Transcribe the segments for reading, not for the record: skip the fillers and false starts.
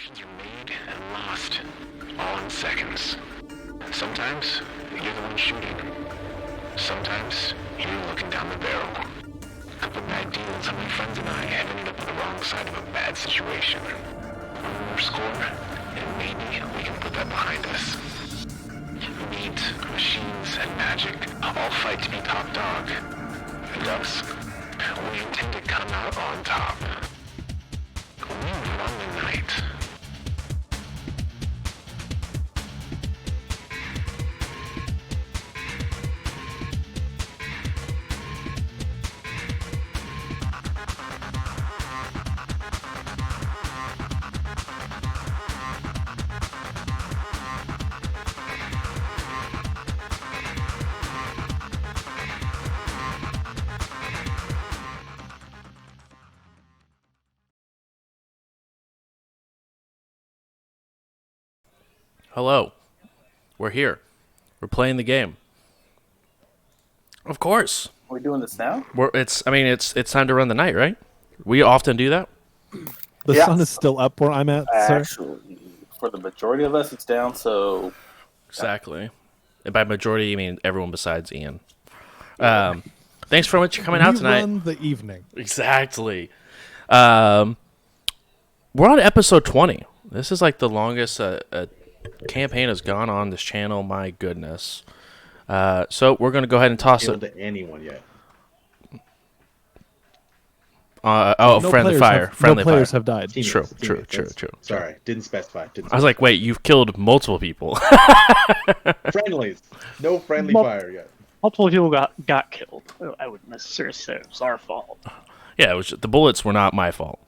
Connections are made and lost, all in seconds. Sometimes you're the one shooting. Sometimes you're looking down the barrel. A couple bad deals on my friends and I have ended up on the wrong side of a bad situation. One more score, and maybe we can put that behind us. Meat, machines, and magic all fight to be top dog. And us, we intend to come out on top. We run the night. Hello. We're here. We're playing the game. Of course. Are we doing this now? It's time to run the night, right? We often do that. The Yeah. sun is still up where I'm at, sir. Actually, for the majority of us, it's down, so... Exactly. And by majority, you mean everyone besides Ian. Thanks for much for coming out tonight. Run the evening. Exactly. We're on episode 20. This is like the longest campaign has gone on this channel. My goodness. So we're going to go ahead and toss it. To anyone yet? No friendly players fire. have- Friendly no players fire. have died. True. That's- Sorry, didn't specify. I was like, wait, you've killed multiple people. Friendlies. No friendly Mul- fire yet. Multiple people got killed. I wouldn't necessarily say it was our fault. Yeah, it was the bullets were not my fault.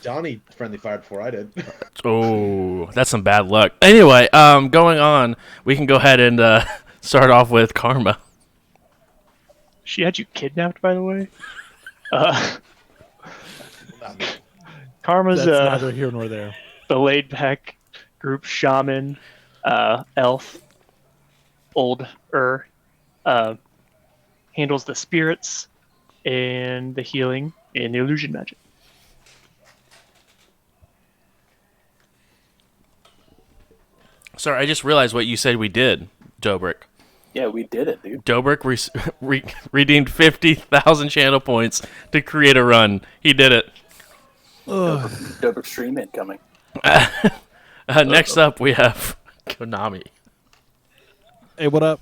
Johnny friendly fired before I did. Oh, that's some bad luck. Anyway, going on, we can go ahead and start off with Karma. She had you kidnapped, by the way. Not me. Karma's That's neither here nor there. the laid-back group shaman, elf, older, handles the spirits and the healing and the illusion magic. Sorry, I just realized what you said we did, Dobrik. Yeah, we did it, dude. Dobrik redeemed 50,000 channel points to create a run. He did it. Dope extreme incoming. Next up, we have Konami. Hey, what up?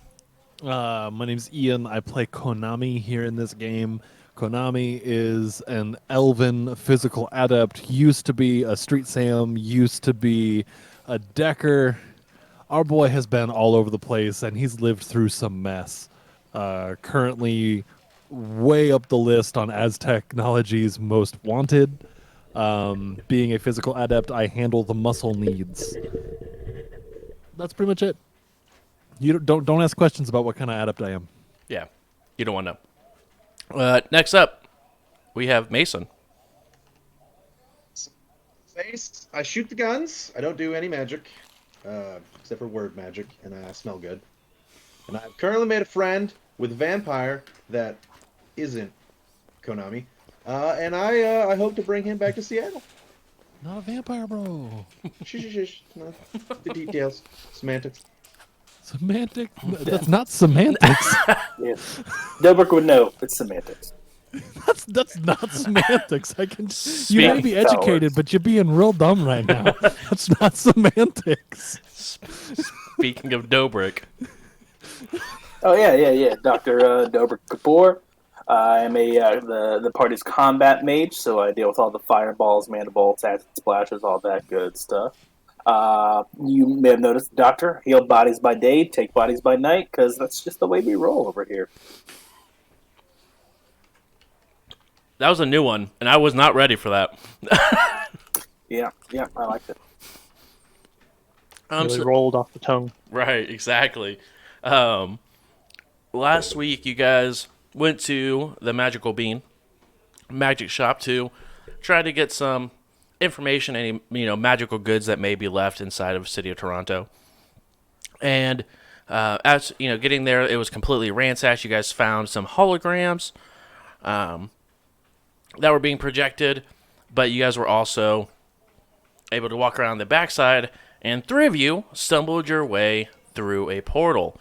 My name's Ian. I play Konami here in this game. Konami is an elven physical adept. Used to be a Street Sam. Used to be a Decker. Our boy has been all over the place, and he's lived through some mess. Currently way up the list on Aztechnology's most wanted. Being a physical adept, I handle the muscle needs. That's pretty much it. You don't ask questions about what kind of adept I am. Yeah, you don't want to know. Next up, we have Mason. Face. I shoot the guns. I don't do any magic, except for word magic, and I smell good. And I've currently made a friend with a vampire that isn't Konami, and I hope to bring him back to Seattle. Not a vampire, bro. Shush. No, the details, semantics. Semantic? That's not semantics. Yeah. Dobrik would know. It's semantics. That's not semantics. You may be Speaking educated, but you're being real dumb right now. That's not semantics. Speaking of Dobrik, Oh, yeah. Dr. Dobrik Kapoor. I am the party's combat mage, so I deal with all the fireballs, mana bolts, acid splashes, all that good stuff. You may have noticed, Doctor, heal bodies by day, take bodies by night, because that's just the way we roll over here. that was a new one, and I was not ready for that. Yeah, I liked it. Really rolled off the tongue. Right, exactly. Last week, you guys went to the Magical Bean Magic Shop to try to get some information, any magical goods that may be left inside of the city of Toronto. And as getting there, it was completely ransacked. You guys found some holograms that were being projected, but you guys were also able to walk around the backside, and 3 of you stumbled your way through a portal.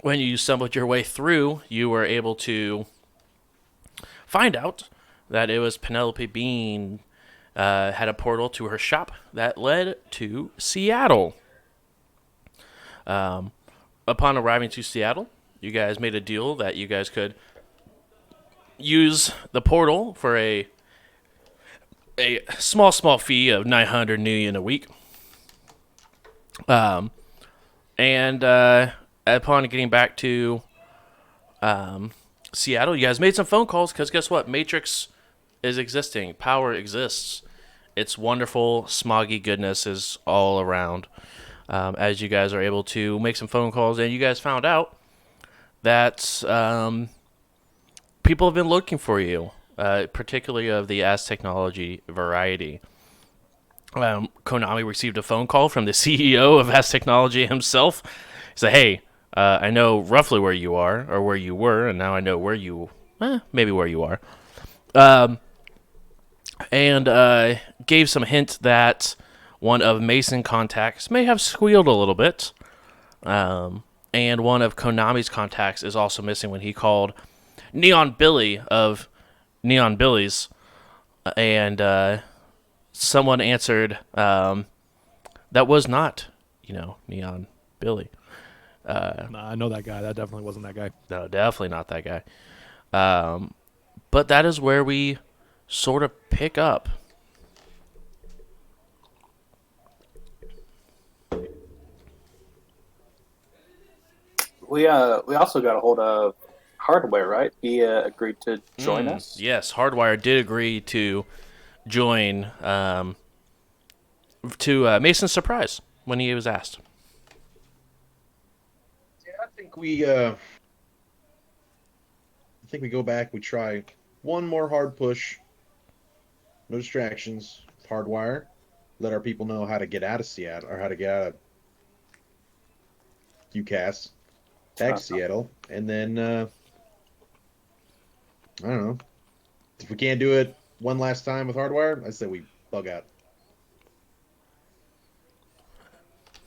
When you stumbled your way through, you were able to find out that it was Penelope Bean had a portal to her shop that led to Seattle. Upon arriving to Seattle, you guys made a deal that you guys could use the portal for a small fee of 900 new yen a week. And upon getting back to Seattle, you guys made some phone calls because guess what? Matrix is existing. Power exists. Its wonderful, smoggy goodness is all around. As you guys are able to make some phone calls, and you guys found out that people have been looking for you, particularly of the As Technology variety. Konami received a phone call from the CEO of As Technology himself. He said, "Hey, I know roughly where you are, or where you were, and now I know where you, maybe where you are." And gave some hint that one of Mason contacts may have squealed a little bit. And one of Konami's contacts is also missing when he called Neon Billy of Neon Billy's. And someone answered that was not, Neon Billy. Nah, I know that guy. That definitely wasn't that guy. No, definitely not that guy. But that is where we sort of pick up. We also got a hold of Hardware, right? He agreed to join us. Yes, Hardwire did agree to join to Mason's surprise when he was asked. Yeah, I think we go back. We try one more hard push. No distractions. Hardwire. Let our people know how to get out of Seattle, or how to get out of UCAS. Back to Seattle, and then I don't know. If we can't do it one last time with Hardwire, I say we bug out.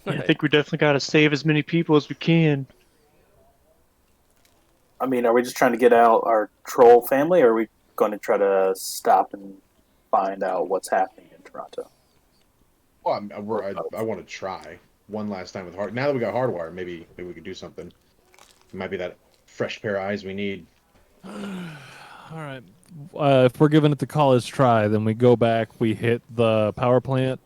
Yeah, I think we definitely got to save as many people as we can. I mean, are we just trying to get out our troll family, or are we going to try to stop and find out what's happening in Toronto? Well, I want to try one last time with Now that we got Hardwire, maybe we could do something. It might be that fresh pair of eyes we need. All right. If we're giving it the college try, then we go back, we hit the power plant,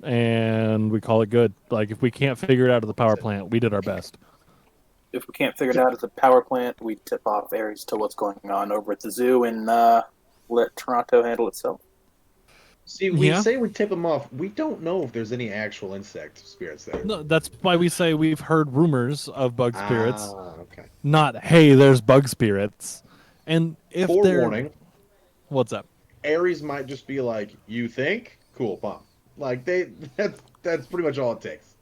and we call it good. Like, if we can't figure it out at the power plant, we did our best. If we can't figure it out at the power plant, we tip off Ares to what's going on over at the zoo and let Toronto handle itself. See, we say we tip them off. We don't know if there's any actual insect spirits there. No, that's why we say we've heard rumors of bug spirits. Okay. Not, hey, there's bug spirits. And if Forewarning. What's up? Ares might just be like, you think? Cool, pump. Like, that's pretty much all it takes.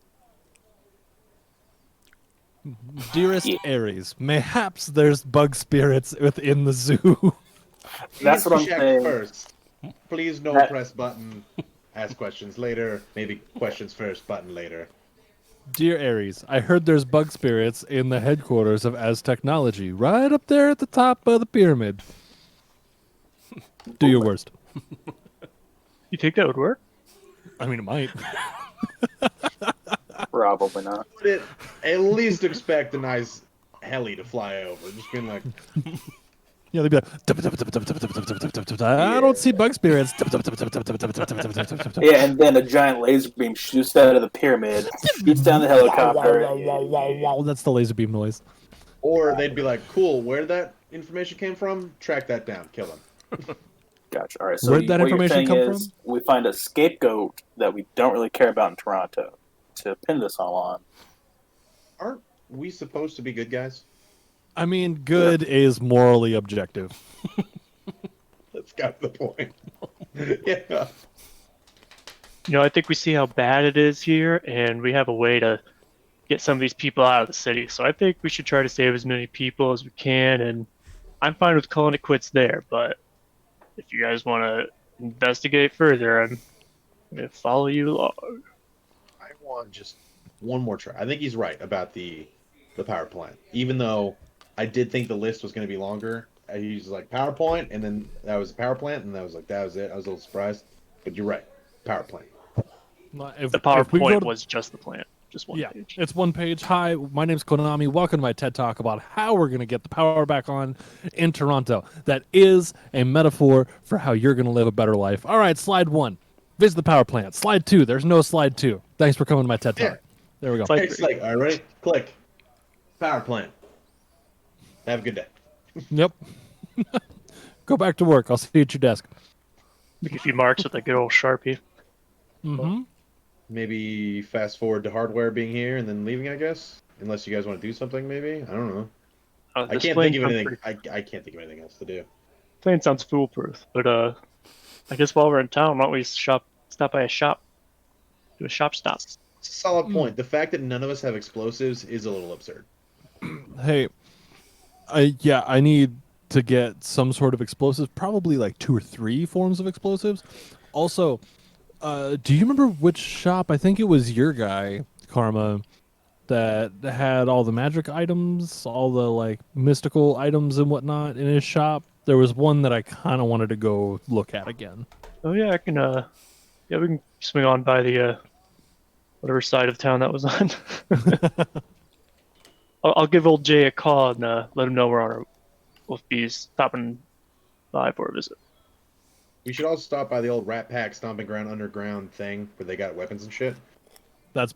Dearest Ares, mayhaps there's bug spirits within the zoo. That's what I'm check saying. First. Please no press button. Ask questions later. Maybe questions first, button later. Dear Ares, I heard there's bug spirits in the headquarters of As Technology, right up there at the top of the pyramid. Do your worst. You think that would work? I mean, it might. Probably not. At least expect a nice heli to fly over. Just being like... Yeah, they'd be like, I don't see bug spirits. Yeah, and then a giant laser beam shoots out of the pyramid, shoots down the helicopter. That's the laser beam noise. Or they'd be like, cool, where that information came from? Track that down. Kill him. Gotcha. All right, so Where'd that what information you're saying come is we find a scapegoat that we don't really care about in Toronto to pin this all on. Aren't we supposed to be good guys? I mean, good is morally objective. That's got the point. Yeah. I think we see how bad it is here, and we have a way to get some of these people out of the city. So I think we should try to save as many people as we can, and I'm fine with calling it quits there. But if you guys want to investigate further. I'm gonna follow you along. I want just one more try. I think he's right about the power plant. Even though I did think the list was going to be longer, he's like PowerPoint, and then that was a power plant, and that was it. I was a little surprised, but you're right, power plant. If The we go PowerPoint to- was just the plant, just one Yeah, page. it's one page. Hi, my name's Konami. Welcome to my TED Talk about how we're going to get the power back on in Toronto. That is a metaphor for how you're going to live a better life. All right, slide 1. Visit the power plant. Slide 2. There's no slide 2. Thanks for coming to my TED Talk. Yeah. There we go. Slide It's 3. like, all right, ready? Click. Power plant. Have a good day. Yep. Go back to work. I'll see you at your desk. Make a few marks with a good old Sharpie. Mm-hmm. Maybe fast forward to hardware being here and then leaving, I guess. Unless you guys want to do something, maybe. I don't know. I This can't plane think of sounds anything. pretty- I can't think of anything else to do. Plane sounds foolproof, but I guess while we're in town, why don't we stop by a shop, do a shop stop? It's a solid point. The fact that none of us have explosives is a little absurd. Hey, I need to get some sort of explosives, probably like 2 or 3 forms of explosives. Also, do you remember which shop? I think it was your guy, Karma, that had all the magic items, all the like mystical items and whatnot in his shop. There was one that I kind of wanted to go look at again. Oh yeah, I can. Yeah, we can swing on by the whatever side of town that was on. I'll give old Jay a call and let him know we'll be stopping by for a visit. We should also stop by the old Rat Pack Stomping Ground Underground thing where they got weapons and shit. That's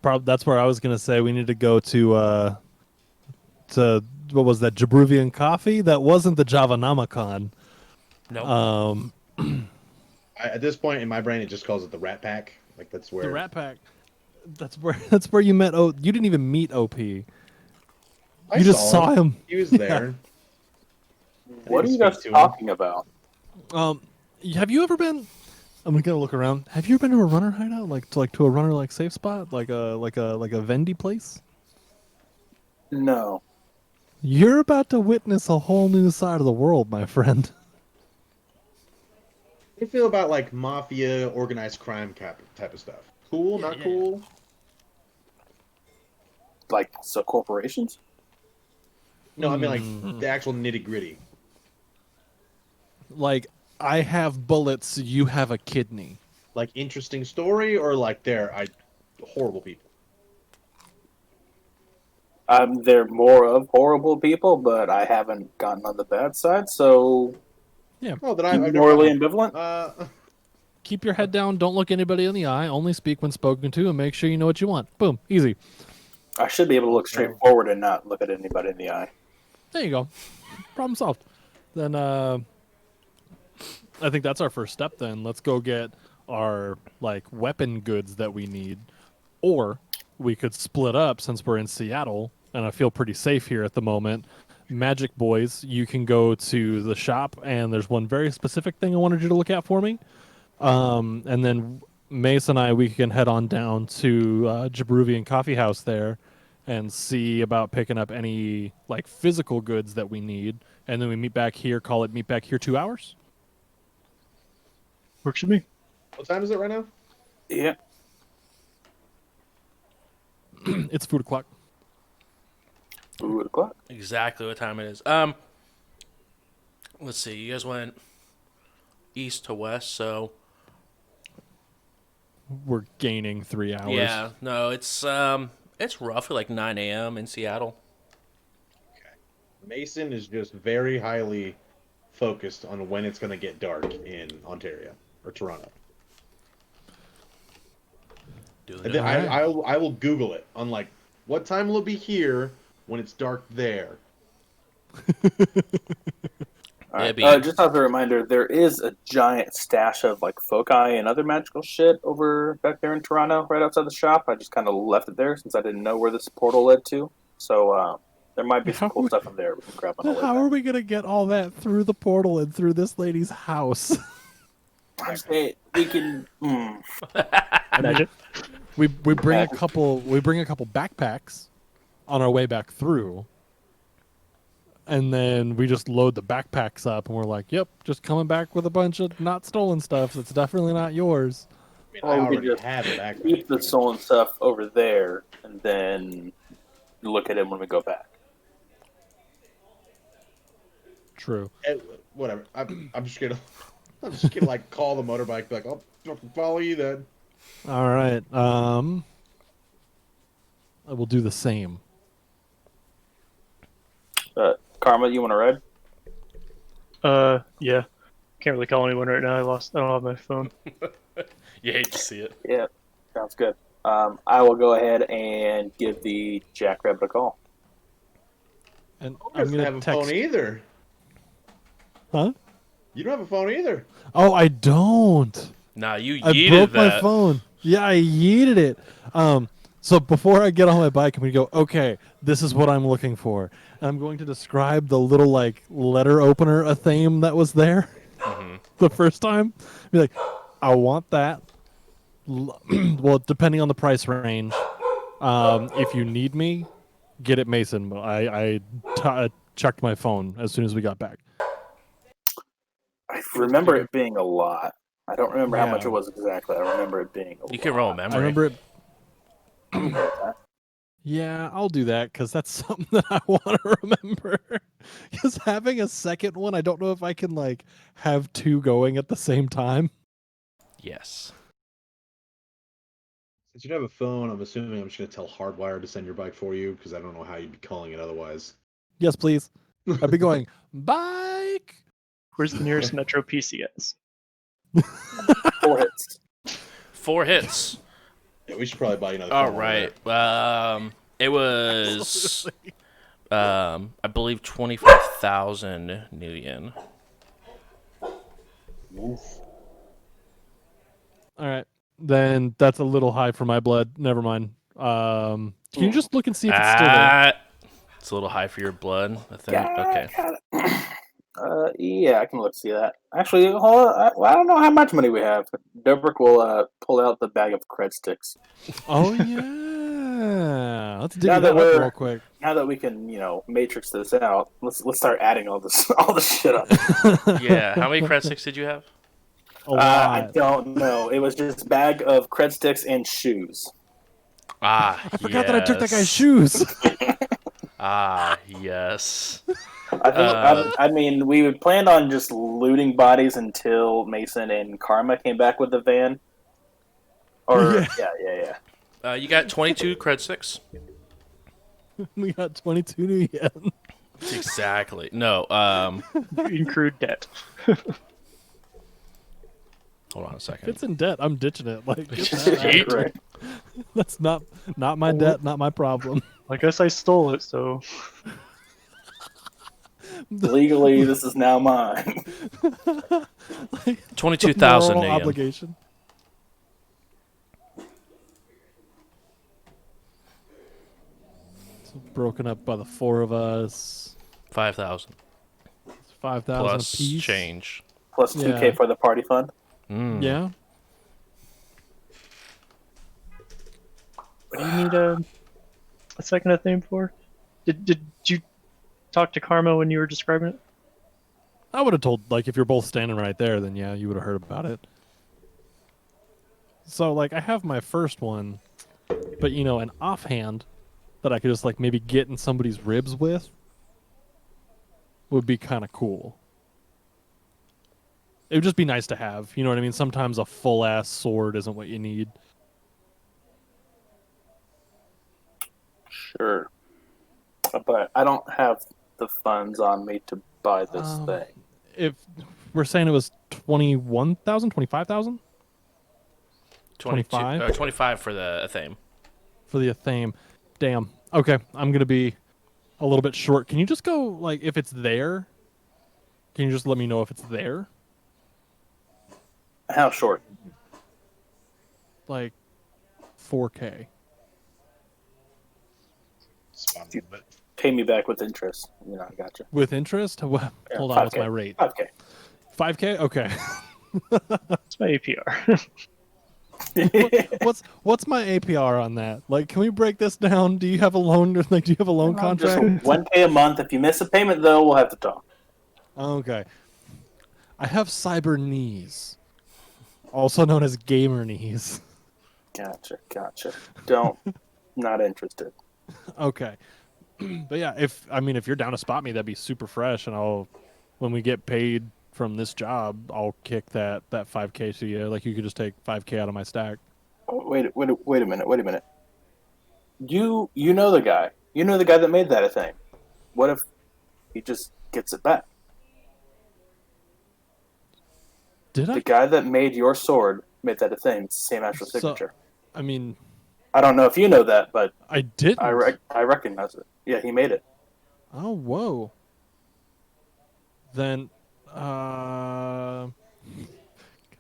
where I was gonna say we need to go to what was that, Jabruvian Coffee? That wasn't the Javanomicon. No. At this point in my brain, it just calls it the Rat Pack. Like that's where The Rat Pack. That's where you met. You didn't even meet OP. You I just saw him. He was there. What are you guys Speak to him. talking about? Have you ever been? I'm gonna look around. Have you ever been to a runner hideout, to a runner safe spot, like a Vendy place? No. You're about to witness a whole new side of the world, my friend. How do you feel about like mafia, organized crime type of stuff? Cool, not cool? Like, so corporations? No, I mean like the actual nitty gritty. Like, I have bullets, you have a kidney. Like interesting story, or like they're horrible people. They're more of horrible people, but I haven't gotten on the bad side, so Oh, then I've never morally gotten- ambivalent. Keep your head down. Don't look anybody in the eye. Only speak when spoken to, and make sure you know what you want. Boom, easy. I should be able to look straight forward and not look at anybody in the eye. There you go. Problem solved. Then I think that's our first step. Then let's go get our weapon goods that we need, or we could split up since we're in Seattle and I feel pretty safe here at the moment. Magic Boys, you can go to the shop, and there's one very specific thing I wanted you to look at for me. And then Mace and we can head on down to Jabruvian Coffee House there and see about picking up any physical goods that we need. And then we meet back here, meet back here 2 hours. Works for me. What time is it right now? Yeah. It's food o'clock. Ooh, the clock. Exactly what time it is. Let's see. You guys went east to west, so We're gaining 3 hours. yeah. No, it's roughly like 9 a.m. in Seattle. Mason is just very highly focused on when it's going to get dark in Ontario or Toronto. Doing And it. then I will Google it on what time will it be here when it's dark there. All right. Yeah, Just as a reminder, there is a giant stash of foci and other magical shit over back there in Toronto, right outside the shop. I just kind of left it there since I didn't know where this portal led to. So there might be some cool stuff in there we can grab on the way How back. are we going to get all that through the portal and through this lady's house? I say we can. Imagine. we bring a couple backpacks on our way back through, And then we just load the backpacks up, and we're like, "Yep, just coming back with a bunch of not stolen stuff. That's definitely not yours." I mean, Or I we could already just have a backpack. keep the I can stolen stuff over there and then look at it when we go back. True. whatever. I'm just gonna like call the motorbike, be like, I'll fucking follow you then. All right. I will do the same. Karma, you want to ride? Yeah. Can't really call anyone right now. I don't have my phone. You hate to see it. Yeah, sounds good. I will go ahead and give the Jackrabbit a call. And I I'm don't gonna have a text. phone either. Huh? You don't have a phone either. Oh, I don't. Nah, you I yeeted broke that. my phone. Yeah, I yeeted it. So before I get on my bike, I'm gonna go, okay, this is what I'm looking for. And I'm going to describe the little like letter opener a theme that was there the first time. Be like, I want that. Well, depending on the price range, if you need me, get it, Mason. But I checked my phone as soon as we got back. I remember it being a lot. I don't remember how much Yeah. it was exactly. I remember it being a lot. You can roll memory. I remember it. I'm okay with that. Yeah, I'll do that because that's something that I want to remember. Because having a second one, I don't know if I can like have two going at the same time. Yes. Since you don't have a phone, I'm assuming I'm just gonna tell Hardwire to send your bike for you because I don't know how you'd be calling it otherwise. Yes, please. I'd be going bike. Where's the nearest Metro PCS? 4 hits. 4 hits. Yeah, we should probably buy you another All phone over right. there. It was, I believe, 25,000 New Yen. Oof. All right, then that's a little high for my blood. Never mind. Can you just look and see if it's still there? It's a little high for your blood, I think. Okay. Yeah, I can look see that. Actually, hold on, I don't know how much money we have. Dobrik will pull out the bag of cred sticks. Oh yeah, let's dig Now that that up we're- real quick. Now that we can, matrix this out, let's start adding all this shit up. Yeah. How many cred sticks did you have? A lot. I don't know. It was just bag of cred sticks and shoes. Ah, I forgot that I took that guy's shoes. Ah, yes. I mean, we had planned on just looting bodies until Mason and Karma came back with the van. Or yeah. You got 22 cred sticks? We got 22 New Yen. Exactly. No. Accrued debt. Hold on a If second. it's in debt, I'm ditching it. Like get that out. Yeet. Right. That's not my debt, not my problem. I guess I stole it, so Legally, this is now mine. Like, 22,000 moral New Yen. obligation. So broken up by the 4 of us. 5,000 It's 5,000 plus apiece. change. Plus 2K Yeah. for the party fund. Mm. Yeah. what do you need a second of theme for? Did you talk to Karma when you were describing it? I would have told, like, if you're both standing right there, then yeah, you would have heard about it. So, like, I have my first one, but, an offhand that I could just, like, maybe get in somebody's ribs with would be kind of cool. It would just be nice to have. You know what I mean? Sometimes a full-ass sword isn't what you need. Sure. But I don't have the funds on me to buy this thing. If we're saying it was 21,000, 25,000 25? 25 for the theme. for the Athame. Damn. Okay, I'm going to be a little bit short. Can you just go, like, if it's there? Can you just let me know if it's there? How short? Like, 4K. Spot a little bit. Pay me back with interest. I got you. With interest? Well, Yeah, hold on, what's 5K. my rate? 5K. 5K? Okay. It's my APR. What's my APR on that? Like, can we break this down? Do you have a loan? Like, do you have a loan contract? Just $1K a month. If you miss a payment, though, we'll have to talk. Okay. I have cyber knees, also known as gamer knees. Gotcha. Not interested. Okay. But yeah, if you're down to spot me, that'd be super fresh, and when we get paid from this job, I'll kick that 5K to you. Like, you could just take 5K out of my stack. Oh, wait a minute. You know the guy. You know the guy that made that a thing. What if he just gets it back? Did I? The guy that made your sword made that a thing. It's the same astral signature. I mean, I don't know if you know that, but I didn't. I recognize it. Yeah, he made it. Oh, whoa. Then, I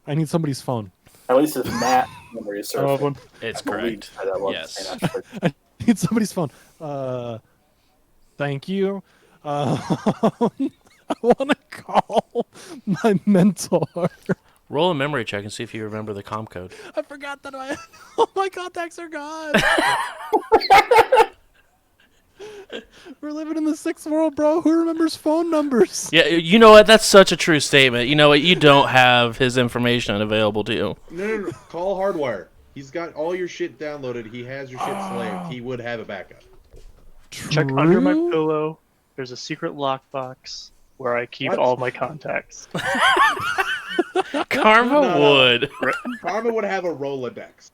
need somebody's phone. At least his map memory is surfing. It's I believe correct. that was the Yes. same astral signature. I need somebody's phone. Thank you. I want to call my mentor. Roll a memory check and see if you remember the comm code. I forgot that all my contacts are gone. We're living in the 6th world, bro. Who remembers phone numbers? Yeah, you know what? That's such a true statement. You know what? You don't have his information available to you. No. Call Hardwire. He's got all your shit downloaded. He has your shit slaved. He would have a backup. Check under my pillow. There's a secret lockbox where I keep What? all my contacts. Karma would. Karma would have a Rolodex.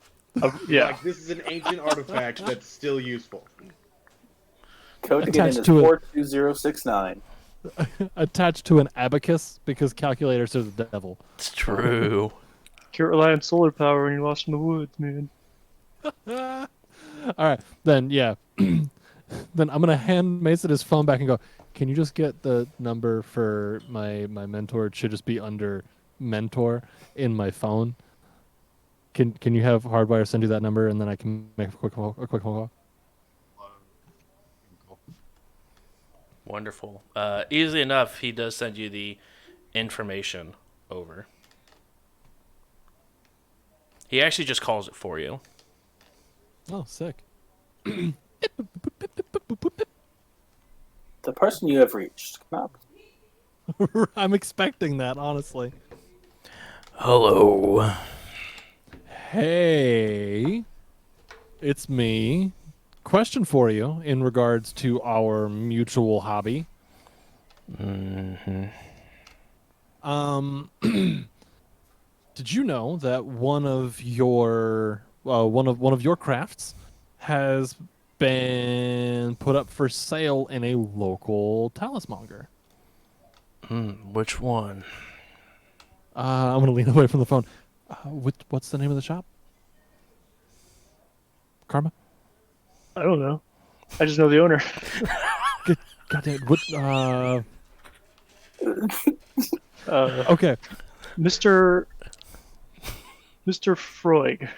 Yeah. Like, this is an ancient artifact that's still useful. Code to get in is Attached to it. 42069. Attached to an abacus because calculators are the devil. It's true. Can't rely on solar power when you're lost in the woods, man. All right, then yeah. Then I'm gonna hand Mason his phone back and go, can you just get the number for my mentor? It should just be under mentor in my phone. Can you have Hardwire send you that number, and then I can make a quick phone call? Wonderful. Easily enough, he does send you the information over. He actually just calls it for you. Oh, sick. The person you have reached. I'm expecting that, honestly. Hello. Hey, it's me. Question for you in regards to our mutual hobby. Mm-hmm. Did you know that one of your crafts has been put up for sale in a local talismonger? Which one? I'm gonna lean away from the phone. What's the name of the shop? Karma? I don't know. I just know the owner. God damn. What? Okay, Mr. Freud.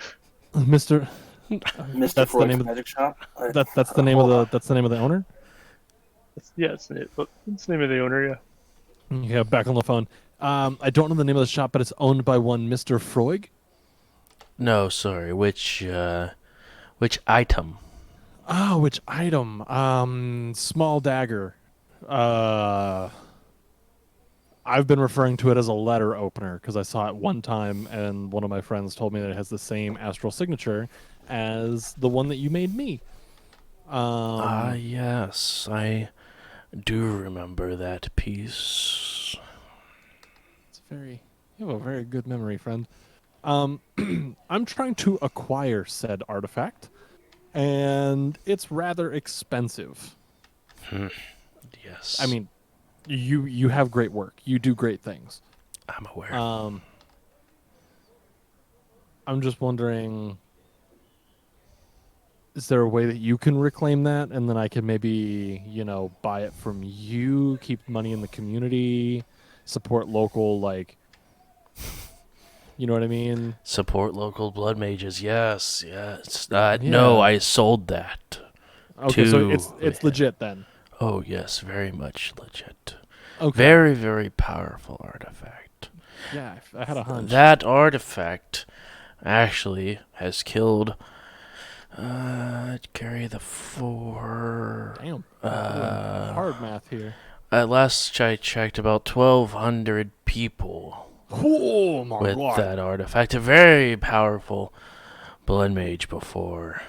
Mr. Mr. That's the Freud's name of magic shop. That's the name of the owner. Yeah, it's the name of the owner, yeah. Yeah, back on the phone. I don't know the name of the shop, but it's owned by one Mr. Freud. No, sorry. Which item? Oh, which item? Small dagger. I've been referring to it as a letter opener because I saw it one time, and one of my friends told me that it has the same astral signature as the one that you made me. Yes, I do remember that piece. You have a very good memory, friend. I'm trying to acquire said artifact, and it's rather expensive. Yes. I mean, you have great work. You do great things. I'm aware. I'm just wondering, is there a way that you can reclaim that, and then I can maybe, buy it from you, keep money in the community, support local, you know what I mean? Support local blood mages. Yes. No, I sold that. Okay, so to- it's legit then. Oh, yes, very much legit. Okay. Very, very powerful artifact. Yeah, I had a hunch. That artifact actually has killed. Carry the 4. Damn. Doing hard math here. At last I checked, about 1,200 people Oh my with god. that artifact. A very powerful blood mage before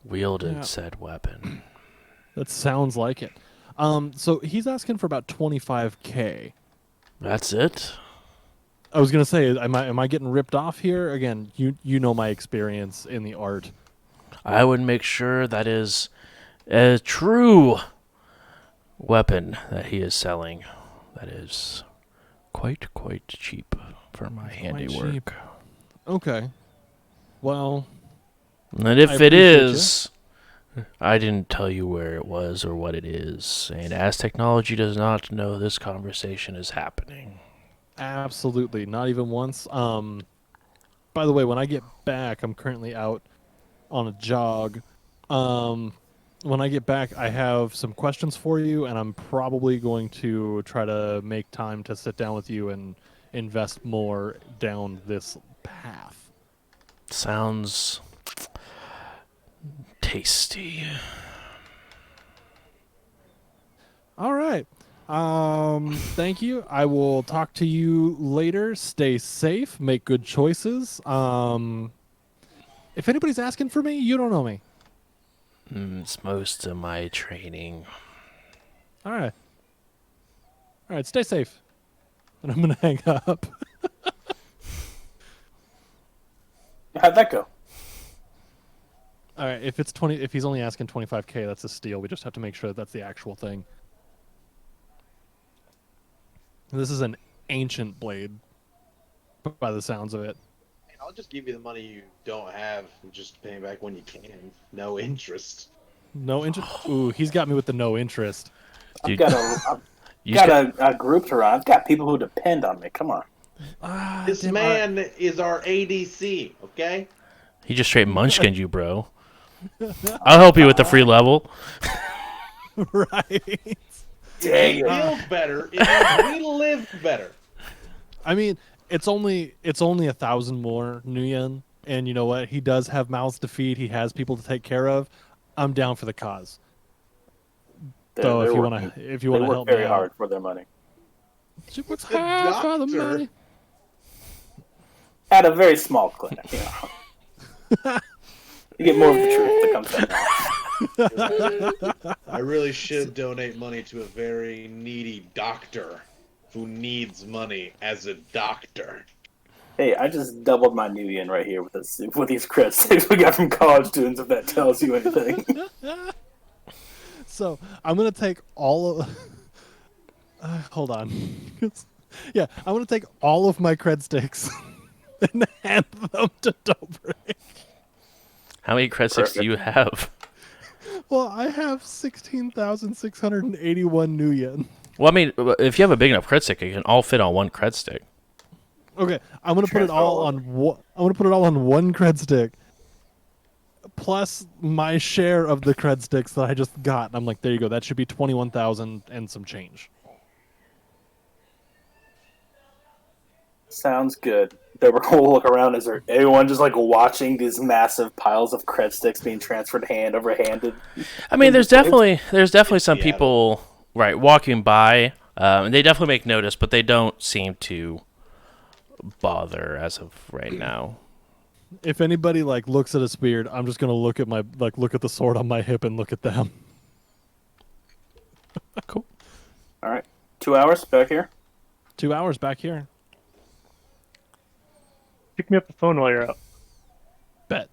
wielded Yeah. said weapon. That sounds like it. So he's asking for about 25K. That's it? I was gonna say, am I getting ripped off here? Again, you know my experience in the art. I would make sure that is a true weapon that he is selling. That is quite cheap for my handiwork. cheap. Okay. Well, And if I it appreciate is, I didn't tell you where it was or what it is. And as technology does not know this conversation is happening. absolutely, not even once. By the way, when I get back, I'm currently out on a jog. When I get back, I have some questions for you, and I'm probably going to try to make time to sit down with you and invest more down this path. Sounds tasty. All right. Thank you. I will talk to you later. Stay safe. Make good choices. If anybody's asking for me, you don't know me. It's most of my training. All right. All right. Stay safe. And I'm gonna hang up. How'd that go? All right. If it's 20, if he's only asking 25K, that's a steal. We just have to make sure that that's the actual thing. This is an ancient blade, by the sounds of it. I'll just give you the money you don't have and just pay back when you can. No interest. No interest. Ooh, he's got me with the no interest. I've Dude, got you a group to run. I've got people who depend on me. Come on. This damn, man is our ADC, okay? He just straight munchkined you, bro. I'll help you with the free level. Right. Dang He it. feels better. It means we live better. I mean, it's only 1,000 more Nguyen, and you know what? He does have mouths to feed. He has people to take care of. I'm down for the cause. So if you want to they help work me very out, hard for their money. she works The hard for the doctor. money. At a very small clinic, you know. You get more of the truth that comes out. I really should donate money to a very needy doctor who needs money as a doctor. Hey, I just doubled my new yen right here with these credits we got from college students. If that tells you anything. So I'm gonna take all of. Hold on. Yeah, I'm gonna take all of my cred sticks and hand them to Dobrik. How many cred sticks do you have? Well, I have 16,681 Nguyen. Well, I mean, if you have a big enough cred stick, it can all fit on one cred stick. Okay, I'm gonna put it Transfer all all on I'm gonna put it all on one cred stick, plus my share of the cred sticks that I just got. And I'm like, there you go. That should be 21,000 and some change. Sounds good. They were going to look around. Is there everyone just like watching these massive piles of cred sticks being transferred hand over handed? I mean, there's definitely some Seattle. people right walking by, and they definitely make notice, but they don't seem to bother as of right now. If anybody like looks at a spear, I'm just gonna look at look at the sword on my hip and look at them. Cool. All right, 2 hours back here. 2 hours back here. Pick me up the phone while you're out. Bet.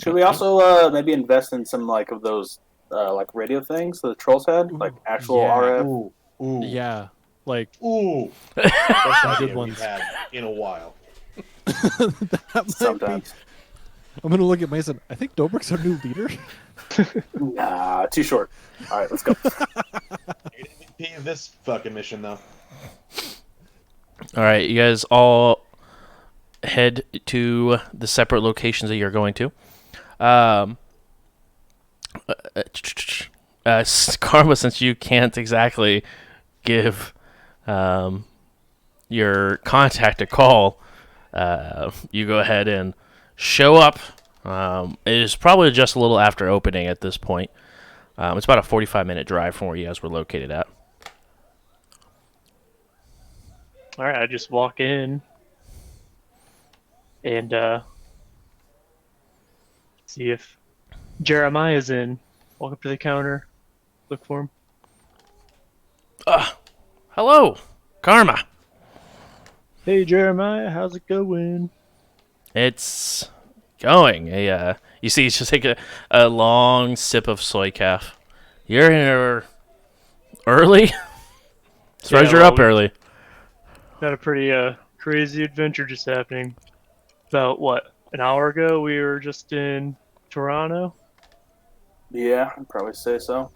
Should we also maybe invest in some like of those like radio things the trolls had, like actual Yeah. RF? Ooh, ooh, Yeah, like ooh. Best good idea ones. we've had in a while. that might be. Sometimes. I'm gonna look at Mason. I think Dobrik's our new leader. Nah, too short. All right, let's go. You're MVP of this fucking mission, though. All right, you guys all head to the separate locations that you're going to. Karma, since you can't exactly give your contact to call, you go ahead and show up. It is probably just a little after opening at this point. It's about a 45-minute drive from where you guys were located at. All right, I just walk in and see if Jeremiah's in. Walk up to the counter, look for him. Hello, Karma. Hey, Jeremiah, how's it going? It's going. You see, he's just taking a long sip of soy calf. You're here early? Surprised you're well, up early. Got a pretty crazy adventure just happening. About, what, an hour ago, we were just in Toronto? Yeah, I'd probably say so.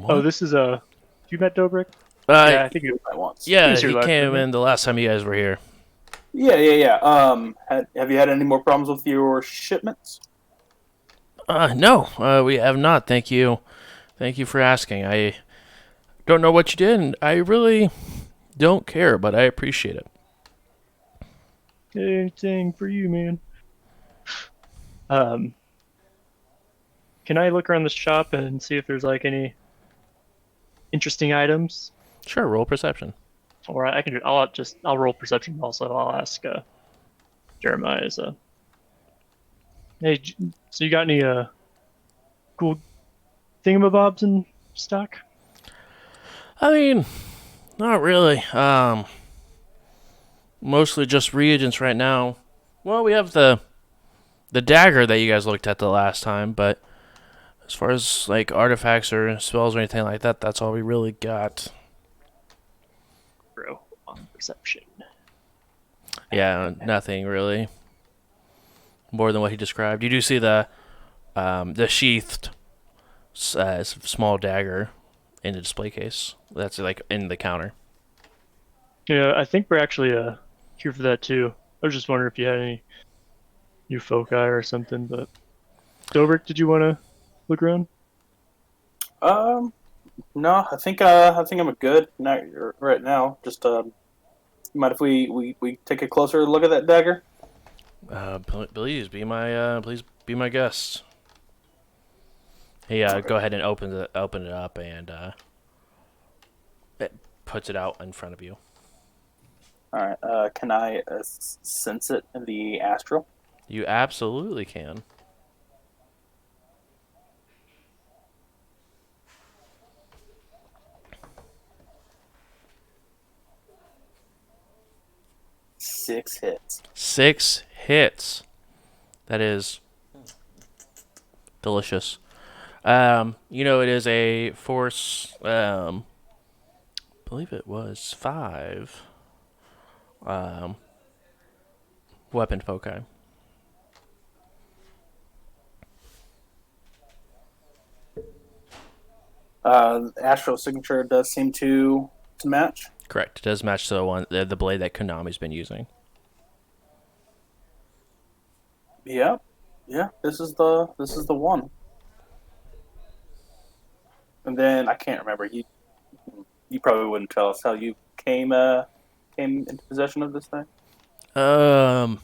Oh, this is you met Dobrik? Uh, Yeah, I think you. At once. yeah, was here he last came time, in the last time you guys were here. Yeah. Have you had any more problems with your shipments? No, we have not. Thank you. Thank you for asking. I don't know what you did, and I really don't care, but I appreciate it. Anything for you, man. Can I look around the shop and see if there's like any interesting items? Sure, roll perception. Or I can. I'll roll perception also. I'll ask Jeremiah. Hey, so you got any cool thingamabobs in stock? I mean, not really. Mostly just reagents right now. Well, we have the dagger that you guys looked at the last time, but as far as like artifacts or spells or anything like that, that's all we really got. Bro, on perception. Yeah, nothing really more than what he described. You do see the sheathed small dagger in the display case. That's like in the counter. Yeah, I think we're actually here for that too. I was just wondering if you had any new foci or something. But Dobrik, did you want to look around? No, I think I'm good right now. Just mind if we take a closer look at that dagger? Please be my guest. He go ahead and open it up and it puts it out in front of you. All right. Can I sense it in the astral? You absolutely can. Six hits. 6 hits. That is delicious. It is a force. I believe it was 5. Weapon foci. Astral signature does seem to match. Correct. It does match the blade that Konami's been using. Yeah. This is the one. And then I can't remember. You probably wouldn't tell us how you came into possession of this thing. For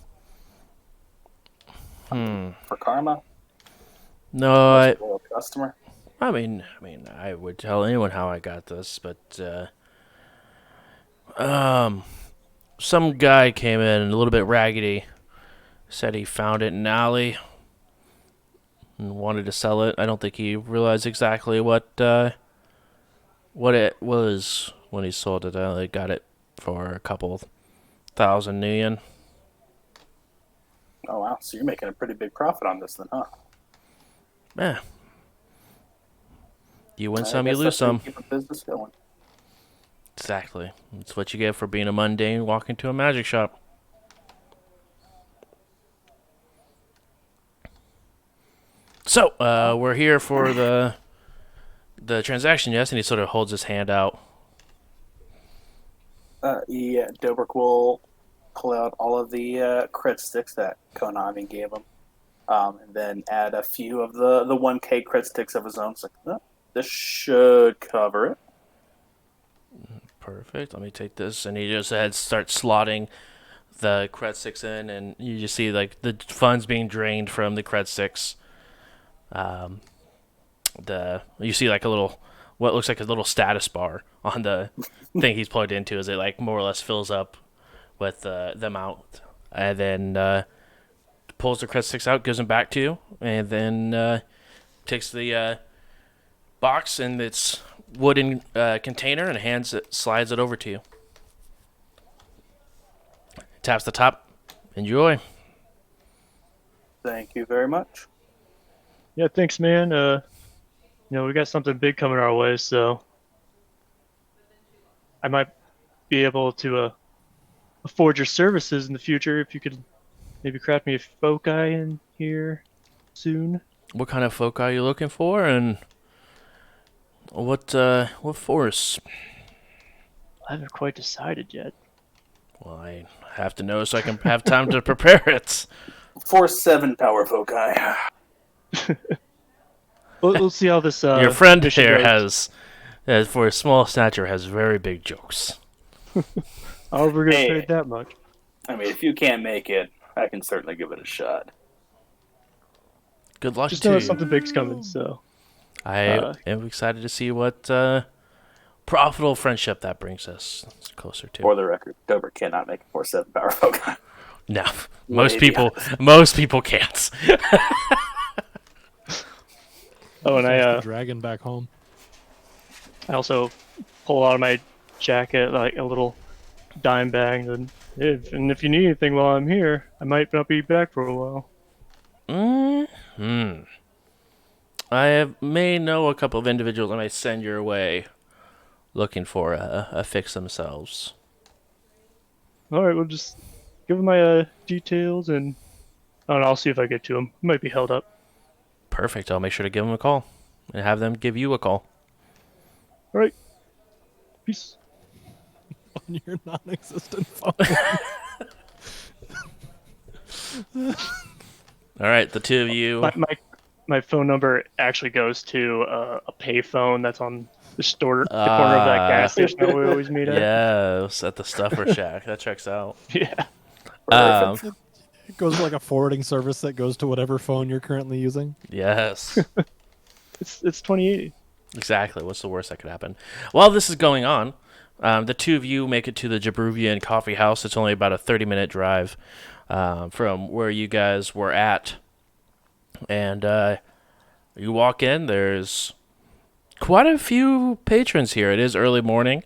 karma. No, Customer. I mean, I would tell anyone how I got this, but some guy came in a little bit raggedy, said he found it in an alley and wanted to sell it. I don't think he realized exactly what it was when he sold it. I got it for a couple thousand nuyen. Oh wow! So you're making a pretty big profit on this, then, huh? Yeah. You win I some, you guess lose that's how you some. keep a business going. Exactly. That's what you get for being a mundane walking to a magic shop. So, we're here for the transaction, yes? And he sort of holds his hand out. Yeah, Dobrik will pull out all of the crit sticks that Konami gave him, and then add a few of the 1K crit sticks of his own. It's like, oh, this should cover it. Perfect. Let me take this, and he just starts slotting the Cred 6 in, and you just see like the funds being drained from the Cred 6. You see like what looks like a little status bar on the thing he's plugged into as it like more or less fills up with the amount, and then pulls the Cred 6 out, gives them back to you, and then takes the box and its wooden container and slides it over to you. Taps the top. Enjoy. Thank you very much. Yeah, thanks, man. We got something big coming our way, so I might be able to afford your services in the future if you could maybe craft me a foci in here soon. What kind of foci are you looking for, and what force? I haven't quite decided yet. Well, I have to know so I can have time to prepare it. Force 7 power foci. We'll see how this. Your friend mission there goes. for a small stature, has very big jokes. Oh, we're gonna Hey. pay that much. I mean, if you can't make it, I can certainly give it a shot. Good luck Just to know you. something big's coming. So I am excited to see what profitable friendship that brings us closer to. For the record, Dober cannot make a Force 7 power foci. No, most Maybe. people can't. Oh, and Sends the dragon back home. I also pull out of my jacket like a little dime bag, and if you need anything while I'm here, I might not be back for a while. May know a couple of individuals I may send your way looking for a fix themselves. All right, we'll just give them my details, and I'll see if I get to them. Might be held up. Perfect. I'll make sure to give them a call and have them give you a call. All right, peace. On your non-existent phone. All right, the two of you. My phone number actually goes to a payphone that's on the corner of that gas station that we always meet at. Yes, at the Stuffer Shack. That checks out. Yeah. It goes to like a forwarding service that goes to whatever phone you're currently using. Yes. It's 2080. Exactly. What's the worst that could happen? While this is going on, the two of you make it to the Jabruvian Coffee House. It's only about a 30-minute drive from where you guys were at. And you walk in. There's quite a few patrons here. It is early morning,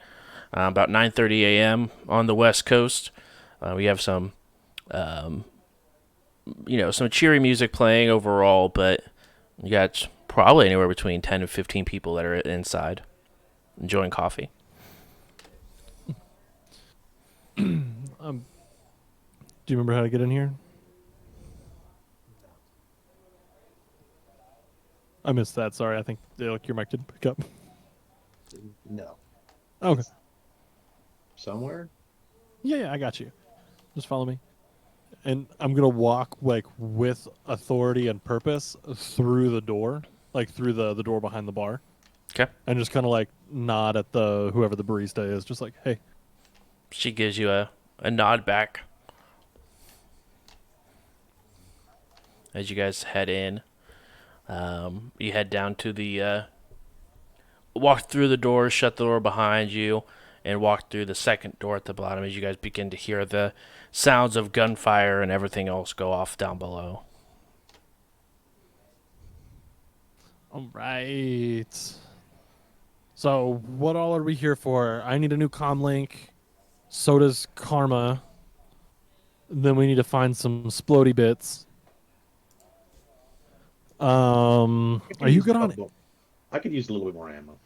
about 9:30 a.m. on the West Coast. We have some cheery music playing overall, but you got probably anywhere between 10 and 15 people that are inside enjoying coffee. Do you remember how to get in here? I missed that. Sorry. I think your mic didn't pick up. No. Okay. Somewhere? Yeah, I got you. Just follow me. And I'm going to walk like with authority and purpose through the door, like through the door behind the bar. Okay. And just kind of like nod at whoever the barista is, just like, hey. She gives you a nod back as you guys head in. You head down to the walk through the door, shut the door behind you, and walk through the second door at the bottom as you guys begin to hear the sounds of gunfire and everything else go off down below. All right. So what all are we here for? I need a new comm link. So does Karma. Then we need to find some splody bits. Are you good on? I could use a little bit more ammo.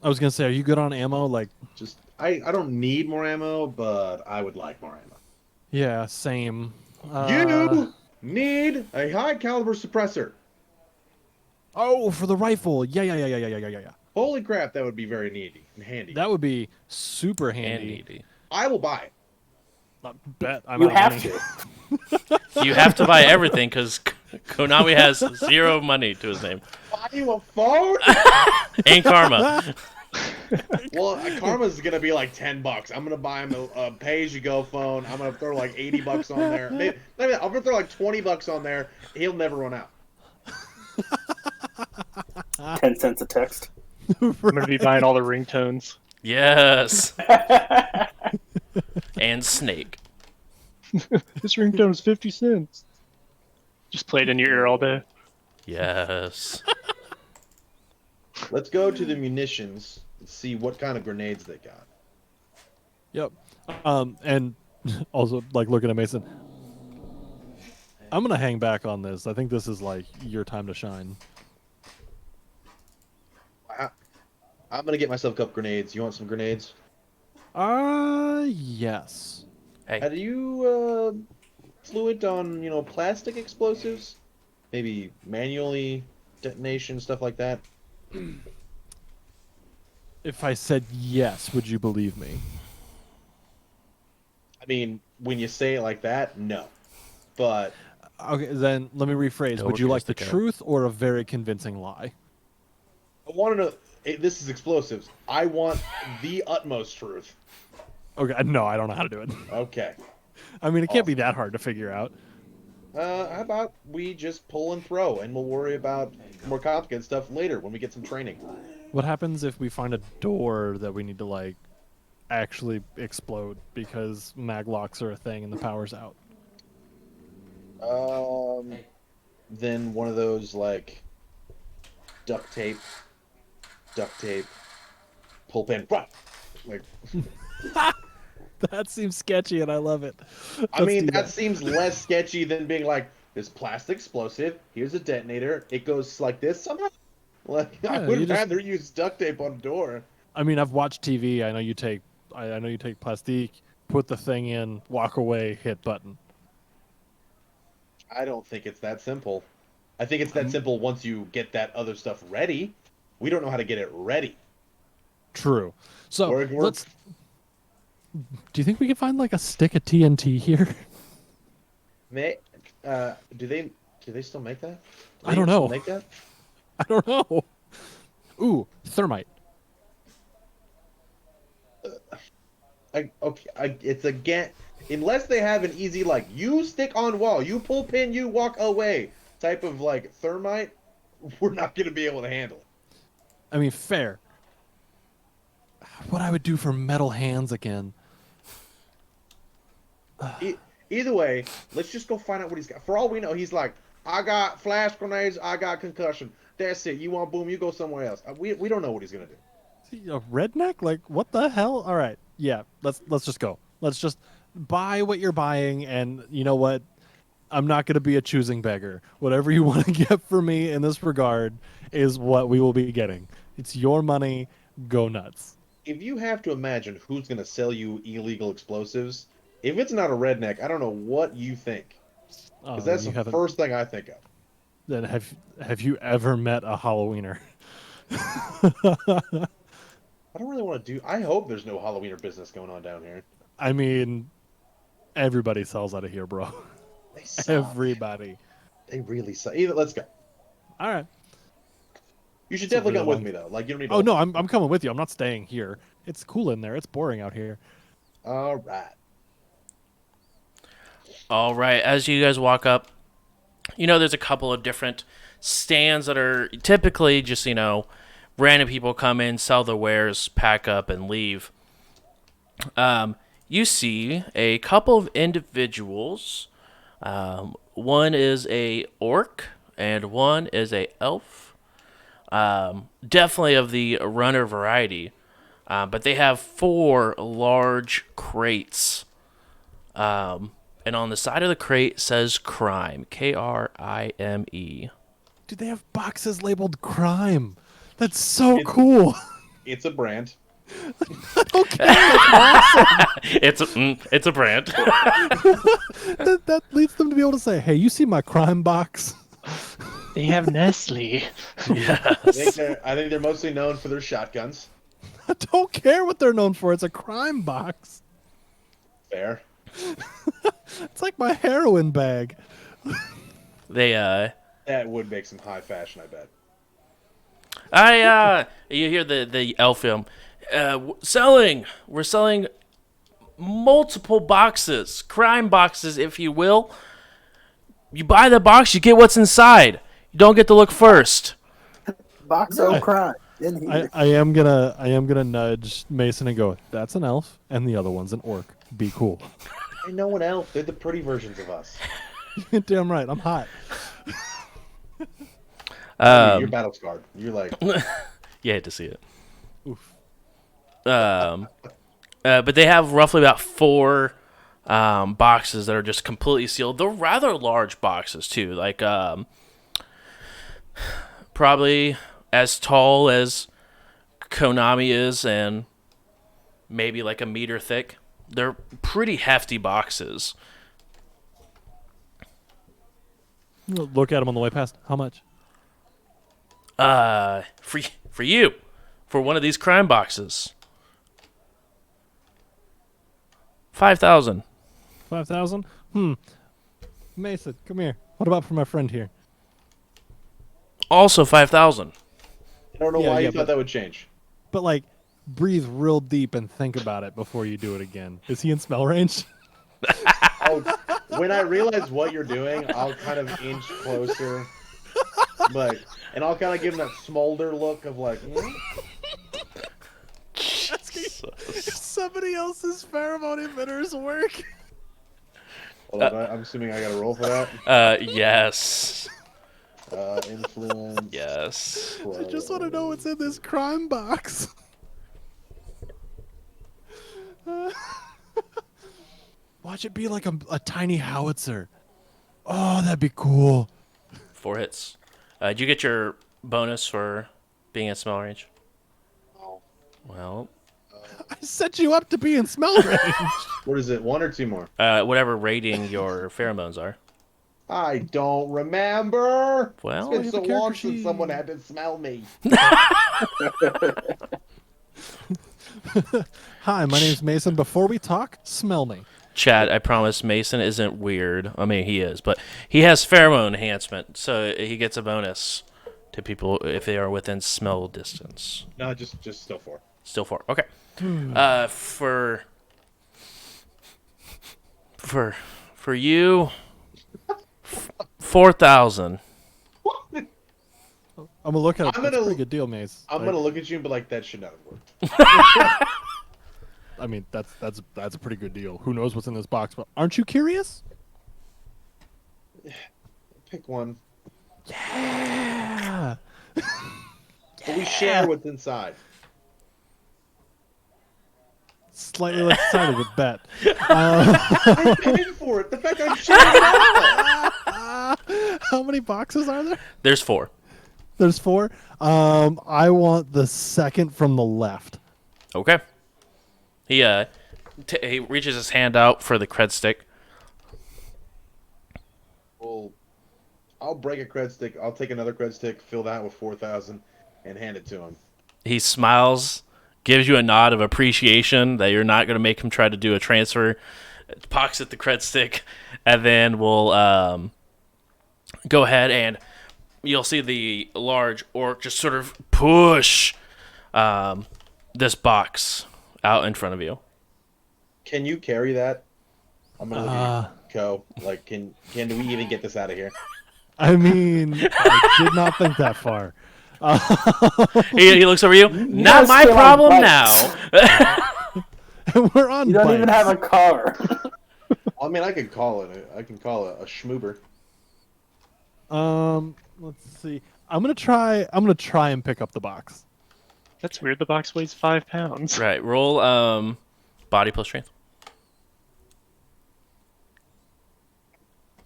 I was gonna say, are you good on ammo? Like, Just I don't need more ammo, but I would like more ammo. yeah, same. You need a high caliber suppressor. Oh, for the rifle. Yeah. Holy crap, that would be very needy and handy. That would be super handy. Handy. I will buy it. I bet I'm You out of have money. to. You have to buy everything because Konami has 0 money to his name. Buy you a phone? And Karma. Well, Karma's gonna be like $10. I'm gonna buy him a pay-as-you-go phone. I'm gonna throw like $80 on there. Maybe I'm gonna throw like $20 on there. He'll never run out. 10 cents a text. I'm gonna be buying all the ringtones. Yes. And Snake. This ringtone is 50 cents. Just play it in your ear all day. Yes. Let's go to the munitions and see what kind of grenades they got. Yep. And also, like, looking at Mason, I'm gonna hang back on this. I think this is like your time to shine. I'm gonna get myself a couple grenades. You want some grenades? Yes. Hey. Are you fluent on plastic explosives? Maybe manually detonation, stuff like that? If I said yes, would you believe me? I mean, when you say it like that, no. But Okay, then let me rephrase. Go Would you with like the Christica. truth or a very convincing lie? I want to know. This is explosives. I want the utmost truth. Okay, no, I don't know how to do it. Okay. I mean, it can't be that hard to figure out. How about we just pull and throw, and we'll worry about more complicated stuff later when we get some training. What happens if we find a door that we need to, like, actually explode because maglocks are a thing and the power's out? Then one of those, like, duct tape, pull pin, run! Like, That seems sketchy, and I love it. I mean, Let's do that seems less sketchy than being like, this plastic explosive, here's a detonator, it goes like this somehow? Like, I Yeah, would you just- rather use duct tape on a door. I mean, I've watched TV. I know you take plastique, put the thing in, walk away, hit button. I don't think it's that simple. I think it's that simple once you get that other stuff ready. We don't know how to get it ready. True. So We're- let's. Do you think we can find like a stick of TNT here? Do they still make that? Do I they don't still know. Make that? I don't know. Ooh, thermite. It's again, unless they have an easy like you stick on wall, you pull pin, you walk away type of like thermite. We're not gonna be able to handle it. I mean, fair. What I would do for metal hands again. Either way, let's just go find out what he's got. For all we know, he's like, I got flash grenades, I got concussion. That's it. You want boom, you go somewhere else. We don't know what he's gonna do. Is he a redneck? Like, what the hell? All right, yeah. Let's just go. Let's just buy what you're buying, and you know what? I'm not going to be a choosing beggar. Whatever you want to get for me in this regard is what we will be getting. It's your money. Go nuts. If you have to imagine who's gonna sell you illegal explosives, if it's not a redneck, I don't know what you think. Because that's You the haven't- first thing I think of. Then have you ever met a Halloweener? I don't really want to do. I hope there's no Halloweener business going on down here. I mean, everybody sells out of here, bro. They suck. Everybody. They really suck. Either let's go. All right. You should It's a definitely really come with long- me though. Like you don't need. To... Oh no, I'm coming with you. I'm not staying here. It's cool in there. It's boring out here. All right. All right, as you guys walk up, there's a couple of different stands that are typically just, random people come in, sell their wares, pack up, and leave. You see a couple of individuals. One is a orc, and one is a elf. Definitely of the runner variety. But they have 4 large crates. And on the side of the crate says KRIME. KRIME. Dude, they have boxes labeled KRIME. That's so cool. It's a brand. It's a brand. that leads them to be able to say, "Hey, you see my KRIME box?" They have Nestle. I think they're mostly known for their shotguns. I don't care what they're known for. It's a KRIME box. Fair. It's like my heroin bag. They That would make some high fashion, I bet. you hear the elf film. selling. We're selling multiple boxes, crime boxes, if you will. You buy the box, you get what's inside. You don't get to look first. Box of crime in here. I am gonna nudge Mason and go, that's an elf, and the other one's an orc. Be cool. I know an elf. They're the pretty versions of us. Damn right, I'm hot. You're battle scarred. You're like, You hate to see it. Oof. But they have roughly about 4 boxes that are just completely sealed. They're rather large boxes too, like probably as tall as Konami is, and maybe like a meter thick. They're pretty hefty boxes. Look at them on the way past. How much? For you, for one of these crime boxes, 5,000. 5,000? Mason, come here. What about for my friend here? Also 5,000. I don't know why you thought that would change. But like, breathe real deep and think about it before you do it again. Is he in smell range? When I realize what you're doing, I'll kind of inch closer, and I'll kind of give him that smolder look of like, If somebody else's pheromone emitters work. Hold on, I'm assuming I got to roll for that. Yes. Influence. Yes. I just want to know what's in this crime box. Watch it be like a tiny howitzer. Oh, that'd be cool. 4 hits. Did you get your bonus for being in smell range? No. Well, I set you up to be in smell range. What is it? 1 or 2 more? whatever rating your pheromones are. I don't remember. Well, It's you been have so a long character since sheet. someone had to smell me. Hi, my name's Mason. Before we talk, smell me. Chad, I promise Mason isn't weird. I mean, he is, but he has pheromone enhancement, so he gets a bonus to people if they are within smell distance. No, just still 4. Still 4. Okay. For you, 4,000. I'm gonna look at it. I'm That's a gonna- pretty good deal, Mace. I'm Like, gonna look at you and be like, that should not have worked. I mean, that's a pretty good deal. Who knows what's in this box? But aren't you curious? Pick one. Yeah. But we share what's inside. Slightly less excited with bet. I paid for it. The fact I'm sharing it out. How many boxes are there? There's 4. There's 4. I want the second from the left. Okay. He reaches his hand out for the cred stick. Well, I'll break a cred stick. I'll take another cred stick, fill that with 4,000, and hand it to him. He smiles, gives you a nod of appreciation that you're not going to make him try to do a transfer, pockets the cred stick, and then we'll go ahead and you'll see the large orc just sort of push this box out in front of you. Can you carry that? I'm gonna look at Co. Like, can we even get this out of here? I mean, I did not think that far. He looks over you. Not guys my still on problem bikes. now. We're on. You don't even bikes. have a car. I mean, I can call it a schmoober. Let's see. I'm gonna try and pick up the box. That's weird. The box weighs 5 pounds. Right. Roll body plus strength.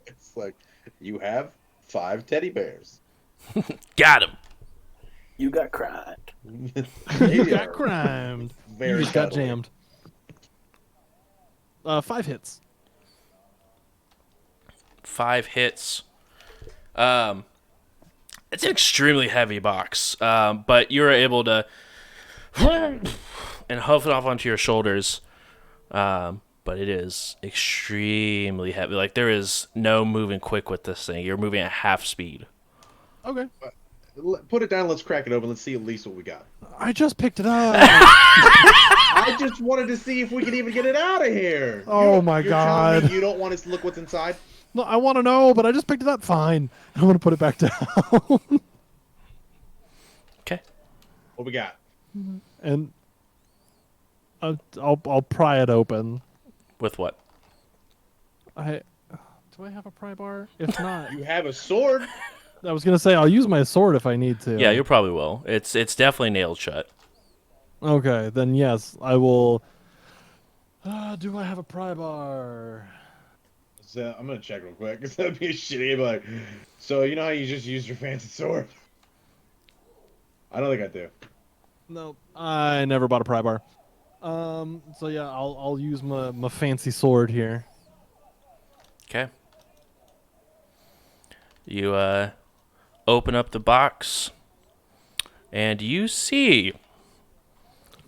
It's like, you have 5 teddy bears. Got him. You got cried. They You got are crimed. very You just got cuddly. jammed. 5 hits. 5 hits. It's an extremely heavy box, but you're able to and huff it off onto your shoulders. But it is extremely heavy. Like, there is no moving quick with this thing. You're moving at half speed. Okay. Put it down. Let's crack it open. Let's see at least what we got. I just picked it up. I just wanted to see if we could even get it out of here. Oh my You're telling God. me you don't want us to look what's inside? No, I want to know, but I just picked it up. Fine. I want to put it back down. Okay. What we got? And I'll pry it open. With what? Do I have a pry bar? If not, You have a sword. I was gonna say I'll use my sword if I need to. Yeah, you probably will. It's definitely nailed shut. Okay, then yes, I will. Do I have a pry bar? So I'm gonna check real quick because that'd be shitty. Like, so you know how you just used your fancy sword? I don't think I do. No, I never bought a pry bar. So yeah, I'll use my fancy sword here. Okay. You open up the box, and you see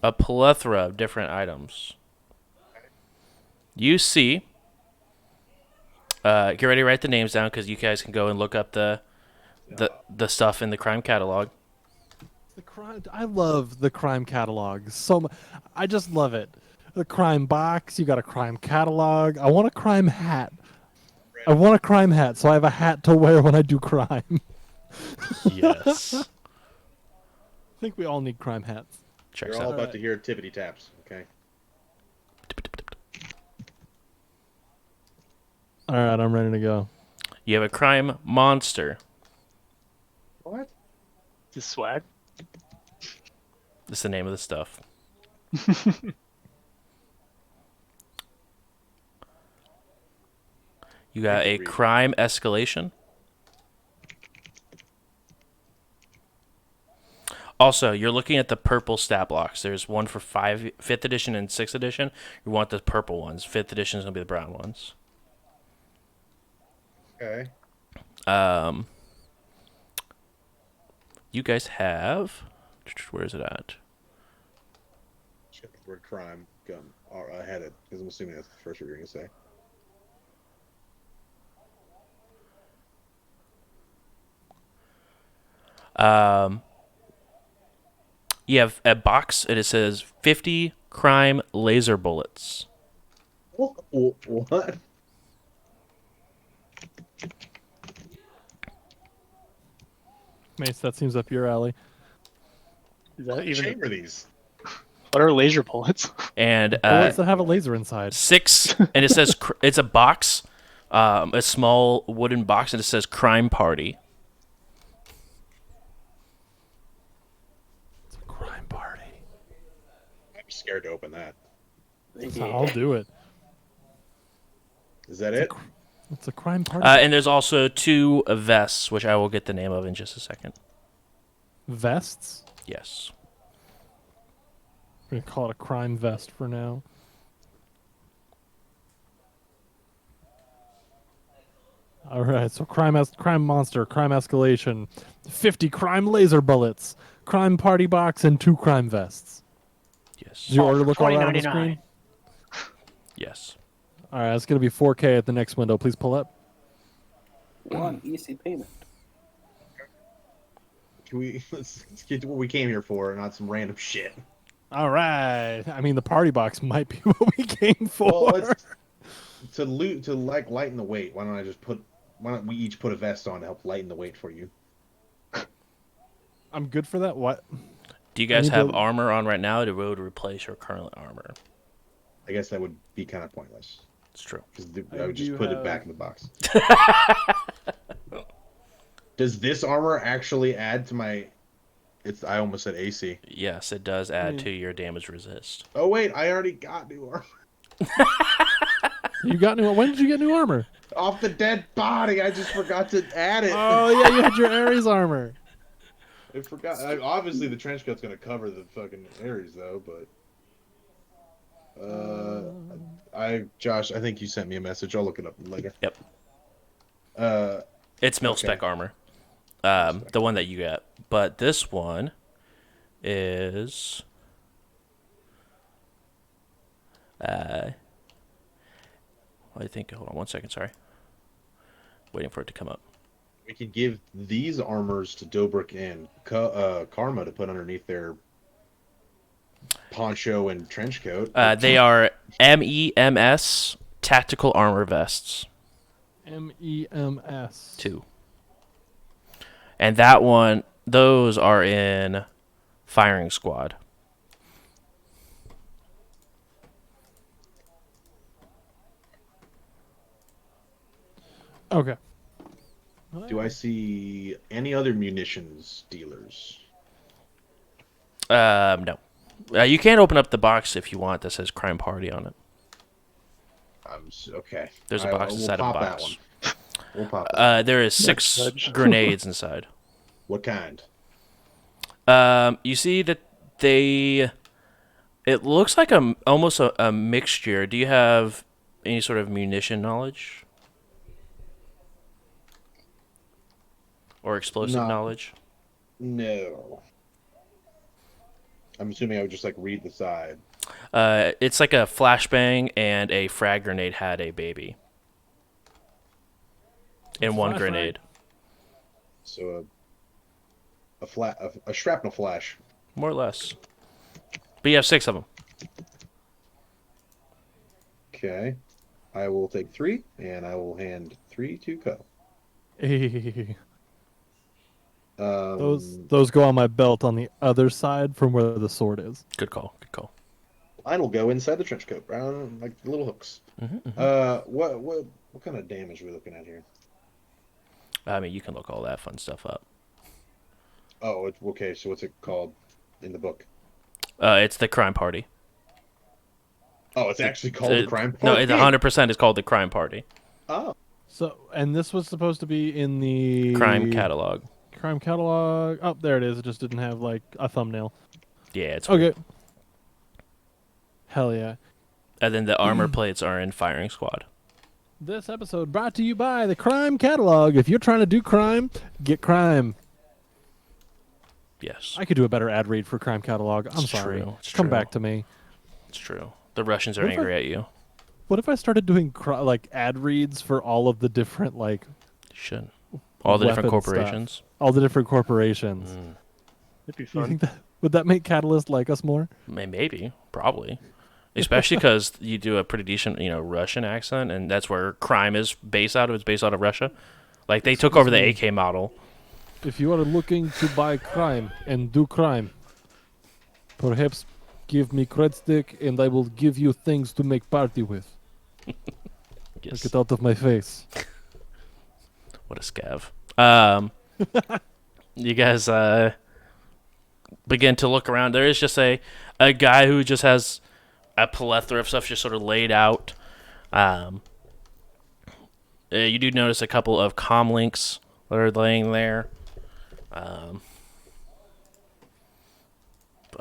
a plethora of different items. You see. Get ready to write the names down because you guys can go and look up the stuff in the crime catalog. The crime. I love the crime catalog so much. I just love it. The crime box. You got a crime catalog. I want a crime hat. I want a crime hat, so I have a hat to wear when I do crime. Yes. I think we all need crime hats. Checks You're all out. about to hear tippity taps. Okay. All right, I'm ready to go. You have a crime monster. What? This swag. That's the name of the stuff. You got a crime escalation. Also, you're looking at the purple stat blocks. There's one for 5th edition and 6th edition. You want the purple ones. 5th edition is going to be the brown ones. Okay. You guys have... Where is it at? Check the word crime gun. Or I had it because I'm assuming that's the first word you're gonna say. You have a box and it says 50 crime laser bullets. What? Mace, that seems up your alley. Is that What even? chamber these? What are laser bullets? And Bullets that have a laser inside. 6, and it says it's a box, a small wooden box, and it says crime party. It's a crime party. I'm scared to open that. I'll do it. Is that it? It's a crime party. And there's also 2 vests, which I will get the name of in just a second. Vests? Yes. We're going to call it a crime vest for now. All right, so crime monster, crime escalation, 50 crime laser bullets, crime party box, and 2 crime vests. Yes. Does your order look all right on the $40.99. screen? Yes. All right, it's going to be 4K at the next window. Please pull up. One easy payment. Let's get to what we came here for, not some random shit. All right. I mean, the party box might be what we came for. Well, let's to lighten the weight. Why don't we each put a vest on to help lighten the weight for you? I'm good for that. What? Do you guys need have to- armor on right now to be able to replace your current armor? I guess that would be kind of pointless It's true. because I I would just do put it have- back in the box. Does this armor actually add to my? I almost said AC. Yes, it does add to your damage resist. Oh wait, I already got new armor You got new. When did you get new armor? off the dead body. I just forgot to add it. Oh yeah, you had your Ares armor. I forgot. Obviously, the trench coat's gonna cover the fucking Ares though, but Josh, I think you sent me a message. I'll look it up later. Yep. Uh, It's mil Okay. spec armor. The one that you got. But this one is I think hold on one second, sorry. Waiting for it to come up. We could give these armors to Dobrik and Karma to put underneath their poncho and trench coat. They are MEMS tactical armor vests. MEMS. 2. And that one, those are in firing squad. Okay. Do I see any other munitions dealers? No. You can open up the box if you want that says Crime Party on it. Okay. There's a box we'll inside of pop the that box. one. We'll pop that. There is 6 Nudge. grenades inside. What kind? You see that it looks like almost a mixture. Do you have any sort of munition knowledge? Or explosive No. knowledge? No. I'm assuming I would just read the side. It's like a flashbang and a frag grenade had a baby. In one Flashbang? grenade. So a shrapnel flash. More or less. But you have 6 of them. Okay. I will take 3, and I will hand 3 to Co. Those go on my belt on the other side from where the sword is. Good call. Good call. Mine will go inside the trench coat, around like the little hooks. What kind of damage are we looking at here? I mean, you can look all that fun stuff up. Oh, okay. So what's it called in the book? It's the Crime Party. Oh, it's actually called the Crime No, Party? it's 100% is called the Crime Party. Oh. So, and this was supposed to be in the Crime catalog. Crime catalog. Oh, there it is. It just didn't have a thumbnail. Yeah, it's Okay. weird. Hell yeah. And then the armor plates are in firing squad. This episode brought to you by the Crime catalog. If you're trying to do crime, get crime. Yes, I could do a better ad read for Crime catalog. I'm It's sorry. true. It's Come true. back to me. it's true. The Russians are What if angry at you. What if I started doing ad reads for all of the different You should. All the different weapon stuff. corporations. all the different corporations? It'd be Do you fun. think would that make Catalyst like us more? Maybe, probably. Especially because you do a pretty decent, Russian accent, and that's where crime is based out of. It's based out of Russia. Like, they took over the AK model. If you are looking to buy crime and do crime, perhaps give me cred stick and I will give you things to make party with. Yes. Get out of my face. What a scav. You guys begin to look around. There is just a guy who just has a plethora of stuff just sort of laid out. You do notice a couple of comm links that are laying there. But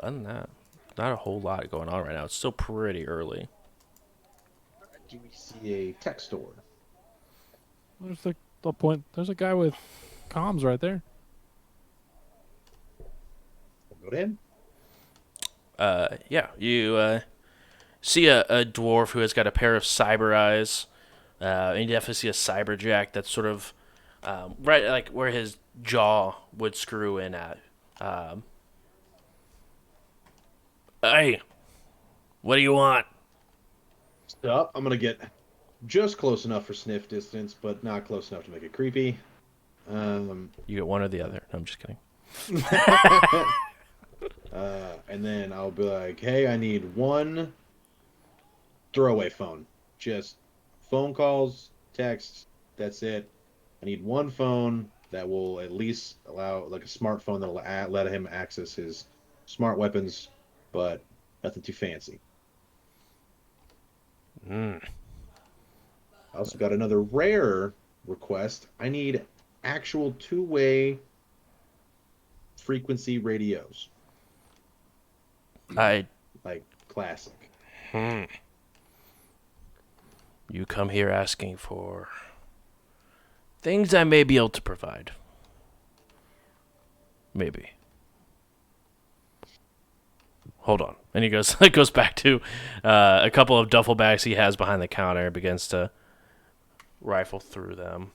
other than that, not a whole lot going on right now. It's still pretty early. Do we see a tech store? There's the point. There's a guy with comms right there. We'll go in. Yeah, you see a dwarf who has got a pair of cyber eyes. And you definitely see a cyberjack that's sort of right like where his jaw would screw in at. Hey, what do you want? Stop. I'm gonna get just close enough for sniff distance, but not close enough to make it creepy. You get one or the other. No, I'm just kidding. And then I'll be like, hey, I need one throwaway phone. Just phone calls, texts, that's it. I need one phone that will at least allow, a smartphone that will let him access his smart weapons, but nothing too fancy. I also got another rare request. I need actual two-way frequency radios. Like Classic. You come here asking for things I may be able to provide. Maybe. Hold on. And he goes back to a couple of duffel bags he has behind the counter and begins to rifle through them.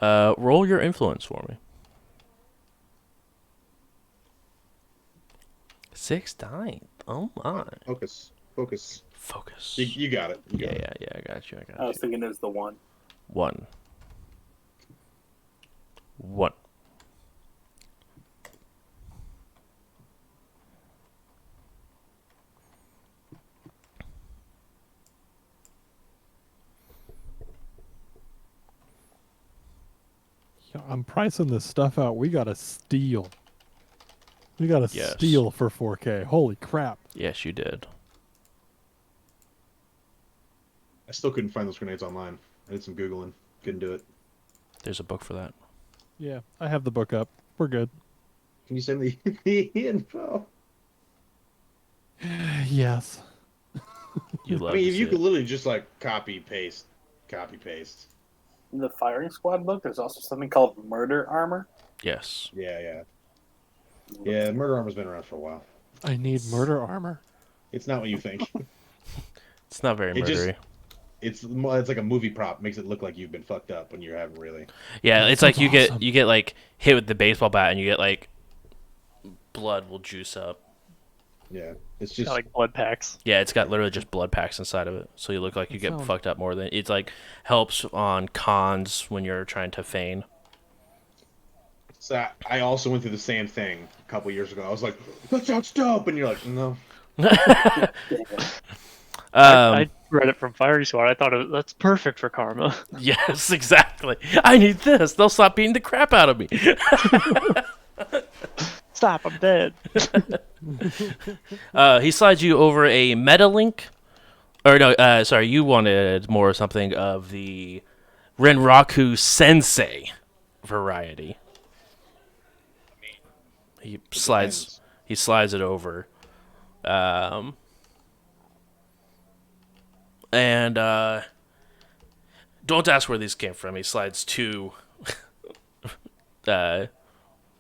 Roll your influence for me. 16th. Oh my. Focus. Focus. Focus. You got it. You Yeah, got yeah, it. yeah. I got you. I got I was you. thinking it was the one. 1. 1. Yeah, I'm pricing this stuff out. We gotta steal. We gotta Yes. steal for 4K. Holy crap. Yes, you did. I still couldn't find those grenades online. I did some Googling. Couldn't do it. There's a book for that. Yeah, I have the book up. We're good. Can you send me the info? Yes. You love I mean, to if see you could it. literally just like copy paste. In the firing squad book, there's also something called murder armor. Yes. Yeah. Murder Armor's been around for a while. I need murder armor. It's not what you think. It's not very It just- murdery. It's like a movie prop. Makes it look like you've been fucked up when you haven't really. Yeah, That it's like sounds you awesome. get like hit with the baseball bat and you get like blood will juice up. Yeah, it's just Got, like blood packs. Yeah, it's got literally just blood packs inside of it, so you look like you That get sounds- fucked up more than it's like helps on cons when you're trying to feign. So I also went through the same thing a couple years ago. I was like, "That sounds dope," and you're like, "No." I read it from Fiery Squad. I thought that's perfect for karma. Yes, exactly. I need this. They'll stop beating the crap out of me. Stop! I'm dead. He slides you over a meta link, or no, sorry, you wanted more something of the Renraku Sensei variety. He slides it over, and don't ask where these came from. He slides 2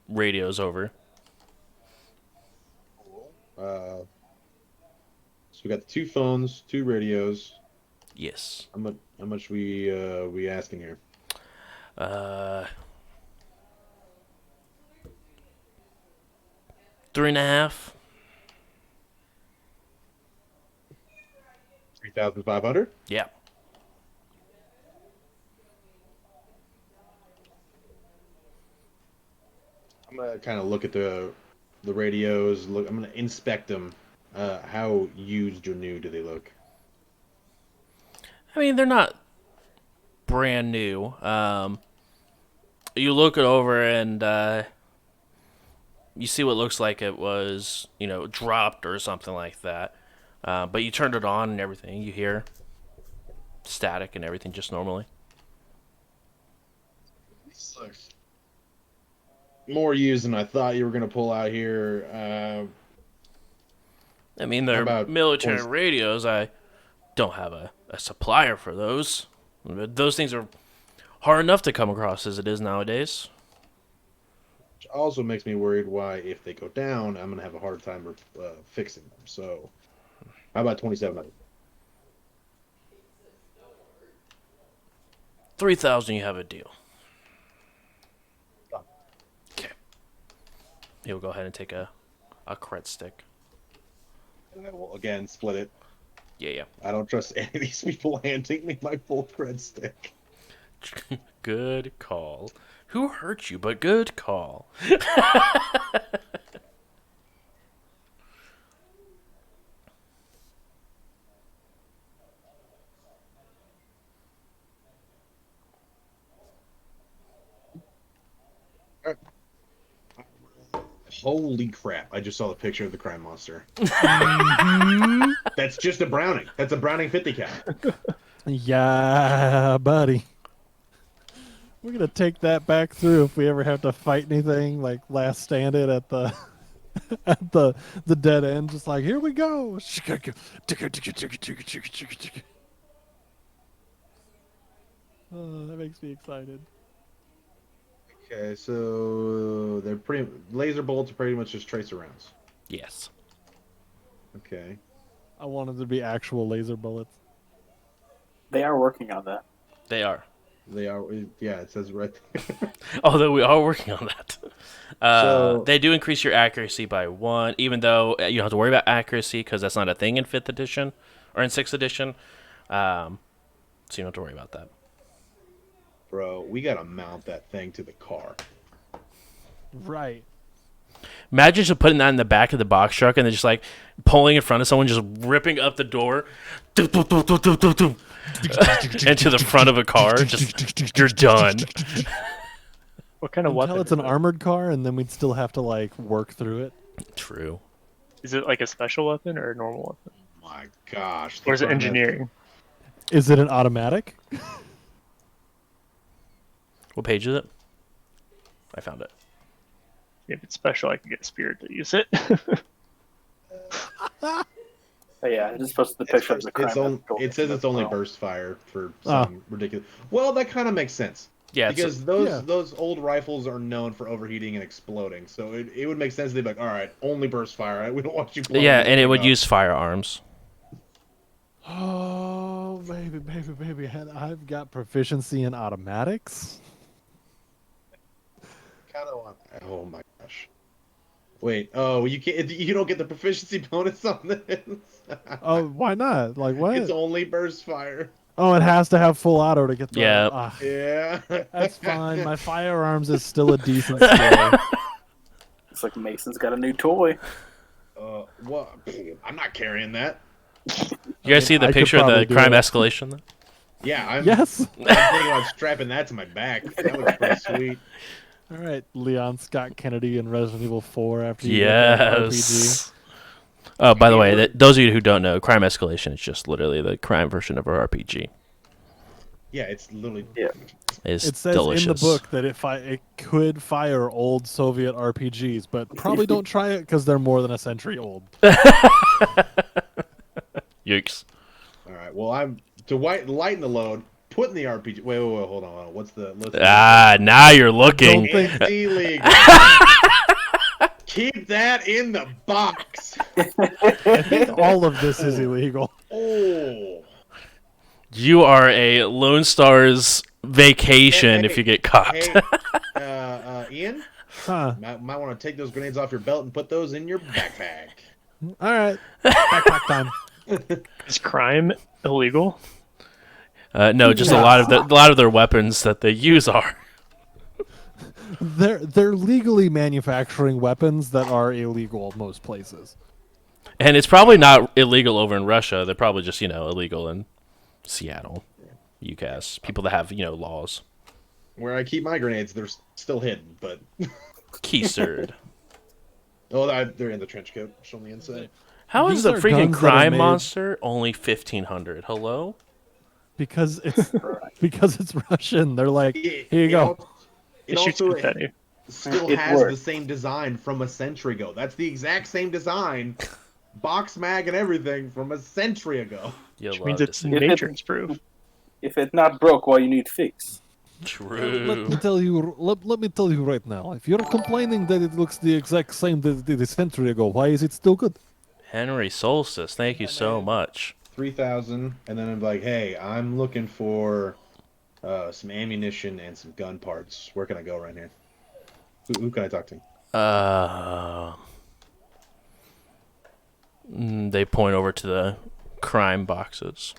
radios over. So we got the 2 phones, 2 radios. Yes. How much we asking here? 3.5. 3,500. Yeah. I'm gonna kind of look at the radios. I'm gonna inspect them. How used or new do they look? I mean, they're not brand new. You look it over and you see what looks like it was, dropped or something like that. But you turned it on and everything. You hear static and everything just normally. These look more used than I thought you were gonna pull out here. I mean, How they're about military ones- radios. I don't have a supplier for those. But those things are hard enough to come across as it is nowadays. Which also makes me worried why, if they go down, I'm gonna have a hard time fixing them. So, how about 2,700? 3,000, you have a deal. Okay. He'll go ahead and take a cred stick. And I will again split it. Yeah. I don't trust any of these people handing me my full cred stick. Good call. Who hurt you? But good call. Holy crap! I just saw the picture of the crime monster. That's just a Browning. That's a Browning 50 cal. Yeah, buddy. We're gonna take that back through if we ever have to fight anything like Last Stand It at the at the dead end. Just like, here we go. Oh, that makes me excited. Okay, so they're pretty laser bolts are pretty much just tracer rounds. Yes. Okay. I wanted to be actual laser bullets. They are working on that. They are. They are. Yeah, it says right there. Although we are working on that. So- They do increase your accuracy by 1, even though you don't have to worry about accuracy because that's not a thing in 5th edition or in 6th edition. So you don't have to worry about that. Bro, we gotta mount that thing to the car. Right. Imagine just putting that in the back of the box truck and then just like pulling in front of someone, just ripping up the door into the front of a car. Just you're done. What kind of Until weapon? it's an armored car, and then we'd still have to like work through it. True. Is it like a special weapon or a normal weapon? My gosh. Or is it engineering? Is it an automatic? What page is it? I found it. If it's special, I can get a spirit to use it. Oh, yeah, I just posted the picture of the crime. It says it's only burst fire for some ridiculous. Well, that kind of makes sense. Yeah, Because those old rifles are known for overheating and exploding, so it would make sense they'd be like, all right, only burst fire. We don't want you. Blowing yeah, this and it thing would up." use firearms. Oh, baby, I've got proficiency in automatics. Kind of want. Oh my gosh. Wait. Oh, you can't. You don't get the proficiency bonus on this. Oh, why not? Like what? It's only burst fire. Oh, it has to have full auto to get the. Yeah. Yeah. That's fine. My firearms is still a decent skill. It's like Mason's got a new toy. Well, I'm not carrying that. You guys see the I could picture of the probably do crime it. escalation? Though? Yeah, I'm Yes. thinking about strapping that to my back. That looks pretty sweet. All right, Leon Scott Kennedy in Resident Evil 4 after you get that RPG. Yes. Oh, by the way, those of you who don't know, crime escalation is just literally the crime version of our RPG. Yeah, it's literally. Yeah. It's It says delicious. in the book that it could fire old Soviet RPGs, but probably don't try it because they're more than a century old. Yikes. All right. Well, I'm to lighten the load. Putting the RPG. Wait. Hold on. What's the? Now you're looking. It's illegal. Keep that in the box. I think all of this is illegal. Oh. You are a Lone Star's vacation Hey, if you get caught. Hey, Ian, Huh. might want to take those grenades off your belt and put those in your backpack. All right. Backpack time. Is crime illegal? No, just a lot of their weapons that they use are. They're legally manufacturing weapons that are illegal most places. And it's probably not illegal over in Russia. They're probably just, illegal in Seattle, UCAS. People that have, laws. Where I keep my grenades, they're still hidden, but Keysurd. they're in the trench coat. Show me inside. How is These the are freaking guns that are crime made- monster only 1,500? Hello? Because it's Russian. They're like, here you go. It It shoots also confetti. still It has works. the same design from a century ago. That's the exact same design, box mag and everything from a century ago. You Which love means to it's see. maintenance proof. If it's not broke, why you need fix? True. Let me tell you right now. If you're complaining that it looks the exact same that it did a century ago, why is it still good? Henry Solstice, thank you so much. 3,000, and then I'm like, hey, I'm looking for some ammunition and some gun parts. Where can I go right here? Who can I talk to? They point over to the crime boxes.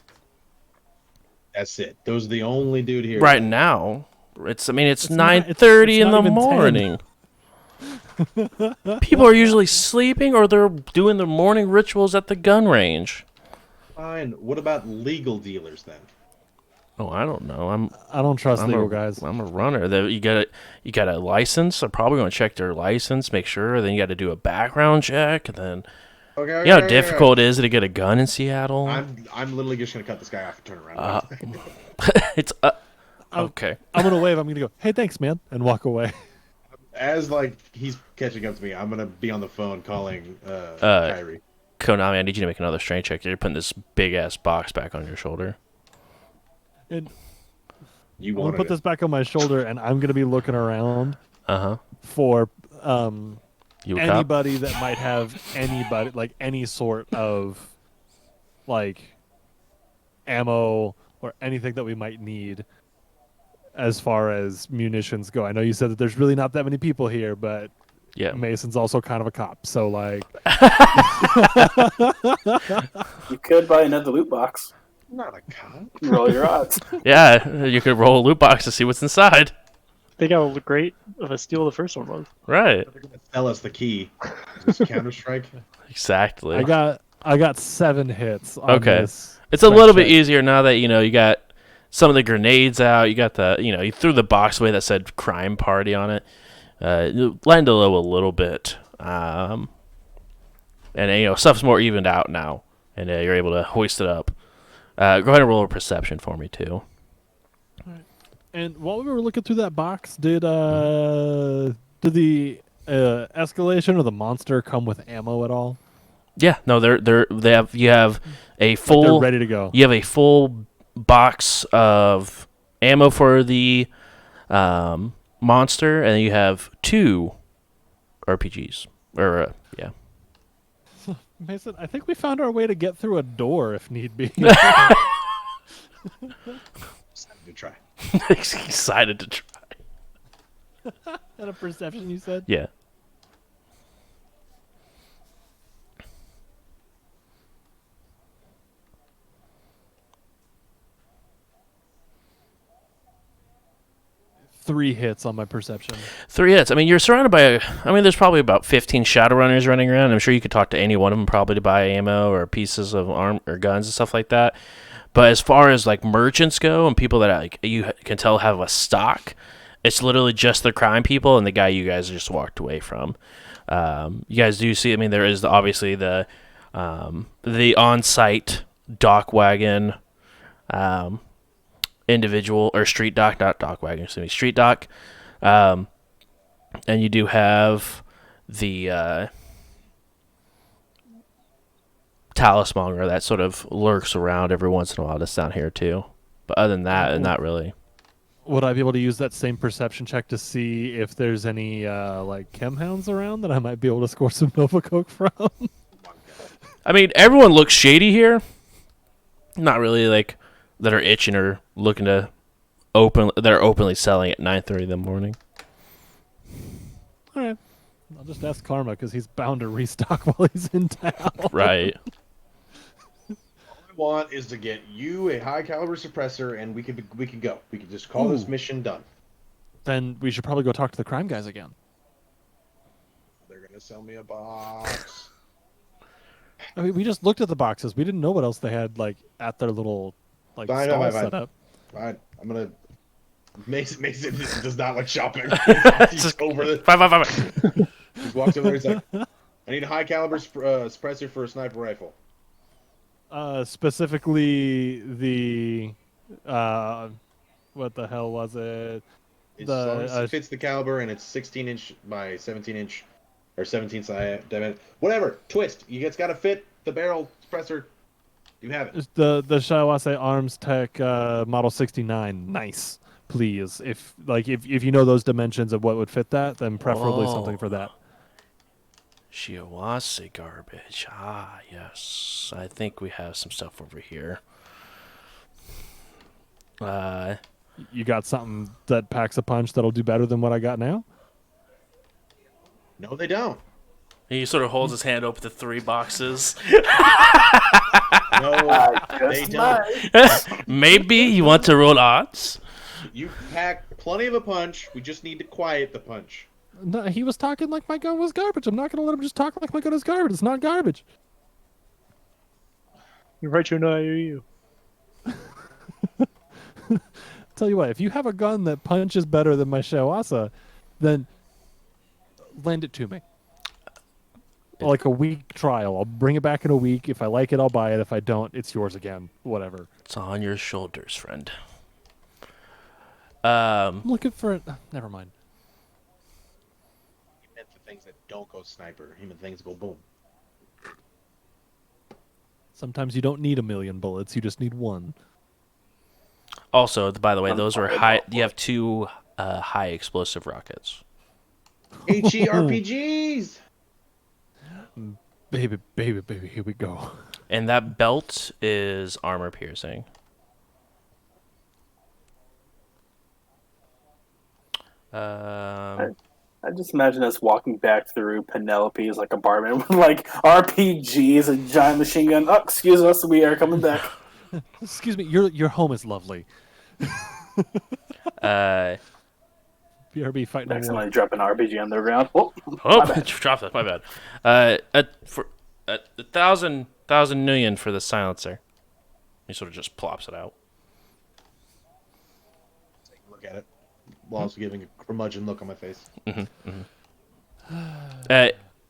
That's it. Those are the only dude here. Right now, it's not- 9:30 in it's the not even 10. morning. People are usually sleeping or they're doing their morning rituals at the gun range. Fine. What about legal dealers then? Oh, I don't know. I don't trust I'm legal a, guys. I'm a runner. You got a license. I'm probably going to check their license, make sure. Then you got to do a background check. And then Okay. you know how difficult it is to get a gun in Seattle. I'm literally just gonna cut this guy off and turn around. It's okay. I'm gonna wave. I'm gonna go, hey, thanks, man, and walk away. As like he's catching up to me, I'm gonna be on the phone calling Kyrie. Konami, I need you to make another strength check. You're putting this big ass box back on your shoulder. And You I'm gonna want put this back on my shoulder, and I'm gonna be looking around for You a cop? anybody that might have any sort of like ammo or anything that we might need as far as munitions go. I know you said that there's really not that many people here, but Yeah. Mason's also kind of a cop, so like, You could buy another loot box. I'm not a cop. Roll your odds. Yeah, you could roll a loot box to see what's inside. Think how great of a steal the first one was. Right. They're gonna sell us the key. Is this Counter-Strike? Exactly. I got 7 hits on Okay. this. It's a spec little bit check. easier now that you got some of the grenades out. You got the you threw the box away that said "Crime Party" on it. You lightened the load a little bit, and stuff's more evened out now, and you're able to hoist it up. Go ahead and roll a perception for me too. And while we were looking through that box, did the escalation or the monster come with ammo at all? Yeah, no, you have a Like full they're ready to go. You have a full box of ammo for the monster, and then you have 2 RPGs. Or yeah. Mason, I think we found our way to get through a door if need be. Excited to try. Excited to try. And a perception, you said? Yeah. Three hits on my perception. 3 hits. I mean, you're surrounded by. There's probably about 15 Shadowrunners running around. I'm sure you could talk to any one of them probably to buy ammo or pieces of arm or guns and stuff like that. But as far as like merchants go and people that like you can tell have a stock, it's literally just the crime people and the guy you guys just walked away from. You guys do see. I mean, there is obviously the on-site dock wagon. Individual or street dock, not dock wagon, excuse me, street dock, and you do have the talismonger that sort of lurks around every once in a while, just down here too. But other than that, not really. Would I be able to use that same perception check to see if there's any like chem hounds around that I might be able to score some Nova Coke from? I mean, everyone looks shady here. Not really like that are itching or looking to they're openly selling at 9:30 in the morning. All right. I'll just ask Karma because he's bound to restock while he's in town. Right. All I want is to get you a high caliber suppressor, and we could go. We could just call this Ooh. mission done. Then we should probably go talk to the crime guys again. They're gonna sell me a box. I mean, we just looked at the boxes. We didn't know what else they had like at their little like Fine, stall fine. set up. Fine, I'm gonna. Mason does not like shopping. He's Just- over the. Five. He walks over there. He's like, "I need a high caliber suppressor for a sniper rifle." Specifically the what the hell was it? As The, long as it fits the caliber and it's 16-inch by 17-inch or 17 diameter, whatever. Twist. It's got to fit the barrel suppressor. You have it. The Shiawase Arms Tech Model 69. Nice, please. If you know those dimensions of what would fit that, then preferably something for that. Shiawase garbage. Ah, yes. I think we have some stuff over here. You got something that packs a punch that'll do better than what I got now? No, they don't. He sort of holds his hand open to 3 boxes. No, I they just don't. might. Maybe you want to roll odds. You pack plenty of a punch. We just need to quiet the punch. No, he was talking like my gun was garbage. I'm not going to let him just talk like my gun is garbage. It's not garbage. You're right, you're not you. Tell you what, if you have a gun that punches better than my Shiawase, then lend it to me. Like a week trial. I'll bring it back in a week. If I like it, I'll buy it. If I don't, it's yours again. Whatever. It's on your shoulders, friend. I'm looking for it. Never mind. He meant the things that don't go sniper. He meant things that go boom. Sometimes you don't need 1,000,000 bullets. You just need one. Also, by the way, those were high. You have 2 high explosive rockets. HE RPGs. Baby, here we go. And that belt is armor piercing. I just imagine us walking back through Penelope's like apartment with like RPGs, a giant machine gun. Oh, excuse us, we are coming back. Excuse me, your home is lovely. BRB fight no more. Accidentally drop an RPG on the ground. Oh, Oh, my bad. drop that. My bad. For 1,000 million for the silencer. He sort of just plops it out. Take a look at it while also giving a curmudgeon look on my face.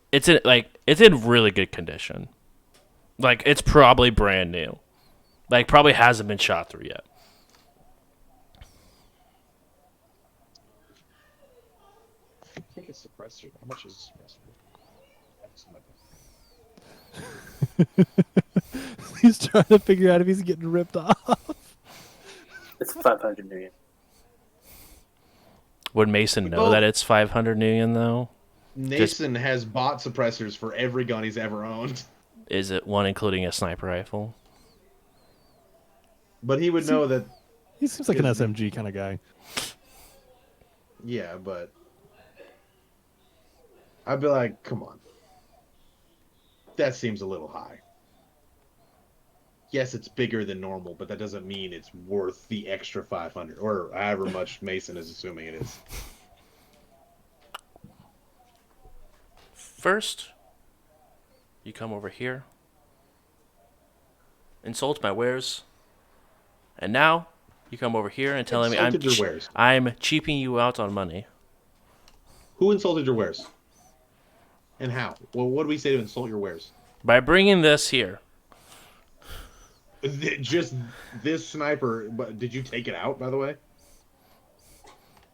It's in really good condition. Like, it's probably brand new. Like, probably hasn't been shot through yet. I think it's suppressor. How much is a suppressor? He's trying to figure out if he's getting ripped off. It's 500 million. Would Mason know that it's 500 million, though? Nason has bought suppressors for every gun he's ever owned. Is it one including a sniper rifle? But he would know that, He seems like an SMG kind of guy. yeah, but I'd be like, come on. That seems a little high. Yes, it's bigger than normal, but that doesn't mean it's worth the extra 500 or however much Mason is assuming it is. First, you come over here, insult my wares, and now you come over here and telling me Insulted your wares. I'm cheaping you out on money. Who insulted your wares? And how? Well, what do we say to insult your wares? By bringing this here. Just this sniper. But did you take it out, by the way?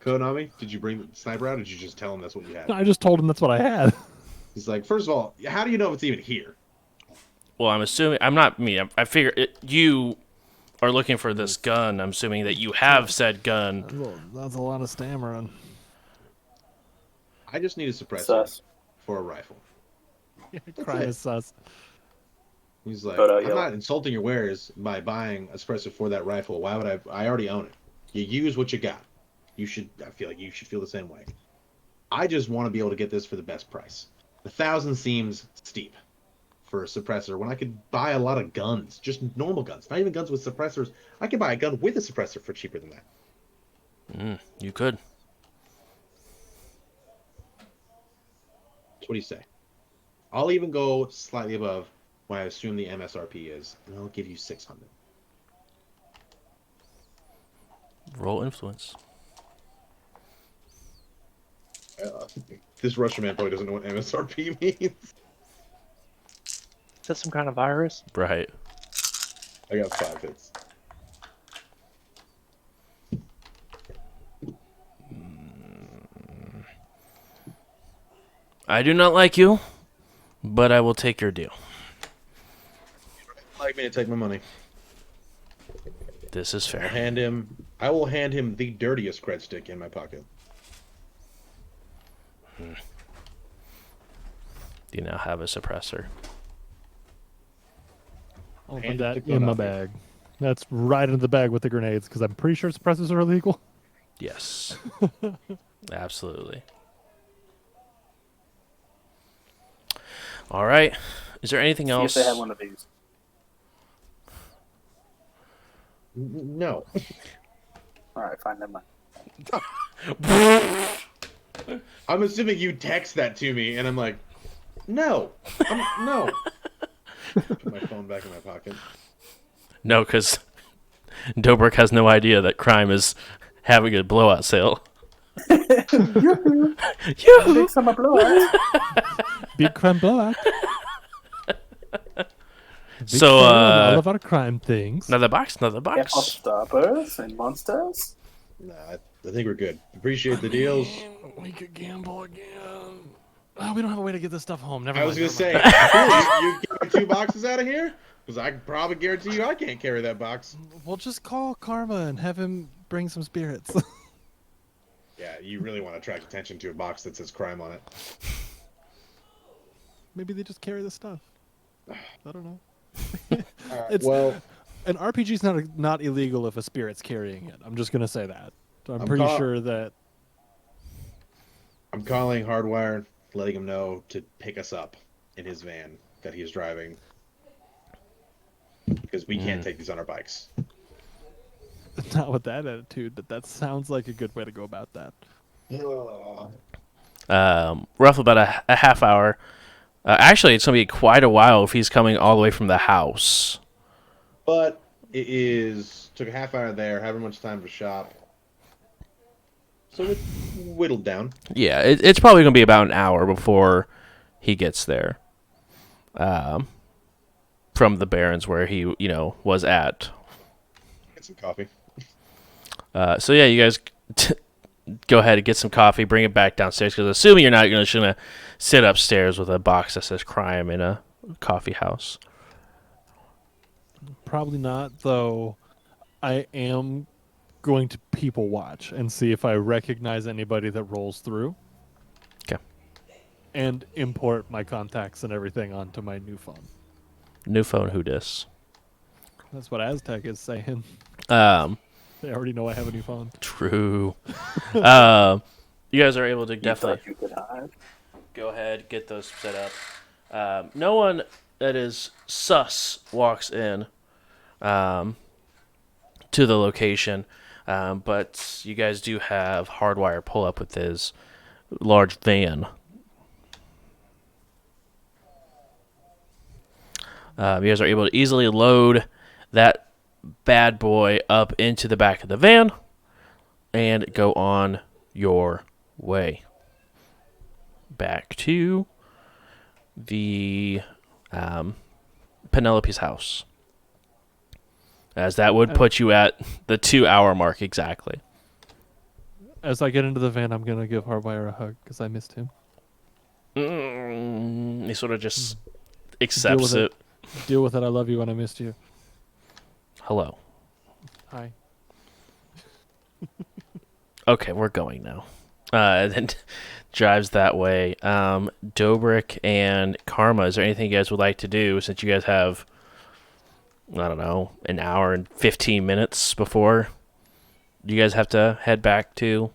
Konami, did you bring the sniper out, or did you just tell him that's what you had? No, I just told him that's what I had. He's like, first of all, how do you know if it's even here? Well, I'm assuming I'm not me. I figure you are looking for this gun. I'm assuming that you have said gun. That's a lot of stammering. I just need a suppressor Sus. for a rifle. Crime is sus. He's like, But, I'm yo. not insulting your wares by buying a suppressor for that rifle. Why would I already own it. You use what you got. I feel like you should feel the same way. I just want to be able to get this for the best price. 1,000 seems steep for a suppressor when I could buy a lot of guns, just normal guns, not even guns with suppressors. I could buy a gun with a suppressor for cheaper than that. You could. So what do you say? I'll even go slightly above what I assume the MSRP is, and I'll give you 600. Roll influence. This Russian man probably doesn't know what MSRP means. Is that some kind of virus? Right. I got 5 hits. I do not like you, but I will take your deal. Like me to take my money. This is fair. I will hand him the dirtiest cred stick in my pocket. You now have a suppressor. I'll put Hand it that to in my Konami. bag. That's right into the bag with the grenades, because I'm pretty sure suppressors are illegal. Yes. Absolutely. All right. Is there anything See else? if they have one of these. No. All right, fine, never mind. I'm assuming you text that to me, and I'm like, no. No. Put my phone back in my pocket. No, because Dobrik has no idea that crime is having a blowout sale. Yoo-hoo. Yoo-hoo. Big summer blowout. Big crime blowout. Big So, sale on all of our crime things. Another box. Apple stoppers and monsters. Nah, I think we're good. Appreciate the deals. We could gamble again. Oh, we don't have a way to get this stuff home. Never I mind. was going to never say, mind. cool, you get 2 boxes out of here? Because I can probably guarantee you I can't carry that box. We'll just call Karma and have him bring some spirits. Yeah, you really want to attract attention to a box that says crime on it. Maybe they just carry the stuff. I don't know. Alright, It's- well, An RPG's not illegal if a spirit's carrying it. I'm just gonna say that. I'm I'm pretty caught. sure that I'm calling Hardwire, letting him know to pick us up in his van that he's driving. Because we can't take these on our bikes. Not with that attitude, but that sounds like a good way to go about that. Roughly about a half hour. Actually, it's going to be quite a while if he's coming all the way from the house. But it is took a half hour there, however much time to shop. So it whittled down. Yeah, it's probably going to be about an hour before he gets there. From the Barrens where he, was at. Get some coffee. So yeah, you guys go ahead and get some coffee, bring it back downstairs, because assuming you're not going to sit upstairs with a box that says crime in a coffee house. Probably not, though. I am going to people watch and see if I recognize anybody that rolls through. Okay. And import my contacts and everything onto my new phone. New phone, who dis? That's what Aztec is saying. They already know I have a new phone. True. You guys are able to You definitely thought you could hide. go ahead, get those set up. No one that is sus walks in to the location, but you guys do have Hardwire pull up with his large van. You guys are able to easily load that bad boy up into the back of the van and go on your way back to the Penelope's house, as that would put you at the 2-hour mark exactly. As I get into the van, I'm going to give Hardwire a hug because I missed him. He sort of just accepts it. Deal with it. I love you and I missed you. Hello. Hi. Okay, we're going now. And then drives that way. Dobrik and Karma, is there anything you guys would like to do since you guys have, I don't know, an hour and 15 minutes before you guys have to head back to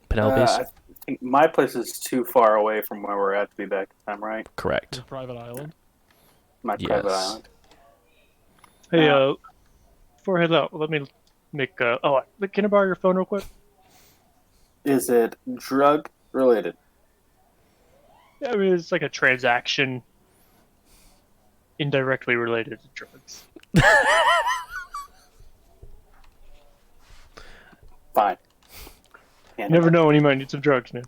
Penelope's? I think my place is too far away from where we're at to be back in time, right? Correct. The private island. My Yes. private island. Hey, before I head out, let me make. Can I borrow your phone real quick? Is it drug related? Yeah, I mean, it's like a transaction indirectly related to drugs. Fine. You never know when you might need some drugs, man.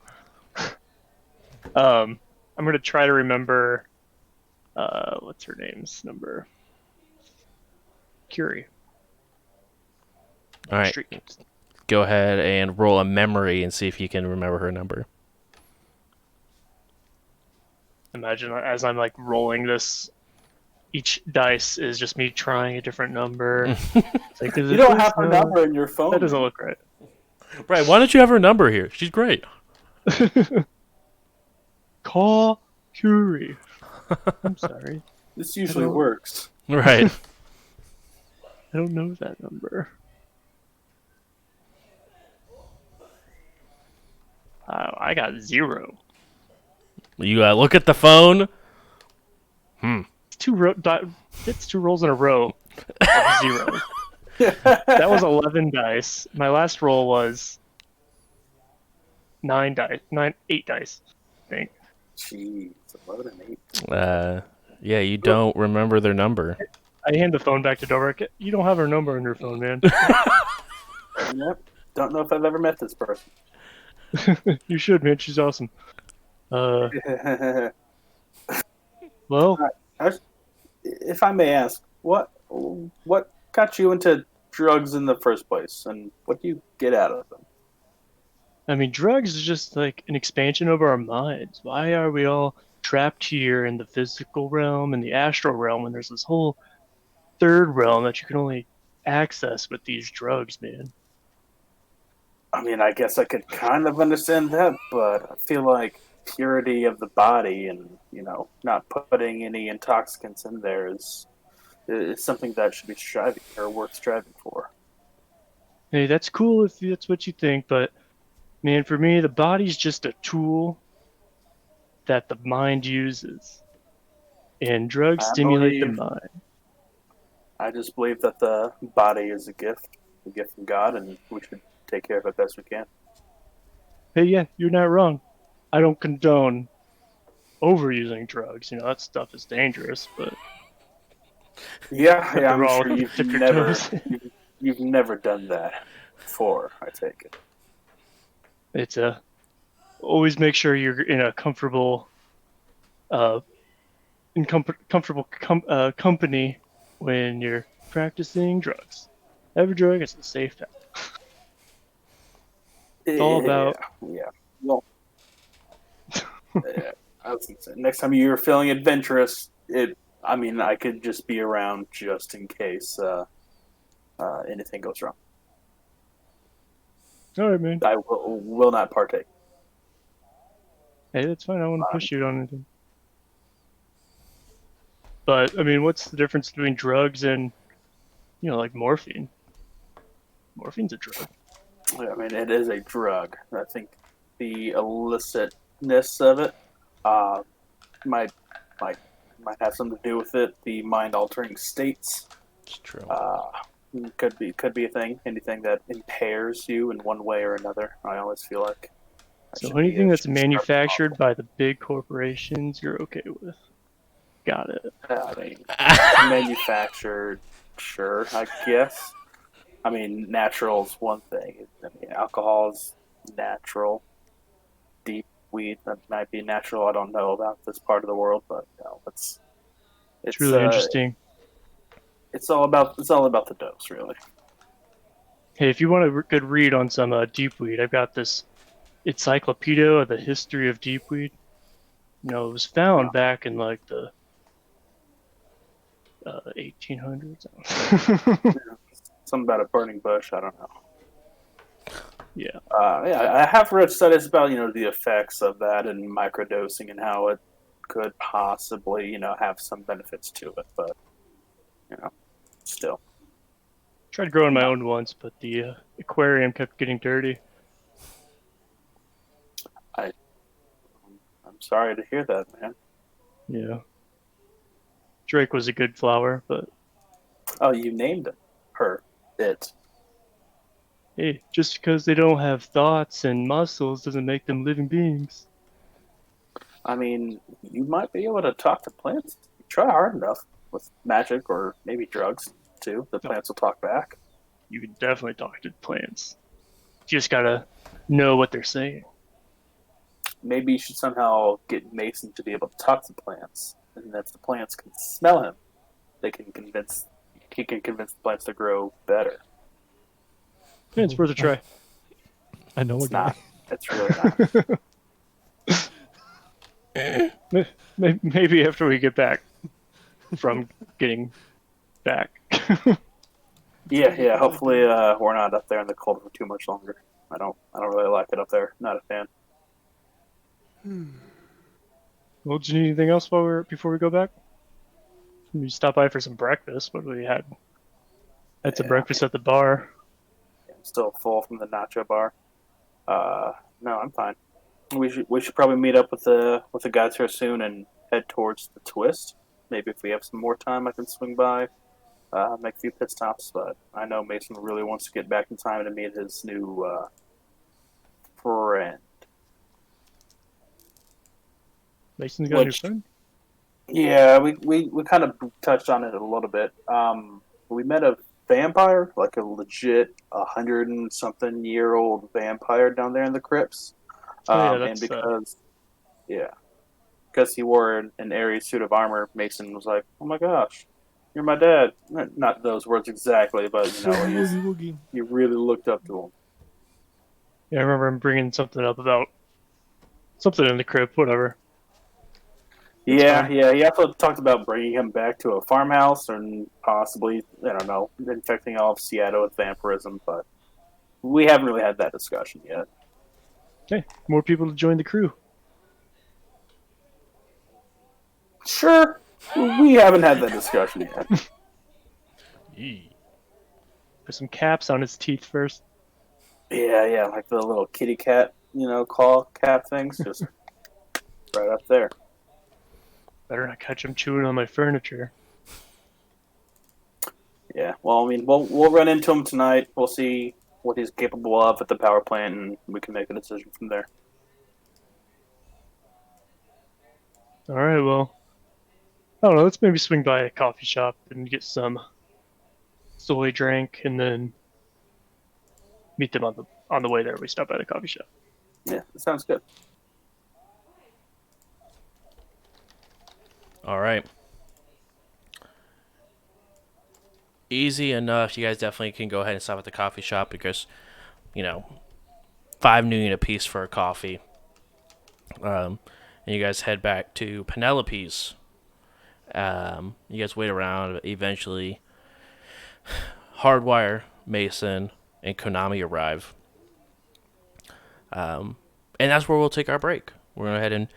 I'm gonna try to remember. What's her name's number? Curie. All right. Street names. Go ahead and roll a memory and see if you can remember her number. Imagine as I'm like rolling this, each dice is just me trying a different number. It's like, You don't have her number in your phone. That doesn't look right. Right, why don't you have her number here? She's great. Call Curie. I'm sorry. This usually Hello? works. Right. I don't know that number. I got 0. You look at the phone. It's 2 rolls in a row of 0. That was 11 dice. My last roll was 8 dice, I think. Jeez, 11 and 8. Yeah, you don't remember their number. I hand the phone back to Dobrik. You don't have her number on your phone, man. Yep. Don't know if I've ever met this person. You should, man. She's awesome. Well, If I may ask, what got you into drugs in the first place, and what do you get out of them? I mean, drugs is just like an expansion of our minds. Why are we all trapped here in the physical realm and the astral realm when there's this whole third realm that you can only access with these drugs, man? I mean, I guess I could kind of understand that, but I feel like purity of the body and, not putting any intoxicants in there is something that should be striving or worth striving for. Hey, that's cool if that's what you think, but man, for me, the body's just a tool that the mind uses, and drugs stimulate the mind. I just believe that the body is a gift from God, and we should take care of it best we can. Hey, yeah, you're not wrong. I don't condone overusing drugs. You know, that stuff is dangerous, but Yeah, yeah, nothing I'm wrong sure with you've dip your never toes. you've never done that before. I take it. It's a always make sure you're in a comfortable, uh, company when you're practicing drugs. Every drug is a safe bet. It's all Yeah, about yeah. Well, yeah, I was gonna say, next time you're feeling adventurous, I mean, I could just be around just in case anything goes wrong. all right, man. I will not partake. Hey, that's fine. I don't want to push you on anything. But I mean, what's the difference between drugs and like morphine? Morphine's a drug. I mean, it is a drug. I think the illicitness of it uh, might might might have something to do with it. The mind altering states It's true. could be a thing. Anything that impairs you in one way or another. I always feel like I So should be anything that's should be sharp as manufactured possible. by the big corporations, you're okay with. Got it. I mean, manufactured, sure, I guess. I mean, natural is one thing. I mean, alcohol is natural. Deep weed that might be natural. I don't know about this part of the world, but it's It's it's really uh interesting. it's all about the dose, really. Hey, if you want a good read on some deep weed, I've got this encyclopedia of the history of deep weed. It was found back in like the 1800s. Something about a burning bush. I don't know. Yeah, Yeah, I have read studies about the effects of that and microdosing and how it could possibly have some benefits to it, but you know, still, tried growing my no. own once, but the aquarium kept getting dirty. I I'm sorry to hear that, man. Yeah, Drake was a good flower, but Oh, you named it. hey, just because they don't have thoughts and muscles doesn't make them living beings. I mean, you might be able to talk to plants. Try hard enough with magic or maybe drugs too. The No, plants will talk back. you can definitely talk to plants. You just gotta know what they're saying. Maybe you should somehow get Mason to be able to talk to plants, and if the plants can smell him, they can convince he can convince the plants to grow better. Yeah, it's worth a try. I know a It's guy. not. It's really not. Maybe after we get back from getting back. Yeah, yeah. Hopefully, we're not up there in the cold for too much longer. I don't really like it up there. Not a fan. Well, do you need anything else before we go back? We stop by for some breakfast. What do we had? Had some Yeah, breakfast at the bar. I'm still full from the nacho bar. No, I'm fine. We should probably meet up with the guys here soon and head towards the twist. Maybe if we have some more time, I can swing by, make a few pit stops. But I know Mason really wants to get back in time to meet his new friend. Mason's got a new Which, friend. yeah, we kind of touched on it a little bit. We met a vampire, like a legit 100 and something year old vampire down there in the crypts. Oh yeah, And that's because he wore an Ares suit of armor, Mason was like, "Oh my gosh, you're my dad." Not those words exactly, but Woogie woogie. he really looked up to him. yeah. I remember him bringing something up about something in the crypt. Whatever. It's Yeah, fine. yeah. He also talked about bringing him back to a farmhouse and possibly, I don't know, infecting all of Seattle with vampirism, but we haven't really had that discussion yet. Hey, more people to join the crew. Sure, we haven't had that discussion yet. Yee. Put some caps on his teeth first. Yeah, like the little kitty cat, claw cap things, just right up there. Better not catch him chewing on my furniture. Yeah. Well, I mean, we'll run into him tonight. We'll see what he's capable of at the power plant, and we can make a decision from there. All right, well, I don't know. Let's maybe swing by a coffee shop and get some soy drink, and then meet them on the way there. We stop by the coffee shop. Yeah, that sounds good. All right. Easy enough. You guys definitely can go ahead and stop at the coffee shop because, $5 million a piece for a coffee. And you guys head back to Penelope's. You guys wait around. Eventually, Hardwire, Mason, and Konami arrive. And that's where we'll take our break. We're going to go ahead and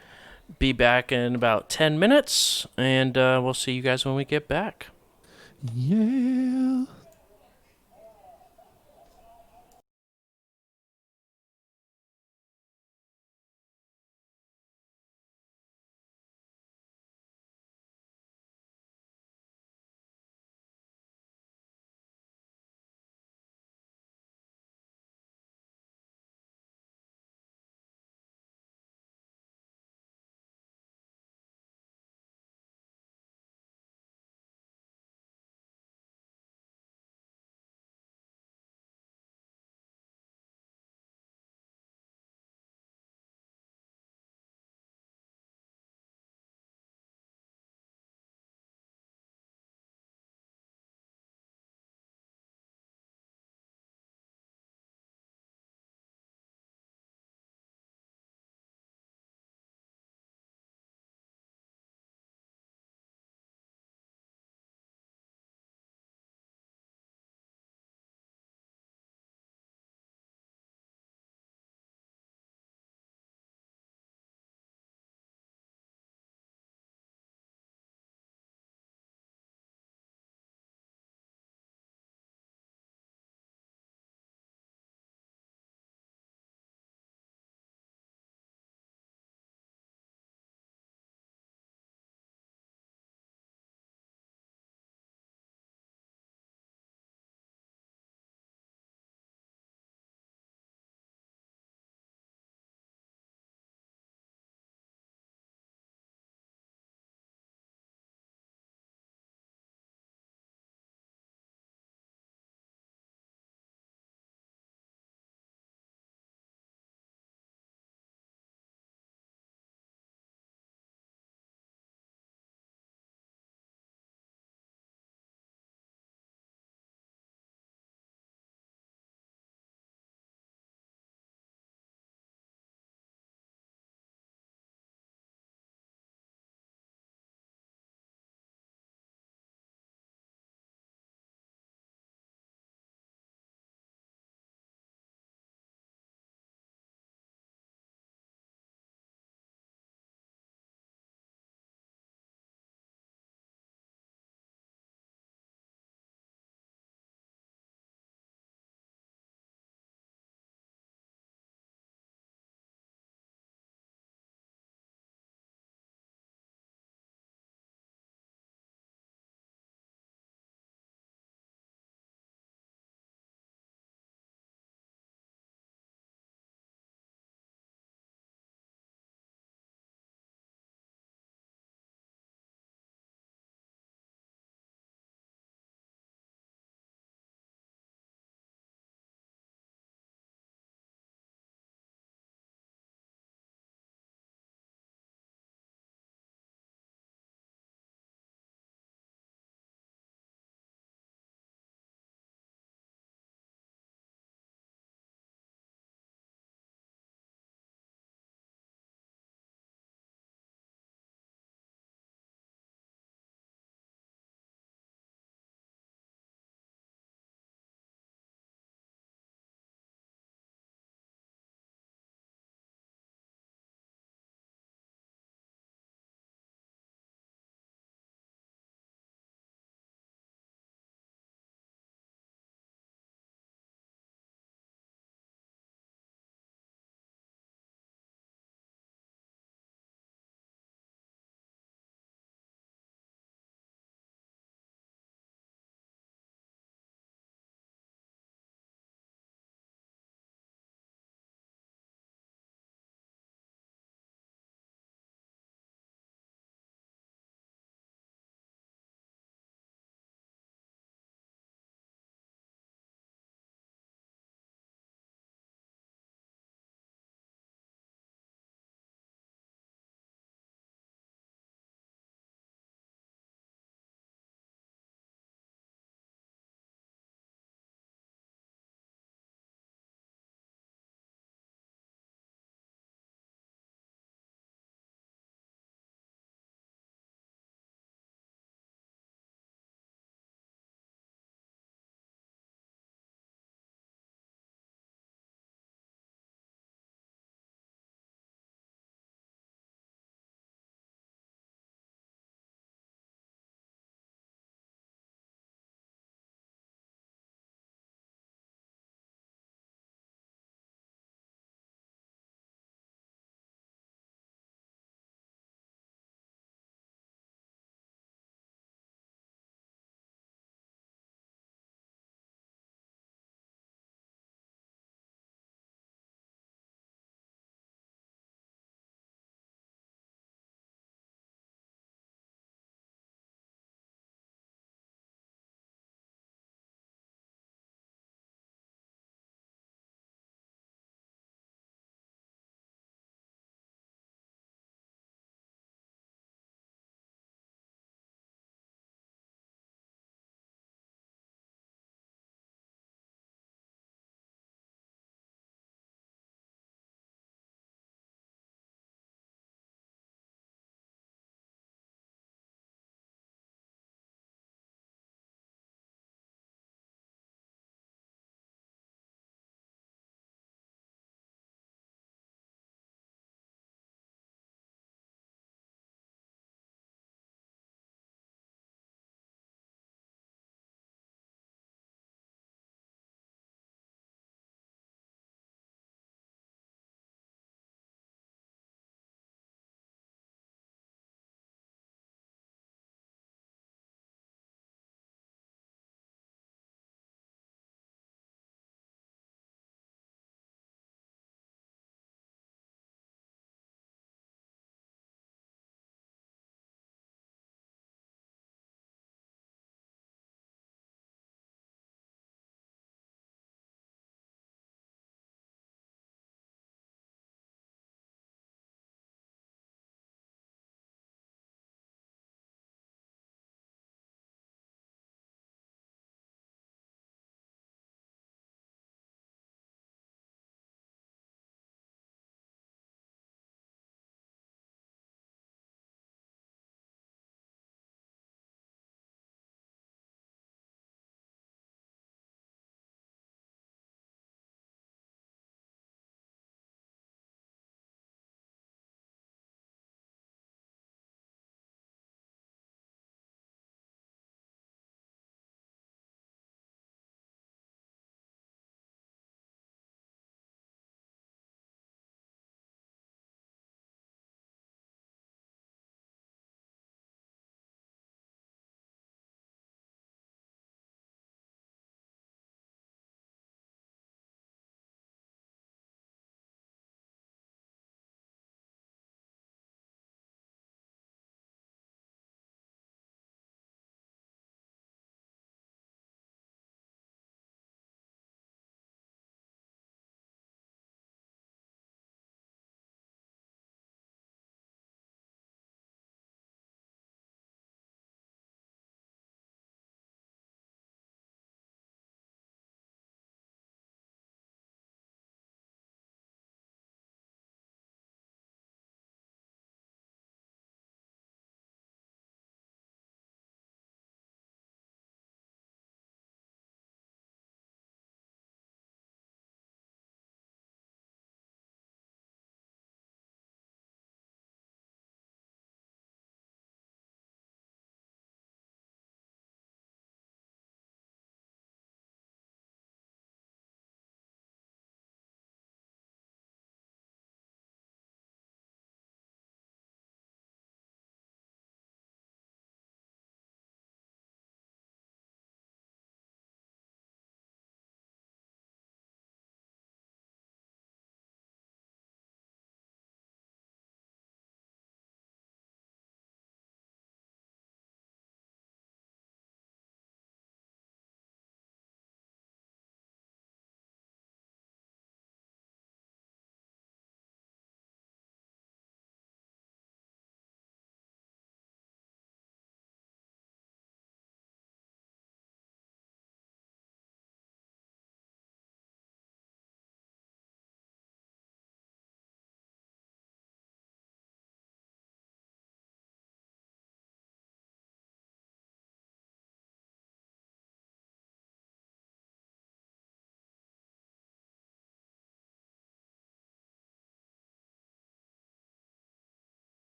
be back in about 10 minutes, and we'll see you guys when we get back. Yeah.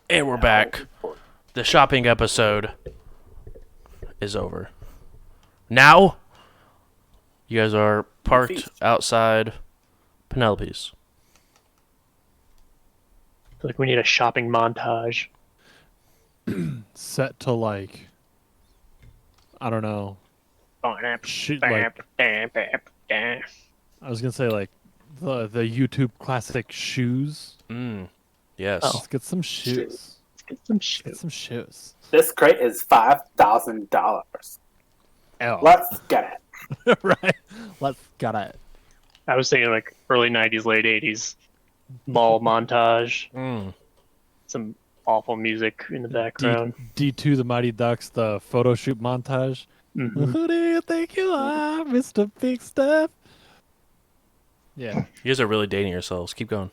And we're back. The shopping episode is over. Now, you guys are parked Feast. outside Penelope's. I feel like we need a shopping montage. Set to like, I don't know. Shit, like, I was gonna say like the YouTube classic shoes. Yes. Let's get some shoes. Get some Get shit. some shoes. This crate is $5,000. Oh. Let's get it. Right. Let's get it. I was thinking like early 90s, late 80s mall montage. Some awful music in the background. D2 the Mighty Ducks, the photo shoot montage. Mhm. Who do you think you are, Mr. Big Stuff? Yeah. You guys are really dating yourselves. Keep going.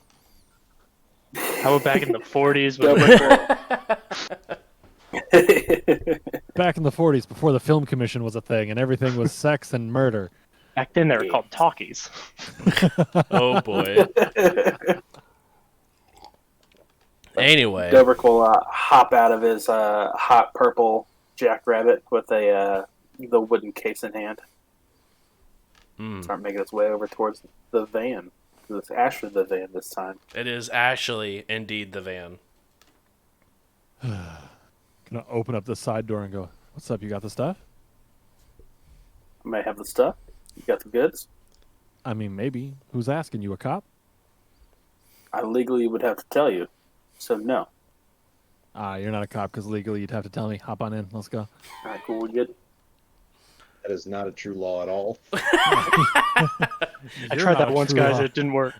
How about back in the 40s? Back in the 40s, before the film commission was a thing and everything was sex and murder. Back then they were called talkies. Oh, boy. Anyway. Dobrik will hop out of his hot purple jackrabbit with the wooden case in hand. Start making its way over towards the van. It's Ashley the van this time. It is Ashley, indeed, the van. Gonna open up the side door and go, "What's up? You got the stuff?" I may have the stuff. You got the goods. I mean, maybe. Who's asking you? A cop? I legally would have to tell you. So no. You're not a cop because legally you'd have to tell me. Hop on in. Let's go. All right, cool. We good? That is not a true law at all. I tried that once, guys. It didn't work.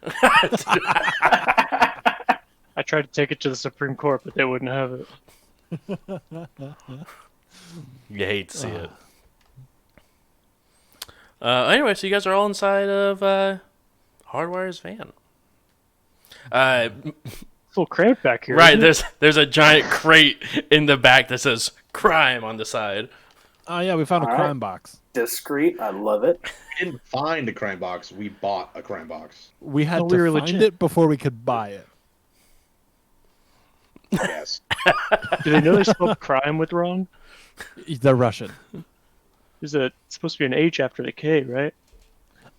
I tried to take it to the Supreme Court, but they wouldn't have it. You hate to see it. Anyway, so you guys are all inside of Hardwire's van. It's a little cramped back here. Right, isn't it? there's a giant crate in the back that says "Crime" on the side. Oh, yeah, we found a All right. crime box. Discreet. I love it. We didn't find a crime box. We bought a crime box. We had Oh, to we were find legit. it before we could buy it. Yes. Do they know they spelled crime with wrong? They're Russian. Is it supposed to be an H after the K, right?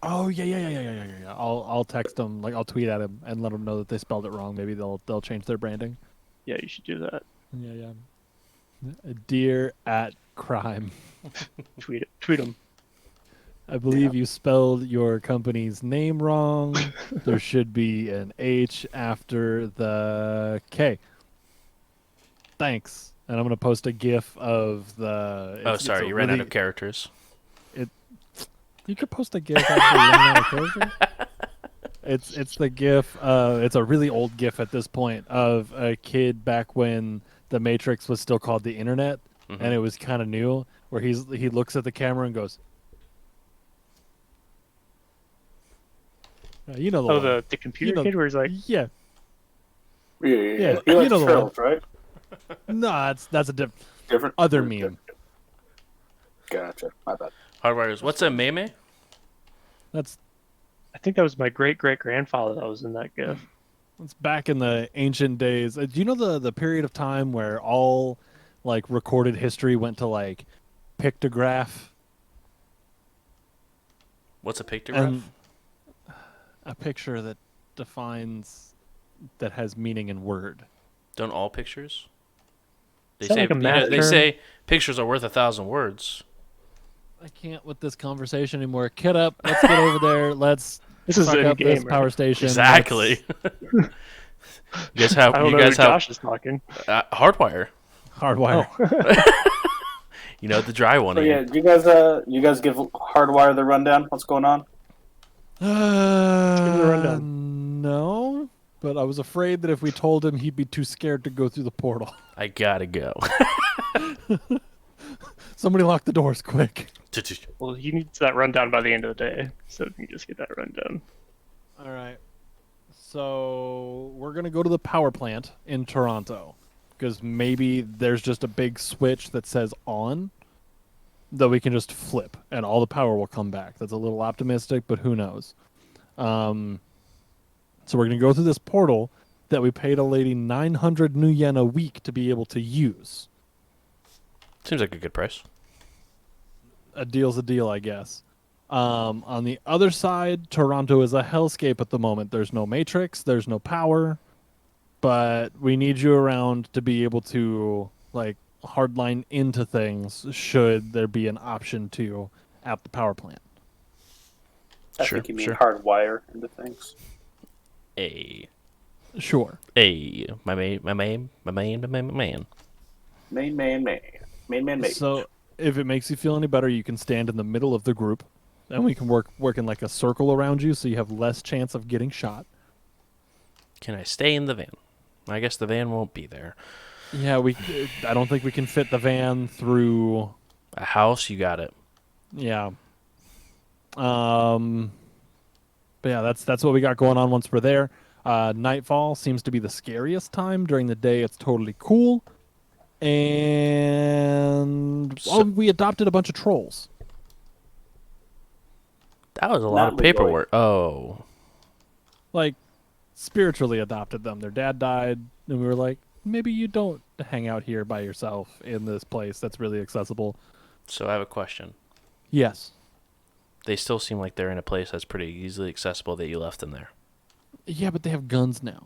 Oh, yeah. I'll text them, like I'll tweet at him and let them know that they spelled it wrong. Maybe they'll change their branding. Yeah, you should do that. Yeah. Dear at crime. Tweet them. I believe you spelled your company's name wrong. There should be an H after the K. Thanks. And I'm going to post a GIF of the... Oh, sorry, you ran out of characters. You could post a GIF after you run out of characters? It's the GIF. It's a really old GIF at this point of a kid back when the Matrix was still called the Internet, and it was kind of new, where he looks at the camera and goes... you know the Oh, one. the computer You know- kid where he's like, Yeah. Yeah. He you likes know the trails, right? No, that's a Different. other meme. Gotcha. My bad. Hardwire's. What's a meme? That's I think that was my great-great-grandfather that was in that GIF. back in the ancient days. Do you know the period of time where all like recorded history went to like pictograph? What's a pictograph? And a picture that has meaning in word. Don't all pictures? They Is that say like a math they term? say pictures are worth 1,000 words. I can't with this conversation anymore. Kid up, let's get over there. Let's This is fuck in up this game, power right? station. Exactly. you guys have I don't you know guys who have Josh is talking. Hardwire. Hardwire. You know the dry one. So yeah, do you guys give Hardwire the rundown? What's going on? give me the rundown. No, but I was afraid that if we told him, he'd be too scared to go through the portal. I gotta go. Somebody lock the doors quick. Well, he needs that rundown by the end of the day, so we can just get that rundown. All right. So we're going to go to the power plant in Toronto because maybe there's just a big switch that says on that we can just flip and all the power will come back. That's a little optimistic, but who knows? So we're going to go through this portal that we paid a lady 900 new yen a week to be able to use. Seems like a good price. A deal's a deal, I guess. On the other side, Toronto is a hellscape at the moment. There's no matrix, there's no power, but we need you around to be able to like hardline into things should there be an option to at the power plant. I Sure, think you mean sure. hardwire into things. Hey, Sure. hey, my man. Main. So if it makes you feel any better, you can stand in the middle of the group, and we can work in like a circle around you, so you have less chance of getting shot. Can I stay in the van? I guess the van won't be there. Yeah, I don't think we can fit the van through. A house, you got it. Yeah. But yeah, that's what we got going on once we're there. Nightfall seems to be the scariest time. During the day, it's totally cool. And we adopted a bunch of trolls. That was a lot Not of legally. paperwork. Oh. Like, spiritually adopted them. Their dad died, and we were like, maybe you don't hang out here by yourself in this place that's really accessible. So I have a question. Yes. They still seem like they're in a place that's pretty easily accessible that you left them there. Yeah, but they have guns now.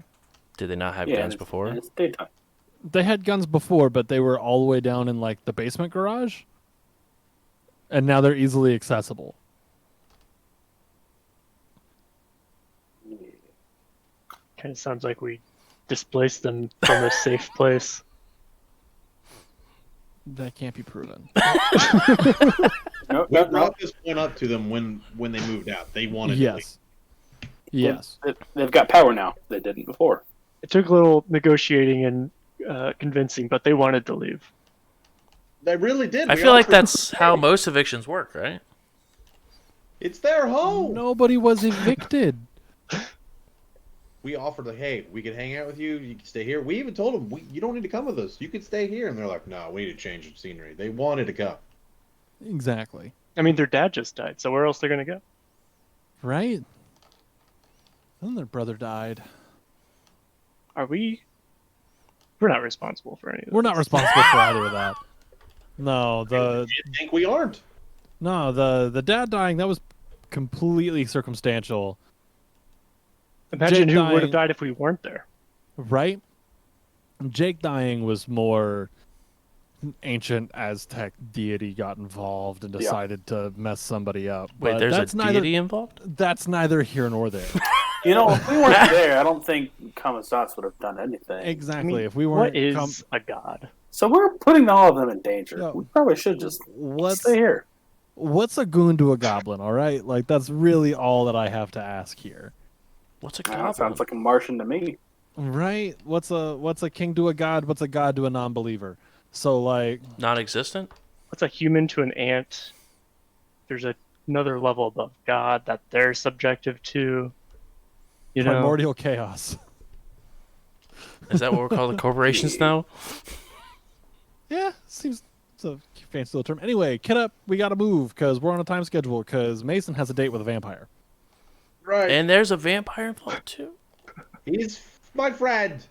Did they not have Yeah, guns and before? it's daytime. They had guns before, but they were all the way down in like the basement garage. And now they're easily accessible. Kind of sounds like we displaced them from a safe place. That can't be proven. No, We no, no. brought this point up to them when they moved out. They wanted to leave. Yes. Yes. They've got power now. They didn't before. It took a little negotiating and convincing, but they wanted to leave. They really did. I We feel like offered- that's how most evictions work, right? It's their home. Nobody was evicted. We offered like, hey, we could hang out with you. You can stay here. We even told them, you don't need to come with us. You could stay here. And they're like, no, we need to change the scenery. They wanted to come. Exactly. I mean, their dad just died, so where else they're gonna go? Right? Then their brother died. Are we? We're not responsible for any of this. We're not responsible for either of that. No, You think we aren't? the dad dying, that was completely circumstantial. Imagine Jake who would dying- have died if we weren't there. Right? Jake dying was more ancient Aztec deity got involved and decided to mess somebody up. Wait, But there's that's a neither, deity involved? That's neither here nor there. You know, if we weren't there, I don't think Common Sauce would have done anything. Exactly. I mean, if we weren't what is a god? So we're putting all of them in danger. Yeah. We probably should just what's stay here. what's a goon to a goblin, all right? Like that's really all that I have to ask here. What's a That goblin? sounds like a Martian to me. Right? What's a king to a god? What's a god to a non-believer? So like Non-existent? What's a human to an ant? There's another level above God that they're subjective to. You know, primordial chaos. Is that what we're calling the corporations now? Yeah, seems it's a fancy little term. Anyway, kid up, we gotta move because we're on a time schedule because Mason has a date with a vampire. Right. And there's a vampire involved too? He's my friend.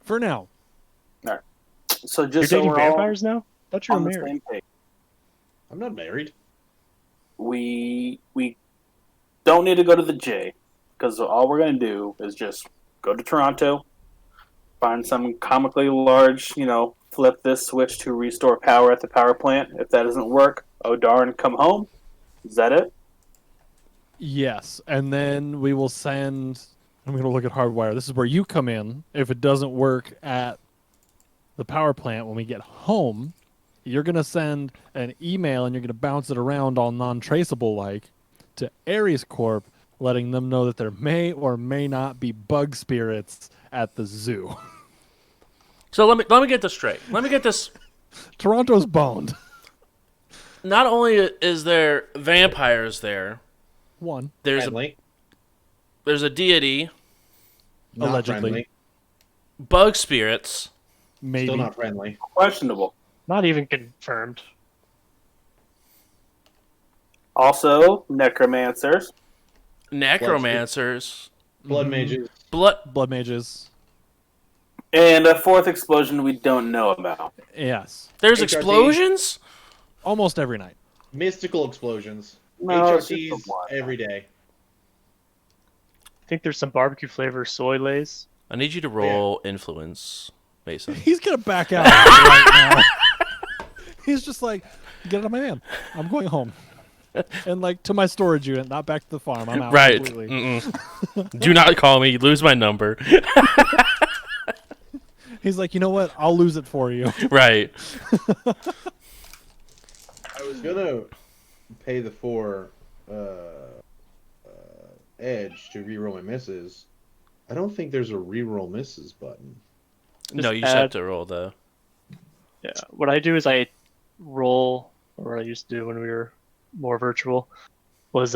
For now. So you're just so dating we're all vampires now? I thought you were on the married. same page, I'm not married. we don't need to go to the J because all we're going to do is just go to Toronto, find some comically large, flip this switch to restore power at the power plant. If that doesn't work, oh darn, come home. Is that it? Yes, and then we will send. I'm going to look at hardwire. This is where you come in. If it doesn't work at the power plant when we get home, you're going to send an email and you're going to bounce it around all non-traceable like to Ares Corp, letting them know that there may or may not be bug spirits at the zoo. So let me get this straight. Let me get this. Toronto's boned. Not only is there vampires there, One, Friendly. there's a deity, Not Allegedly. friendly. bug spirits. maybe. Still not friendly. Questionable. Not even confirmed. Also, necromancers. Necromancers, Blood mages. blood. Blood mages. And a fourth explosion we don't know about. Yes, There's HRT. explosions? almost every night. Mystical explosions. No, it's just the HRTs one. every day. I think there's some barbecue flavor soy lays. I need you to roll influence, Mason. He's gonna back out right now. He's just like, get out of my van. I'm going home. And like to my storage unit, not back to the farm. I'm out Right. completely. Mm-mm. Do not call me. You lose my number. He's like, you know what? I'll lose it for you. Right. I was gonna pay the 4 edge to reroll my misses. I don't think there's a reroll misses button. No, you add- just have to roll the. Yeah. What I do is I roll, or what I used to do when we were more virtual, was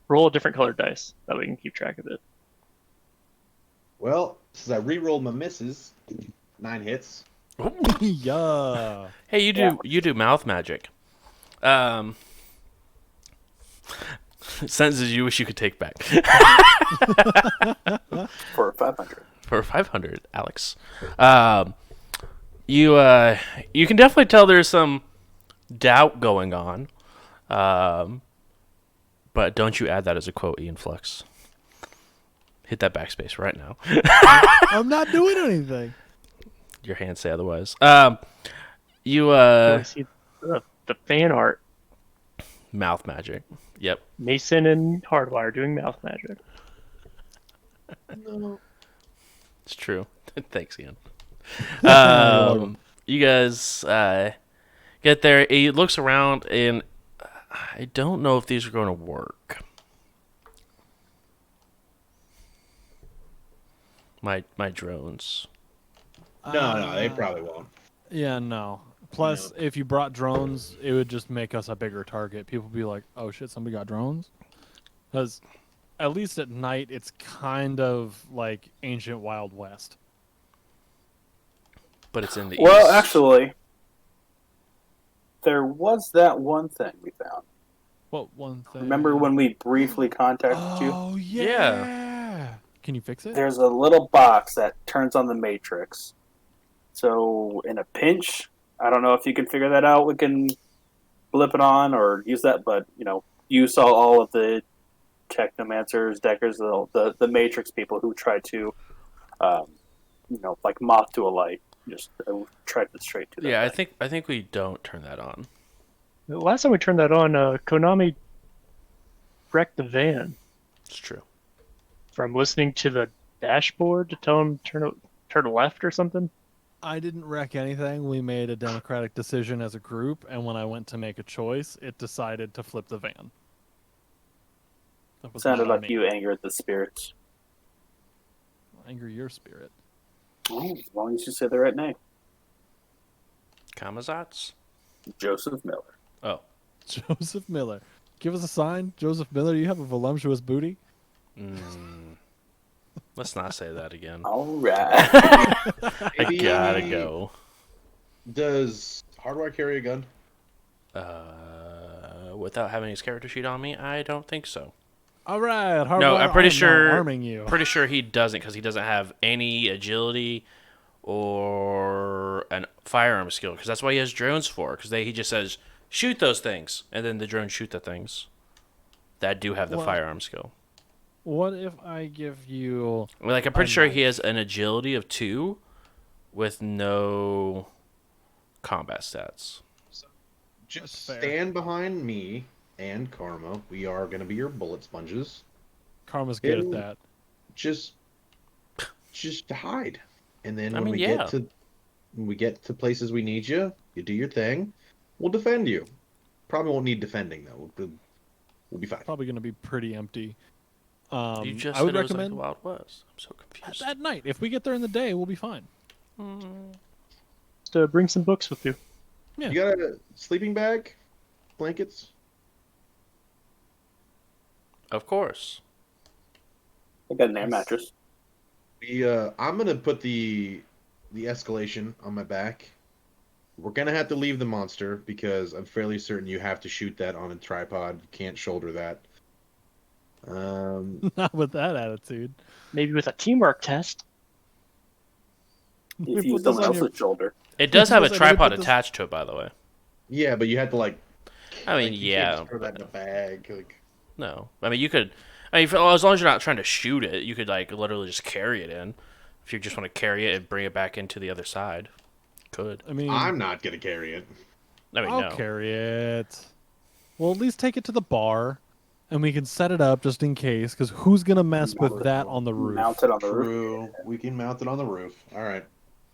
roll a different colored dice. That way we can keep track of it. Well, since I rerolled my misses, 9 hits. Yeah. Hey, you do mouth magic. Sentences you wish you could take back. For 500. For 500, Alex. You can definitely tell there's some doubt going on. But don't you add that as a quote, Ian Flux. Hit that backspace right now. I'm not doing anything. Your hands say otherwise. You I see the fan art. mouth magic. Yep. Mason and Hardwire doing mouth magic. No. It's true. Thanks, Ian. welcome. You guys get there. He looks around, and I don't know if these are going to work. My drones. No, they probably won't. Yeah, no. Plus, if you brought drones, it would just make us a bigger target. People would be like, oh shit, somebody got drones? Because at least at night, it's kind of like ancient Wild West. But it's in the Well, east. actually, there was that one thing we found. What one thing? Remember when we briefly contacted you? Oh, yeah. Can you fix it? There's a little box that turns on the matrix. So, in a pinch, I don't know if you can figure that out. We can flip it on or use that, but, you saw all of the technomancers, deckers, the matrix people who tried to, like moth to a light. Just tried to straight to that. Yeah, thing. I think we don't turn that on. The last time we turned that on, Konami wrecked the van It's true. from listening to the dashboard to tell him turn left or something. I didn't wreck anything. We made a democratic decision as a group, and when I went to make a choice, it decided to flip the van. That was Sounded not on like me. you angered the spirits. Anger your spirit. Oh, as long as you say the right name. Kamazats? Joseph Miller. Oh. Joseph Miller. Give us a sign. Joseph Miller, you have a voluptuous booty. Let's not say that again. All right. I gotta go. Does Hardwire carry a gun? Without having his character sheet on me, I don't think so. All right. Hardwire, No, I'm pretty I am now sure. arming you. Pretty sure he doesn't because he doesn't have any agility or an firearm skill. Because that's what he has drones for. Because he just says shoot those things, and then the drones shoot the things that do have the Well- firearm skill. What if I give you... Like I'm pretty a sure he knife? has an agility of 2 with no combat stats. Just fair. stand behind me and Karma. We are going to be your bullet sponges. Karma's good Ew. at that. Just hide. And then I when mean, we get to places we need you, you do your thing. We'll defend you. Probably won't need defending though. We'll be fine. Probably going to be pretty empty. You just I would said it was recommend like the Wild West. I'm so confused. at night. If we get there in the day, we'll be fine. Just bring some books with you. Yeah. You got a sleeping bag? Blankets? Of course. I got an air mattress. I'm gonna put the escalation on my back. We're gonna have to leave the monster because I'm fairly certain you have to shoot that on a tripod. You can't shoulder that. Not with that attitude. Maybe with a teamwork test. If you put use this someone on your- else's shoulder. It does have a Let me put tripod this- attached to it, by the way. Yeah, but you had to like. I mean, you yeah. Can't just throw that in a bag. Like, No, I mean you could. I mean, as long as you're not trying to shoot it, you could like literally just carry it in. If you just want to carry it and bring it back into the other side, could. I mean, I'm not gonna carry it. I mean, I'll no. carry it. We'll at least take it to the bar, and we can set it up just in case. Because who's gonna mess with that on the roof? Mount it on the roof. True. We can mount it on the roof. All right.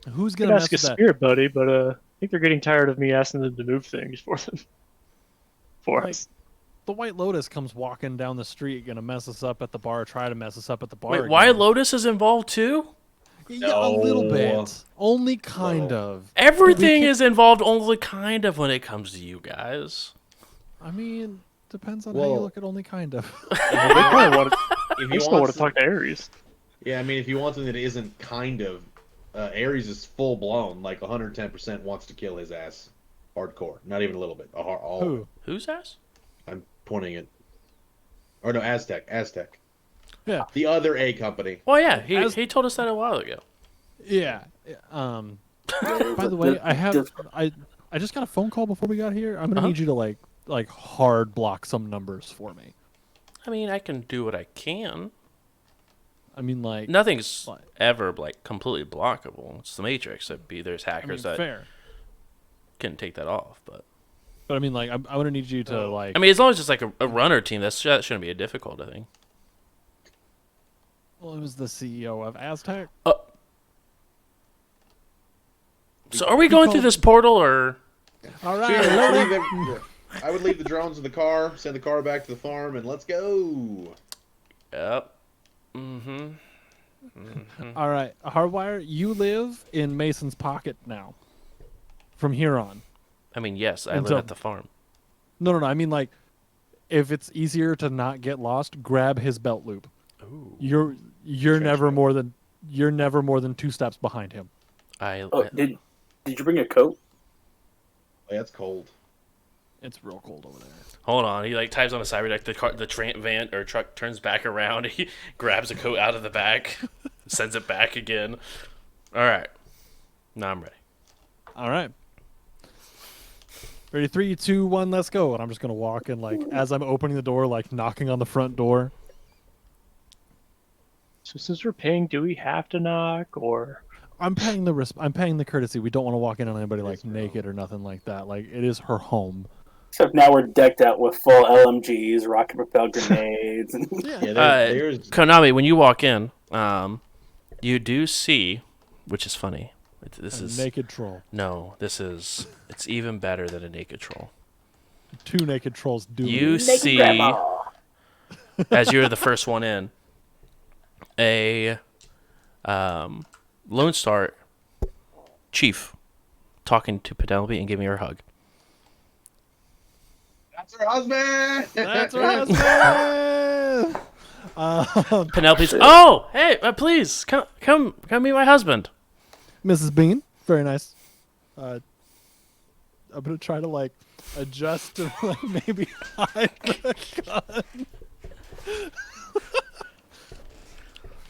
Who's You gonna can mess ask a with that? spirit buddy, but I think they're getting tired of me asking them to move things for them. For Like, us. The White Lotus comes walking down the street, gonna mess us up at the bar. Try to mess us up at the bar. Wait, again. White Lotus is involved too? Yeah, a little No. bit. Only kind Little. of. Everything can- is involved only kind of when it comes to you guys. I mean, depends on how Well- you look at only kind of. They probably want to, If they you still want want to talk to Ares. Yeah, I mean, if you want something that isn't kind of, Ares is full blown, like 110% wants to kill his ass, hardcore. Not even a little bit. All. Who? Whose ass? I'm pointing it. Or no, Aztec. Yeah. The other A company. Well, yeah, As- he told us that a while ago. Yeah. By the way, I just got a phone call before we got here. I'm gonna Uh-huh. need you to like hard block some numbers for me. I mean, I can do what I can. I mean, like, Nothing's What? ever like completely blockable. It's the Matrix. There's I mean, hackers that fair. can take that off, but But I mean, like, I'm gonna need you to like. I mean, as long as it's like a runner team, that shouldn't be a difficult. I think. Well, it was the CEO of Aztec. So, are we going through this portal or? All So, right. yeah, load let's it. leave them- I would leave the drones in the car, send the car back to the farm, and let's go. Yep. Mm-hmm. All right, Hardwire, you live in Mason's pocket now. From here on. I mean, yes, I live Until- at the farm. No. I mean, like, if it's easier to not get lost, grab his belt loop. Ooh. You're Trench never coat. more than 2 steps behind him. Oh, did you bring a coat? Oh, yeah, it's cold. It's real cold over there. Hold on. He like types on the side like the train van or truck turns back around. He grabs a coat out of the back, sends it back again. All right. Now I'm ready. All right. Ready? 3, 2, 1, let's go. And I'm just gonna walk in, like, as I'm opening the door, like knocking on the front door. So since we're paying, do we have to knock or? I'm paying the courtesy. We don't want to walk in on anybody like naked or nothing like that. Like, it is her home. Except now we're decked out with full LMGs, rocket propelled grenades, and Yeah, there's Konami, when you walk in, you do see, which is funny. This A is naked troll. no. It's even better than a naked troll. 2 naked trolls do. You naked see, grandma. as you're the first one in, a Lone Star chief talking to Penelope and giving her a hug. that's her husband. That's her husband. Penelope's. Oh, hey, please come meet my husband. Mrs. Bean, very nice. I'm gonna try to like adjust to like maybe hide the gun.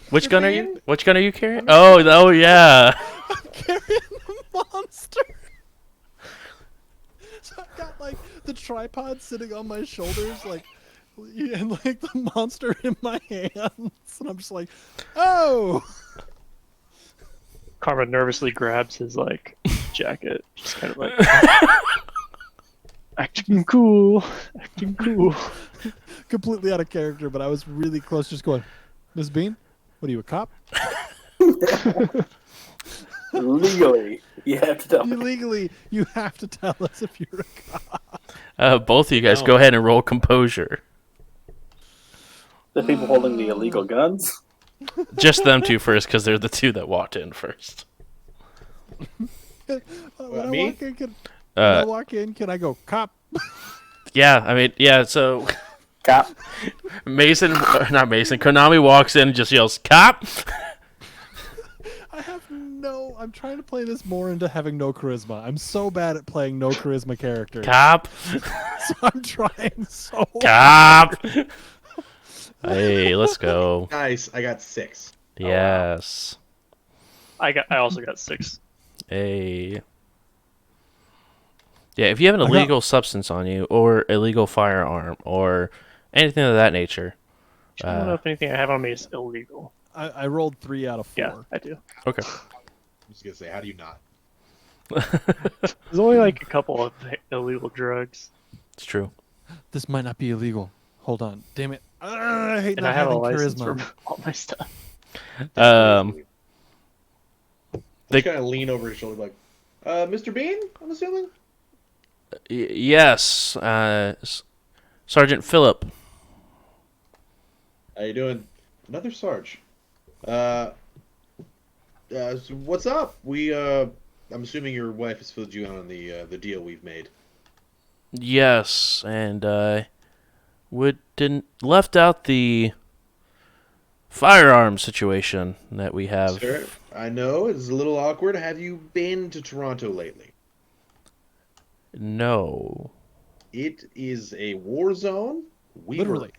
Which gun are you? Which gun are you carrying? Oh yeah. Carrying the monster. So I've got like the tripod sitting on my shoulders, like, and like the monster in my hands, and I'm just like, oh. Karma nervously grabs his like jacket, just kind of like acting cool. Completely out of character, but I was really close, just going, Miss Bean, what are you, a cop? legally, you have to tell me. Illegally, you have to tell us if you're a cop. Both of you guys go ahead and roll composure. The people holding the illegal guns. Just them two first, because they're the two that walked in first. When me? I walk in, can I go, cop? Yeah, I mean, yeah. So Cop. not Mason. Konami walks in and just yells, "Cop!" I'm trying to play this more into having no charisma. I'm so bad at playing no charisma characters. Cop! So I'm trying so Cop! Hey, let's go. Nice. I got 6. Yes. I also got 6. Yeah, if you have an I got- illegal substance on you, or illegal firearm, or anything of that nature. I don't know if anything I have on me is illegal. I rolled 3 out of 4. Yeah, I do. Okay. I'm just gonna say, how do you not? There's only like a couple of illegal drugs, It's true. This might not be illegal. Hold on. Damn it. I hate and not I have a having license charisma. for all my stuff. Um, They kind of lean over his shoulder, like, Mr. Bean, I'm assuming. yes, Sergeant Phillip. How you doing? Another Sarge. So what's up? I'm assuming your wife has filled you in on the deal we've made. Yes, and didn't left out the firearm situation that we have. Sure, I know it's a little awkward. Have you been to Toronto lately? No. It is a war zone. Literally.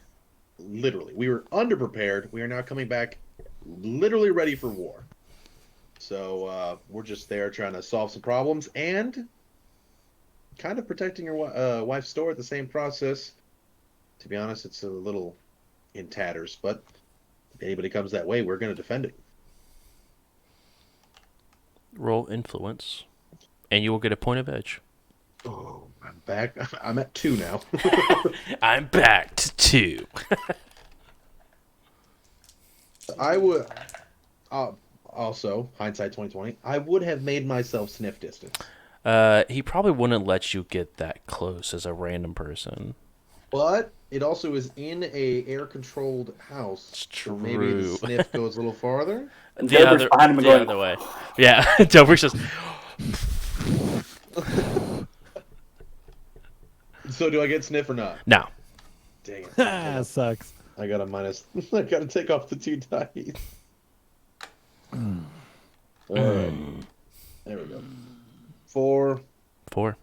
We were underprepared. We are now coming back literally ready for war. So we're just there trying to solve some problems and kind of protecting your wife's store at the same process. To be honest, it's a little in tatters, but if anybody comes that way, we're going to defend it. Roll influence, and you will get a point of edge. Oh, I'm back. I'm at 2 now. I'm back to 2. I would also, hindsight 2020, I would have made myself sniff distance. He probably wouldn't let you get that close as a random person. But it also is in a air-controlled house. It's So maybe the true. sniff goes a little farther. And The Dober's other, behind him and the going, other way. Yeah, Dober's just. So do I get sniff or not? No. Dang it. Ah, sucks. I got a minus. I got to take off the 2 dice. Alright. There we go. 4. 4.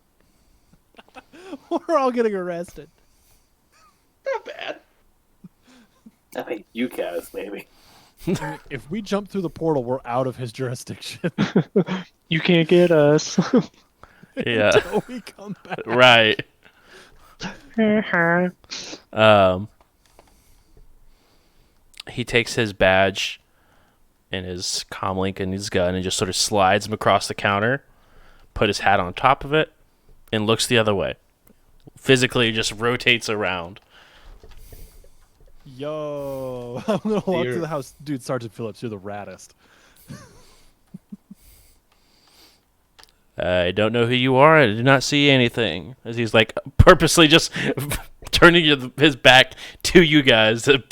We're all getting arrested. Not bad. I think you guys, maybe. If we jump through the portal, we're out of his jurisdiction. You can't get us. Yeah. Until we come back. Right. He takes his badge and his comlink and his gun and just sort of slides him across the counter, put his hat on top of it, and looks the other way. Physically just rotates around. Yo, I'm gonna walk You're- through the house. Dude, Sergeant Phillips, you're the raddest. I don't know who you are. I did not see anything. As he's like purposely just turning his back to you guys to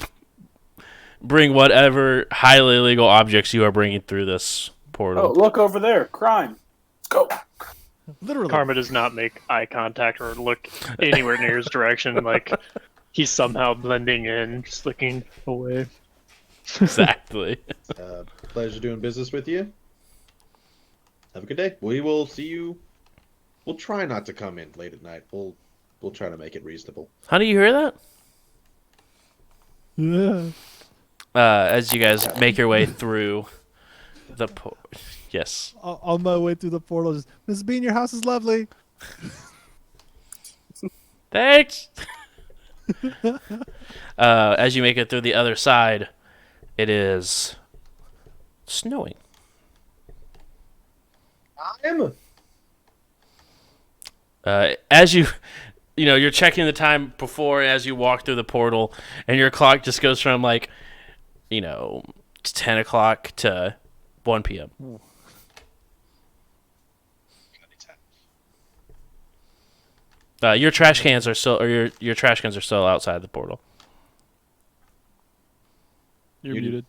bring whatever highly illegal objects you are bringing through this Oh, portal. look over there. Crime. Let's go. Literally. Karma does not make eye contact or look anywhere near his direction. Like he's somehow blending in, just looking away. Exactly. Pleasure doing business with you. Have a good day. We will see you. We'll try not to come in late at night. We'll try to make it reasonable. How do you hear that? Yeah. As you guys make your way through the yes. On my way through the portal, just Miss Bean, your house is lovely. Thanks. As you make it through the other side, it is snowing. As you're checking the time before as you walk through the portal, and your clock just goes from 10 o'clock to 1 p.m. Your trash cans are still, or your trash cans are still outside the portal. You're You- muted.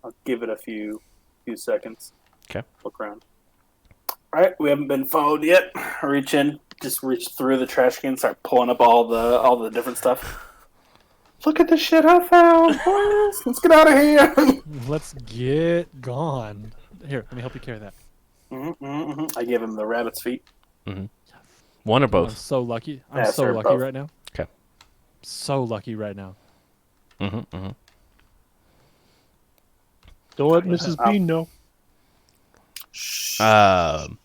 I'll give it a few seconds. Okay. Look around. All right, we haven't been followed yet. Reach in, just reach through the trash can, start pulling up all the different stuff. Look at the shit I found, boys. Let's get out of here. Let's get gone. Here, let me help you carry that. I give him the rabbit's feet. One or I'm both. so lucky. I'm Yeah, so sir, lucky both. right now. Okay. So lucky right now. Don't let Mrs. Bean know. To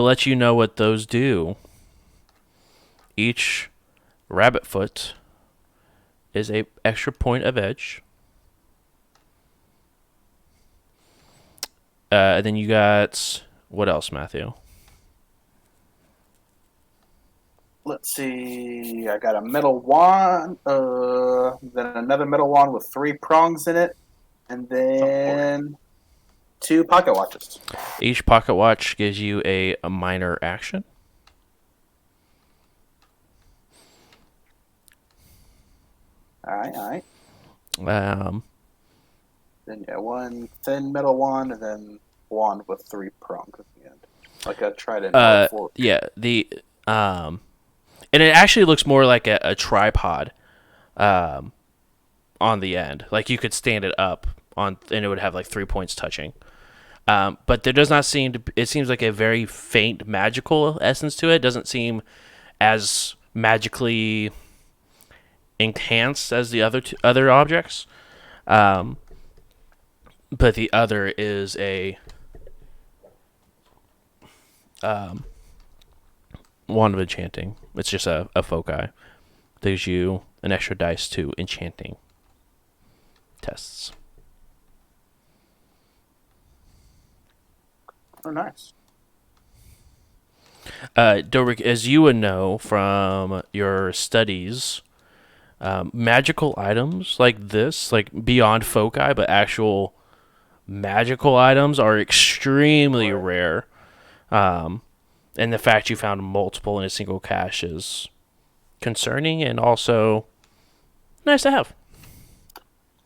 let you know what those do, each rabbit foot is a extra point of edge. And then you got what else, Matthew? Let's see. I got a metal wand, then another metal wand with 3 prongs in it, and then 2 pocket watches. Each pocket watch gives you a minor action. All right. Um, Then yeah, 1 thin metal wand, and then wand with 3 prongs at the end, like a trident. Or fork. yeah, and it actually looks more like a tripod, on the end. Like you could stand it up on, and it would have like 3 points touching. But there does not seem to. It seems like a very faint magical essence to it. It doesn't seem as magically enhanced as the other objects. But the other is a wand of enchanting. It's just a foci. Gives you an extra dice to enchanting tests. Oh, nice. Dobrik, as you would know from your studies, magical items like this, like beyond foci, but actual magical items are extremely rare. And the fact you found multiple in a single cache is concerning and also nice to have.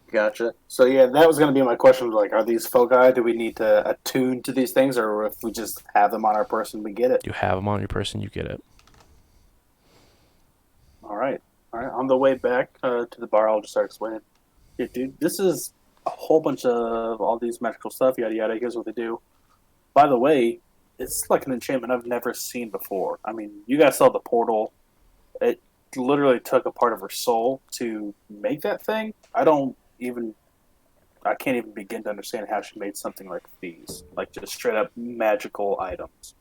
Gotcha. So yeah, that was going to be my question. Like, are these foci? Do we need to attune to these things, or if we just have them on our person, we get it? You have them on your person, you get it. All right. On the way back to the bar, I'll just start explaining. Yeah, dude, this is a whole bunch of all these magical stuff. Yada yada. Here's what they do. By the way, it's like an enchantment I've never seen before. I mean, you guys saw the portal. It literally took a part of her soul to make that thing. I can't even begin to understand how she made something like these, like just straight up magical items.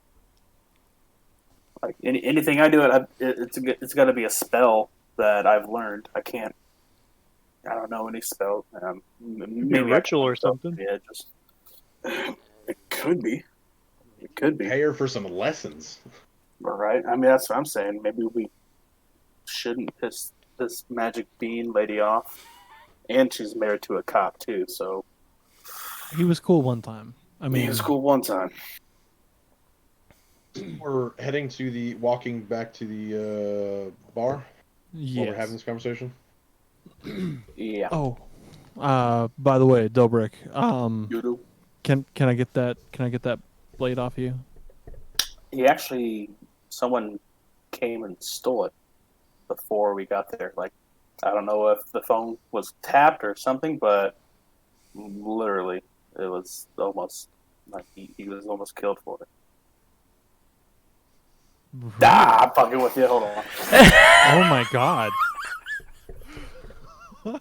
Like anything I do, it's got to be a spell that I've learned. I don't know any spell. Maybe a ritual or something. Yeah, it could be. It could be. Pay her for some lessons. Right. I mean, that's what I'm saying. Maybe we shouldn't piss this magic bean lady off. And she's married to a cop too, so He was cool one time. I mean, he was cool one time. We're walking back to the bar while we're having this conversation. Yeah. Oh, by the way, Dobrik, You do. can I get that? Can I get that blade off you? Someone came and stole it before we got there. Like, I don't know if the phone was tapped or something, but literally, it was almost like he was almost killed for it. I'm fucking with you. Hold on. Oh my god. No,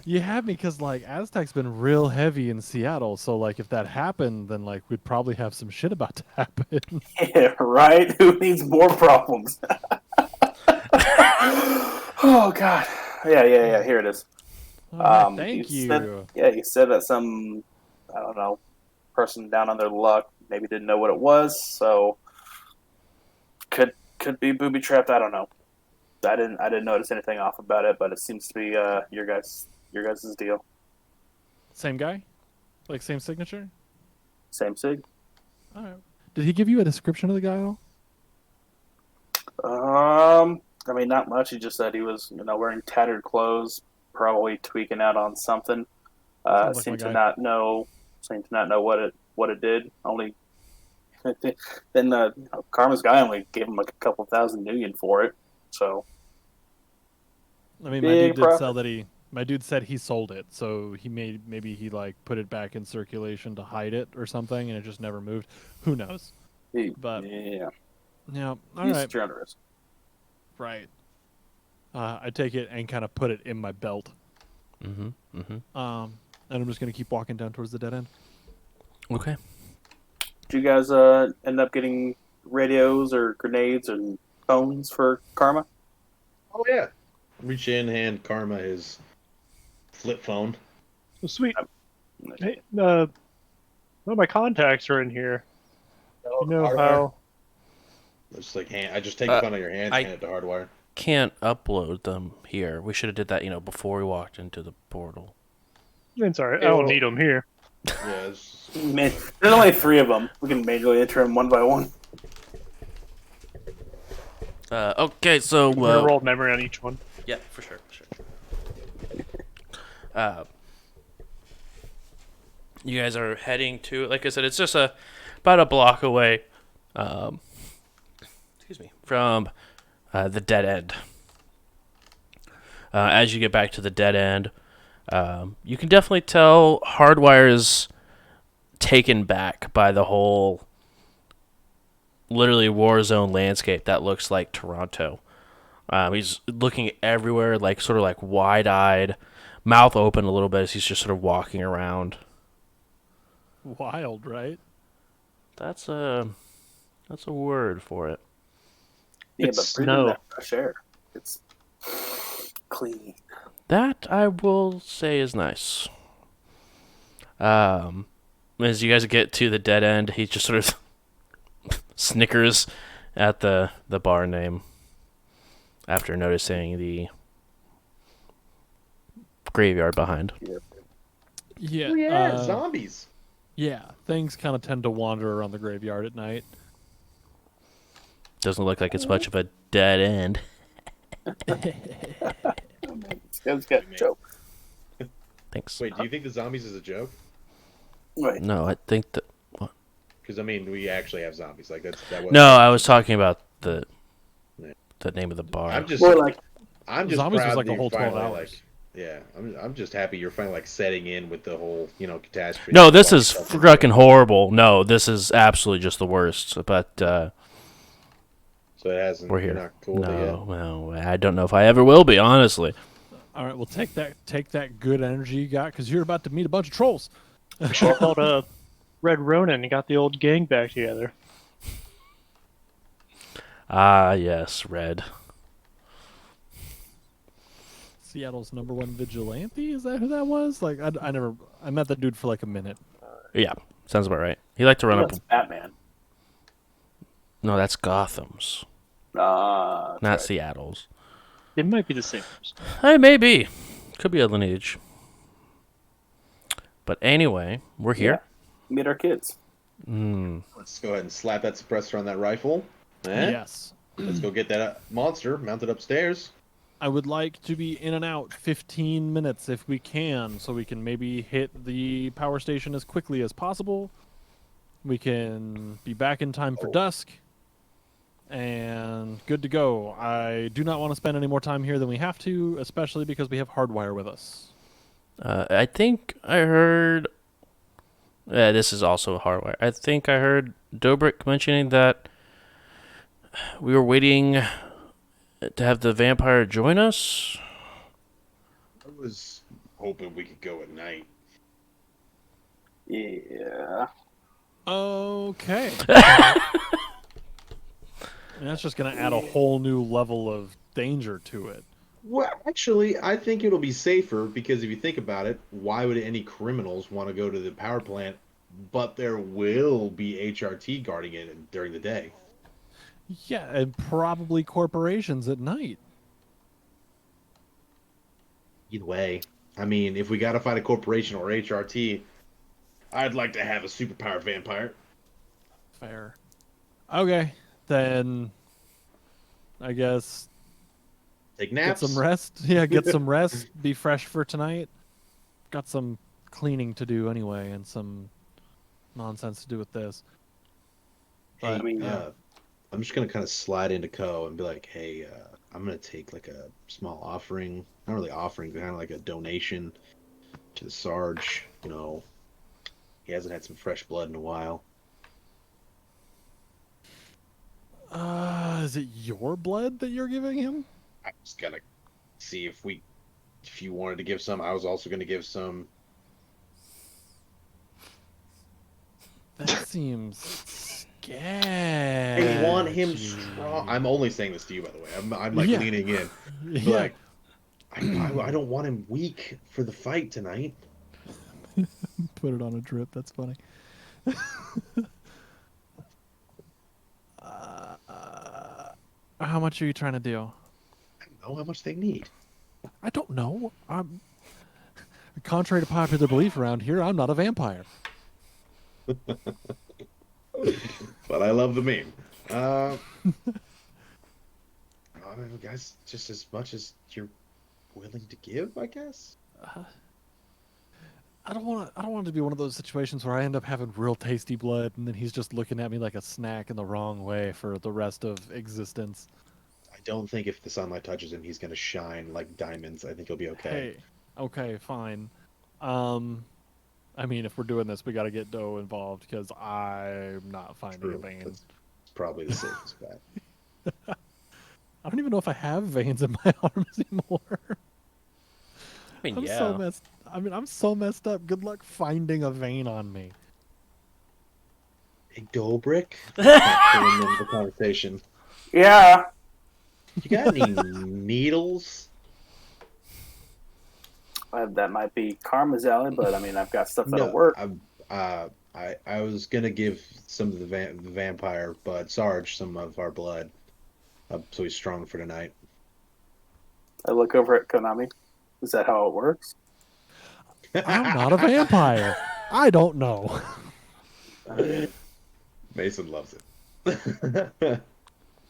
you have me because like Aztec's been real heavy in Seattle, so like if that happened, then like we'd probably have some shit about to happen. Yeah, right? Who needs more problems? Oh, God. Yeah. Here it is. All right, thank you. He said that some, I don't know, person down on their luck maybe didn't know what it was, so could be booby trapped. I don't know. I didn't notice anything off about it, but it seems to be your guys' deal. Same guy, like same signature. Same sig. All right. Did he give you a description of the guy at all? I mean, not much. He just said he was, wearing tattered clothes, probably tweaking out on something. Sounds like Seemed my to guy. not know what it did. Only then Karma's guy only gave him like a couple thousand million for it. So I mean, big profit. My dude said he sold it, so maybe he like put it back in circulation to hide it or something, and it just never moved. Who knows? But Yeah, yeah, all he's right, generous. right. I take it and kind of put it in my belt. Mm-hmm. Mm-hmm. And I'm just gonna keep walking down towards the dead end. Okay. Did you guys end up getting radios or grenades and phones for Karma? Oh yeah. Reach in, hand Karma his flip phone. Well, sweet. Um, Hey, one of my contacts are in here. Oh, You know hardwire. how? It's like hand. I just take Uh, the phone out of your hand, I- hand it to hardwire. Can't upload them here. We should have did that, before we walked into the portal. It's alright. I Yeah, don't well- need them here. Yeah. It's, Man, there's only 3 of them. We can manually enter them one by one. Okay, so I'm gonna roll memory on each one. yeah, for sure. You guys are heading to, like I said, it's just about a block away. Excuse me, from the dead end. As you get back to the dead end, you can definitely tell Hardwire is taken back by the whole, literally war zone landscape that looks like Toronto. He's looking everywhere, like sort of like wide-eyed, mouth open a little bit as he's just sort of walking around. Wild, right? That's a word for it. Yeah, It's but breathing snow. that fresh air. It's clean. That I will say is nice. As you guys get to the dead end, he just sort of snickers at the bar name after noticing the graveyard behind. Yeah. oh yeah, zombies. Yeah, things kind of tend to wander around the graveyard at night. Doesn't look like it's much of a dead end. This guy's got a joke. Thanks. Wait, do you think the zombies is a joke? Right. No, I think that. Because I mean, we actually have zombies. Like that. No, I was talking about the name of the bar. I'm just. More like, I'm just Zombies was proud like that a you're whole 12 finally, hours. Like, yeah, I'm just happy you're finally like setting in with the whole catastrophe. No, this is Walking stuff fucking into it. horrible. No, this is absolutely just the worst. But So it hasn't. we're You're here. not cool with it yet. No, I don't know if I ever will be, honestly. All right, well, take that good energy you got, because you're about to meet a bunch of trolls. We should have called Red Ronin and got the old gang back together. Ah, yes, Red. Seattle's #1 vigilante? Is that who that was? Like, I met that dude for like a minute. Yeah, sounds about right. He liked to run up. that's Batman. No, that's Gotham's, That's not right. Seattle's. It might be the same person. Hey, maybe. Could be a lineage. But anyway, we're here. Meet our kids. Let's go ahead and slap that suppressor on that rifle. Eh? Yes. Let's go get that monster mounted upstairs. I would like to be in and out 15 minutes if we can, so we can maybe hit the power station as quickly as possible. We can be back in time for dusk. And good to go. I do not want to spend any more time here than we have to, especially because we have Hardwire with us. I think I heard. This is also hardware. I think I heard Dobrik mentioning that we were waiting to have the vampire join us. I was hoping we could go at night. Yeah. Okay. And that's just going to add a whole new level of danger to it. Well, actually, I think it'll be safer because if you think about it, why would any criminals want to go to the power plant? But there will be HRT guarding it during the day. Yeah, and probably corporations at night. Either way, I mean, if we got to fight a corporation or HRT, I'd like to have a superpowered vampire. Fair. Okay, then I guess Take get naps. some rest. Yeah, get some rest. Be fresh for tonight. Got some cleaning to do anyway, and some nonsense to do with this. Hey, I mean, I'm just gonna kind of slide into Co and be like, hey, I'm gonna take like a small offering, not really offering, but kind of like a donation to the Sarge. He hasn't had some fresh blood in a while. Is it your blood that you're giving him? I was gonna see if you wanted to give some. I was also gonna give some. That seems scary. I want him strong. I'm only saying this to you, by the way. I'm like Yeah. leaning in. But, Yeah. like, I don't want him weak for the fight tonight. Put it on a drip. That's funny. How much are you trying to do? I don't know how much they need. I don't know. Contrary to popular belief around here, I'm not a vampire. But I love the meme. I don't know, guys, just as much as you're willing to give, I guess. I don't want it to be one of those situations where I end up having real tasty blood, and then he's just looking at me like a snack in the wrong way for the rest of existence. I don't think if the sunlight touches him, he's gonna shine like diamonds. I think he'll be okay. Hey, okay, fine. I mean, if we're doing this, we got to get Doe involved because I'm not finding a True. vein. That's probably the safest bet. I don't even know if I have veins in my arms anymore. I mean, yeah. I'm so messed up. Good luck finding a vein on me. Hey, Dobrik. The conversation. Yeah. You got any needles? That might be Karma's alley, but I mean, I've got stuff that'll work. I was gonna give some of the vampire bud Sarge some of our blood, so he's strong for tonight. I look over at Konami. Is that how it works? I'm not a vampire. I don't know. Mason loves it.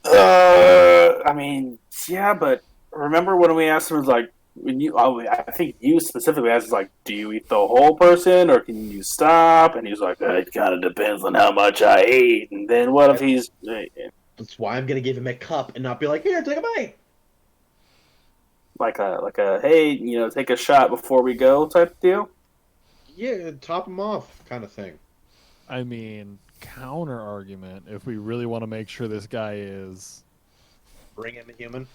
I mean, yeah, but remember when we asked him, like, I think you specifically asked, like, do you eat the whole person or can you stop? And he's like, it kind of depends on how much I eat. And then what if he's... That's why I'm gonna give him a cup and not be like, here, take a bite. Like a hey, take a shot before we go type deal? Yeah, top him off kind of thing. I mean, counter argument, if we really want to make sure this guy is... Bring in the human.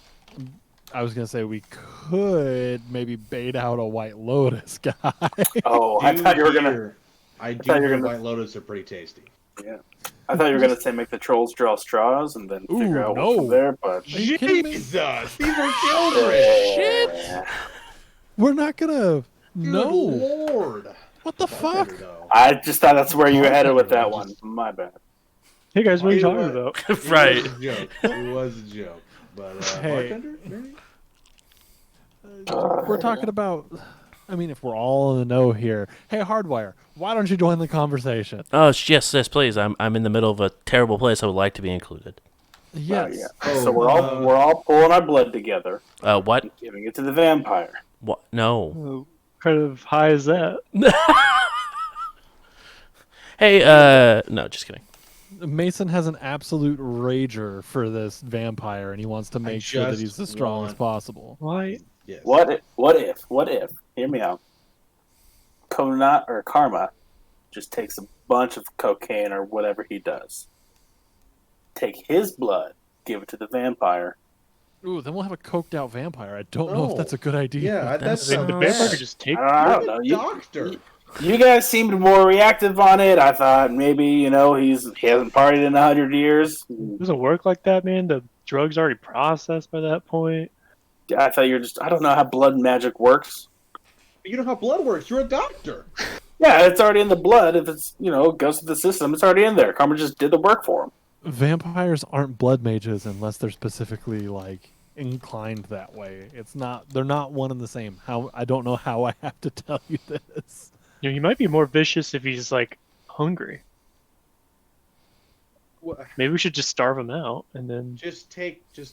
I was going to say we could maybe bait out a White Lotus guy. Oh, I thought you were going to... I do hear White Lotus are pretty tasty. Yeah. I thought you were going to say make the trolls draw straws and then figure out what's there, but... Are you kidding me? Jesus! These are children! Shit! We're not going to... Good No. Lord! What the fuck? I just thought that's where you were headed with that one. My bad. Hey guys, what are you You know talking what? about? Right. It was a joke. It was a joke. But, Hey. bartender? Maybe? We're talking about... I mean, if we're all in the know here... Hey, Hardwire, why don't you join the conversation? Oh, yes, please. I'm in the middle of a terrible place. I would like to be incled. Yes. Yeah. So we're all pulling our blood together, What? giving it to the vampire. What? No. What kind of high is that? Hey, no, just kidding. Mason has an absolute rager for this vampire, and he wants to make sure that he's as strong as possible. Why? Yes. What if? Hear me out. Karma just takes a bunch of cocaine or whatever he does. Take his blood, give it to the vampire. Ooh, then we'll have a coked out vampire. I don't know if that's a good idea. Yeah, that's The vampire could just take. I don't know. doctor. You guys seemed more reactive on it. I thought maybe he hasn't partied in 100 years. It doesn't work like that, man. The drug's already processed by that point. I thought I don't know how blood magic works. You know how blood works. You're a doctor. Yeah, it's already in the blood. If it's goes to the system, it's already in there. Karma just did the work for him. Vampires aren't blood mages unless they're specifically inclined that way. They're not one and the same. I don't know how I have to tell you this. He might be more vicious if he's hungry. Maybe we should just starve him out and then.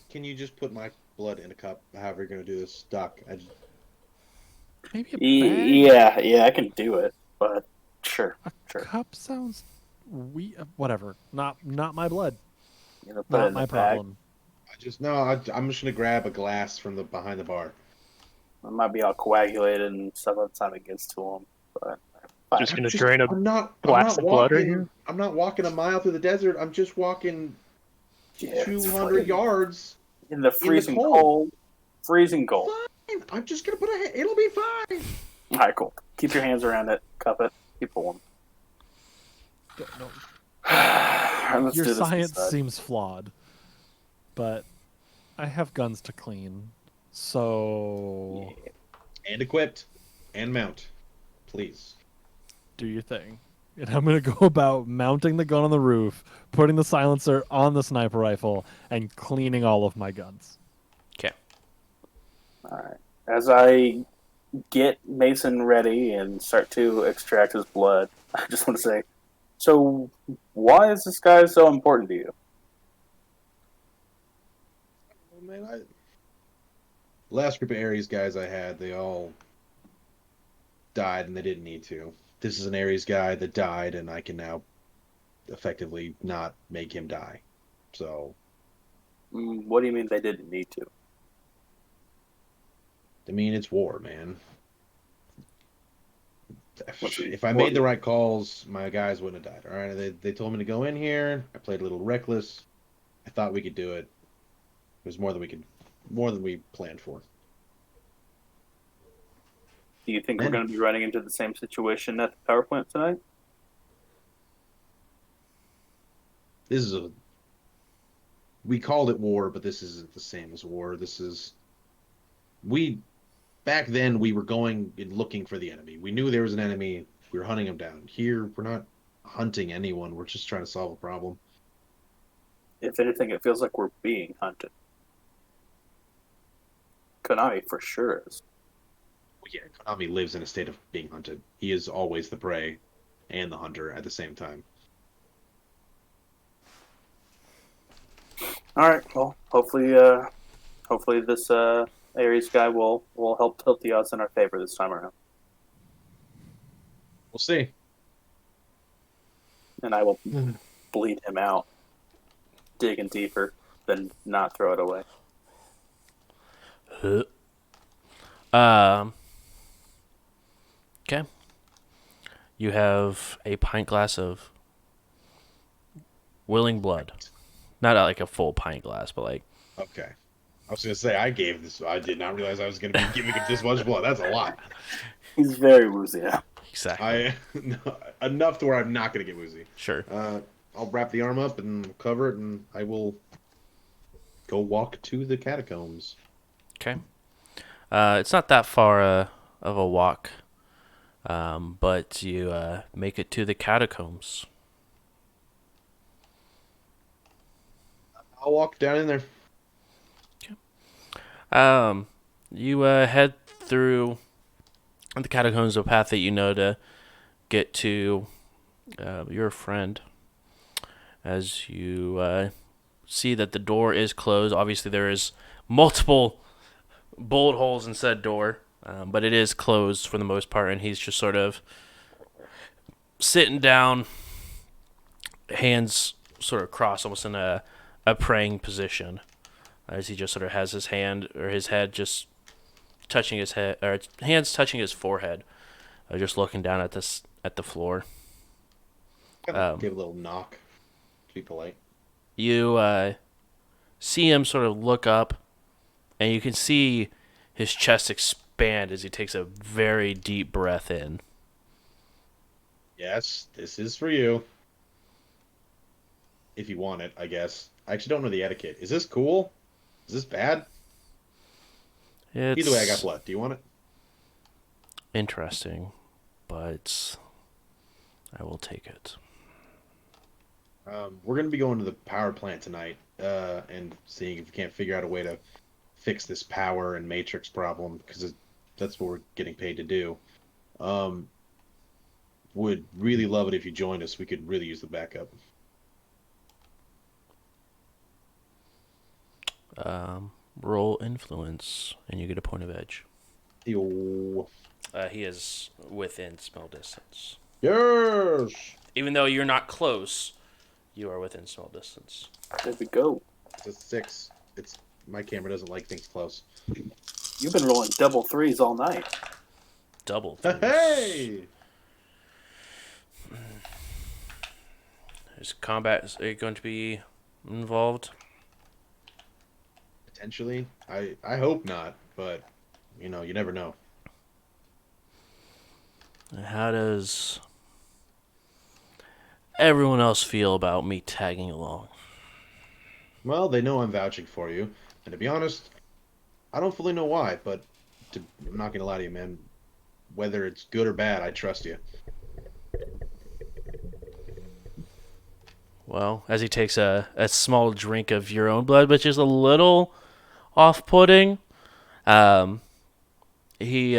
Can you just put my blood in a cup? However you're gonna do this, Doc. Maybe a bag? Yeah, I can do it, but sure. Cup sounds whatever. Not my blood. Put it Not in my the bag. problem. I'm just gonna grab a glass from behind the bar. It might be all coagulated and stuff by the time it gets to him. But Just gonna drain a I'm not glass of blood right walking. here? I'm not walking a mile through the desert. I'm just walking yeah, it's 200 fine. yards. In the freezing cold. cold. Freezing cold. Fine. I'm just gonna it'll be fine. All right, cool. Keep your hands around it. Cup it. Keep it warm. Let's Your do this science instead. seems flawed, but I have guns to clean, so And equipped. And mount. Please. do your thing. And I'm gonna go about mounting the gun on the roof, putting the silencer on the sniper rifle, and cleaning all of my guns. Okay. All right. As I get Mason ready and start to extract his blood, I just want to say, so why is this guy so important to you? Oh, man, last group of Ares guys I had, they all died and they didn't need to. This is an Ares guy that died, and I can now effectively not make him die. So, What do you mean they didn't need to? I mean, it's war, man. What's If I made the right calls, my guys wouldn't have died. All right, they told me to go in here. I played a little reckless. I thought we could do it. It was more than we planned for. Do you think Man. we're going to be running into the same situation at the power plant tonight? This is we called it war, but this isn't the same as war. Back then we were going and looking for the enemy. We knew there was an enemy. We were hunting him down. Here, we're not hunting anyone. We're just trying to solve a problem. If anything, it feels like we're being hunted. Konami for sure is. Yeah, Konami lives in a state of being hunted. He is always the prey and the hunter at the same time. All right. Well, hopefully this Ares guy will help tilt the odds in our favor this time around, We'll see. and I will bleed him out, digging deeper, then not throw it away. Okay. You have a pint glass of willing blood. Not like a full pint glass, but like. Okay. I was gonna say I did not realize I was gonna be giving him this much blood. That's a lot. He's very woozy now. Exactly. Enough to where I'm not gonna get woozy. Sure. I'll wrap the arm up and cover it, and I will go walk to the catacombs. Okay. It's not that far of a walk, but you make it to the catacombs. I'll walk down in there. You head through the catacombs, a path that you know to get to your friend. As you see that the door is closed, obviously there is multiple bullet holes in said door, but it is closed for the most part, and he's just sort of sitting down, hands sort of crossed, almost in a praying position, as he just sort of has his hand or his head just touching his head, or hands touching his forehead, just looking down at the floor. Give a little knock to be polite. You see him sort of look up, and you can see his chest expand as he takes a very deep breath in. Yes, this is for you. If you want it, I guess. I actually don't know the etiquette. Is this cool? Is this bad? Either way, I got blood. Do you want it? Interesting, but I will take it. We're going to be going to the power plant tonight and seeing if we can't figure out a way to fix this power and matrix problem, because that's what we're getting paid to do. Would really love it if you joined us. We could really use the backup. Roll influence, and you get a point of edge. Yo. He is within smell distance. Yes! Even though you're not close, you are within smell distance. There we go. It's a 6. My camera doesn't like things close. You've been rolling double threes all night. Double threes. Hey! Is combat going to be involved? Potentially. I hope not, but, you never know. How does everyone else feel about me tagging along? Well, they know I'm vouching for you, and to be honest, I don't fully know why, but I'm not gonna lie to you, man. Whether it's good or bad, I trust you. Well, as he takes a small drink of your own blood, which is a little off-putting, he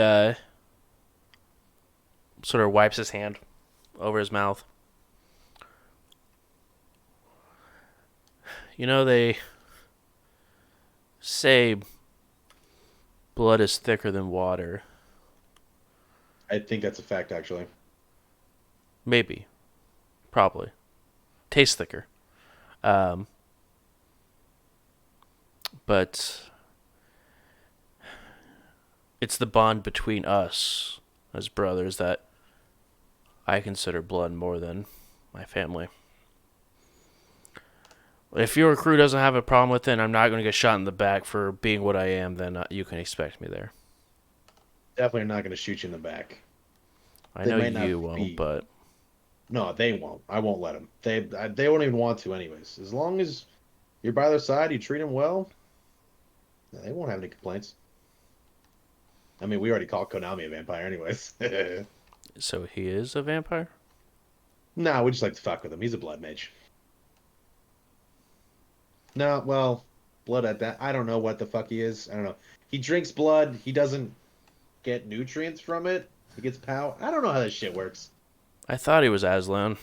sort of wipes his hand over his mouth. You know, they say blood is thicker than water. I think that's a fact, actually. Maybe. Probably. Tastes thicker. But it's the bond between us as brothers that I consider blood more than my family. If your crew doesn't have a problem with it and I'm not going to get shot in the back for being what I am, then you can expect me there. Definitely not gonna shoot you in the back. I They know may not you won't, be. but No, they won't. I won't let them. They won't even want to, anyways. As long as you're by their side, you treat them well, they won't have any complaints. I mean, we already called Konami a vampire, anyways. so he is a vampire? Nah, we just like to fuck with him. He's a blood mage. No, well, blood at that. I don't know what the fuck he is. I don't know. He drinks blood. He doesn't get nutrients from it. He gets power. I don't know how this shit works. I thought he was Aslan.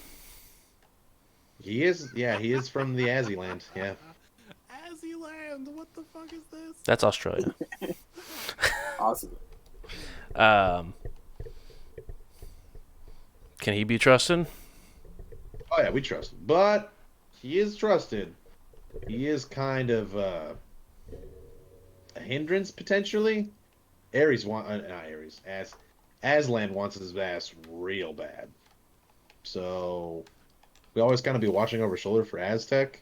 He is, yeah, he is from the Azzy land. Yeah. Azzyland, what the fuck is this? That's Australia. Awesome. Can he be trusted? Oh yeah, we trust him, but he is trusted. He is kind of a hindrance potentially. Ares want not Ares. Aslan wants his ass real bad. So we always kind of be watching over shoulder for Aztec.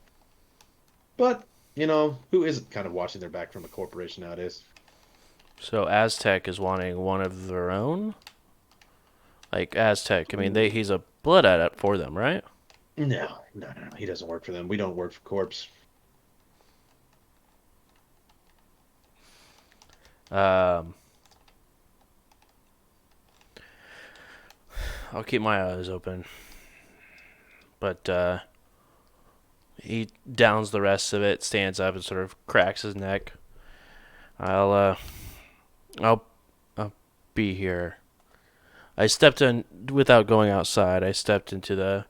But, you know, who isn't kind of watching their back from a corporation nowadays? So Aztec is wanting one of their own? Like Aztec, I mean, he's a blood adept for them, right? No. He doesn't work for them. We don't work for Corpse. I'll keep my eyes open. But he downs the rest of it, stands up, and sort of cracks his neck. I'll be here. I stepped in without going outside. I stepped into the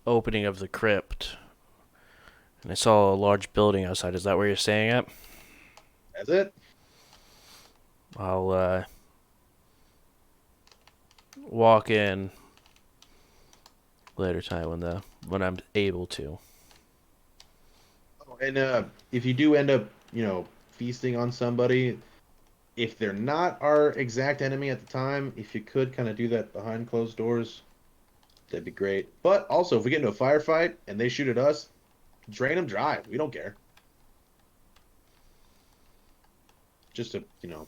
opening of the crypt, and I saw a large building outside. Is that where you're staying at? That's it. I'll walk in later tonight when I'm able to. And if you do end up, you know, feasting on somebody, if they're not our exact enemy at the time, if you could kind of do that behind closed doors, that'd be great. But also, if we get into a firefight and they shoot at us, drain them dry. We don't care. Just a, you know,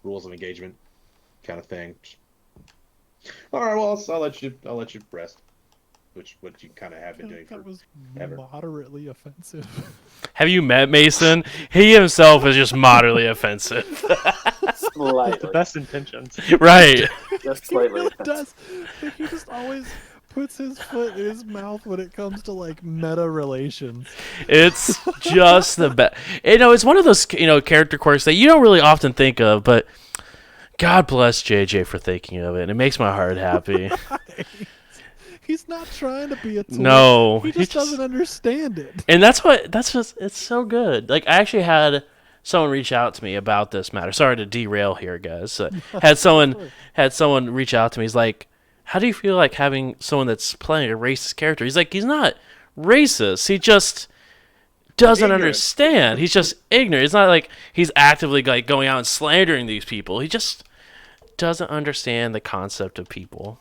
rules of engagement kind of thing. All right, well, I'll let you rest. What you kind of have been doing for That was ever. moderately offensive. Have you met Mason? He himself is just moderately offensive. The Slightly. best intentions. Right. Just He slightly. really does. Like, he just always puts his foot in his mouth when it comes to like meta relations. It's just the best. You know, it's one of those, you know, character quirks that you don't really often think of, but God bless JJ for thinking of it. And it makes my heart happy. He's not trying to be a tool. No, he just doesn't understand it. And it's so good. Like, I actually had someone reach out to me about this matter. Sorry to derail here, guys. Had someone reach out to me. He's like, how do you feel like having someone that's playing a racist character? He's like, he's not racist. He just doesn't understand. He's just ignorant. It's not like he's actively like going out and slandering these people. He just doesn't understand the concept of people.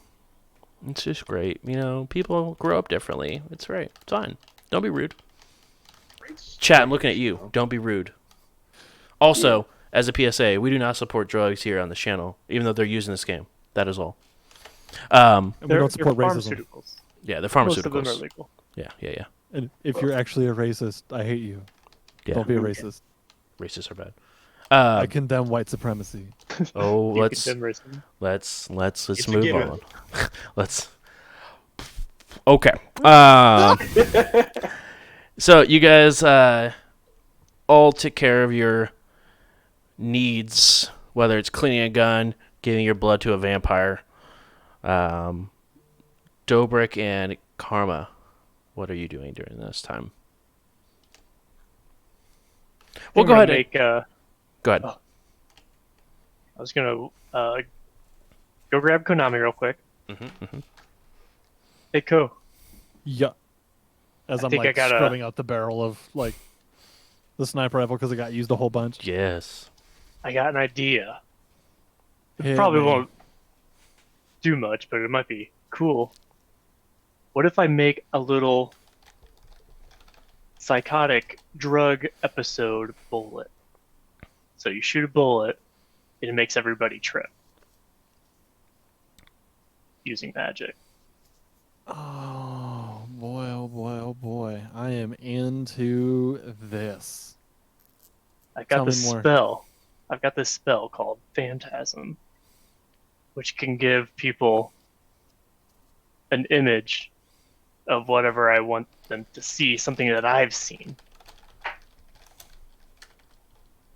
It's just great. You know, people grow up differently. It's right. It's fine. Don't be rude. Chat, I'm looking at you. Don't be rude. Also, as a PSA, we do not support drugs here on the channel, even though they're using this game. That is all. And we They're don't support racism. pharmaceuticals. Yeah, the Most of them are pharmaceuticals. legal. Yeah. And if you're actually a racist, I hate you. Yeah, Don't be a racist. racists are bad. I condemn white supremacy. Oh, You let's condemn racism. It's a move given. on. let's. Okay. So you guys all took care of your needs, whether it's cleaning a gun, giving your blood to a vampire. Dobrik and Karma, what are you doing during this time? We'll go ahead and go ahead. I was gonna go grab Konami real quick. Hey, Ko. Yeah. As I I'm think I like gotta- scrubbing out the barrel of like the sniper rifle because it got used a whole bunch. Yes. I got an idea. Hit Probably me. won't do much, but it might be cool. What if I make a little psychotic drug episode bullet? So you shoot a bullet, and it makes everybody trip. Using magic. Oh boy, oh boy, oh boy. I am into this. I've Tell got this me more. spell. I've got this spell called Phantasm, which can give people an image of whatever I want them to see, something that I've seen.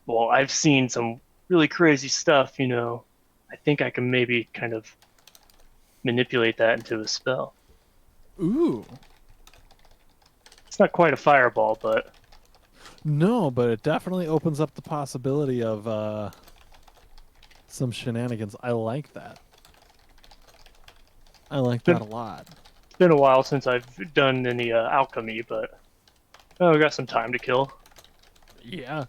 Well, I've seen some really crazy stuff, you know. I think I can maybe kind of manipulate that into a spell. Ooh. It's not quite a fireball, but No, but it definitely opens up the possibility of some shenanigans. I like that. I like that a lot. it's been a while since I've done any alchemy, but I got some time to kill. Yeah.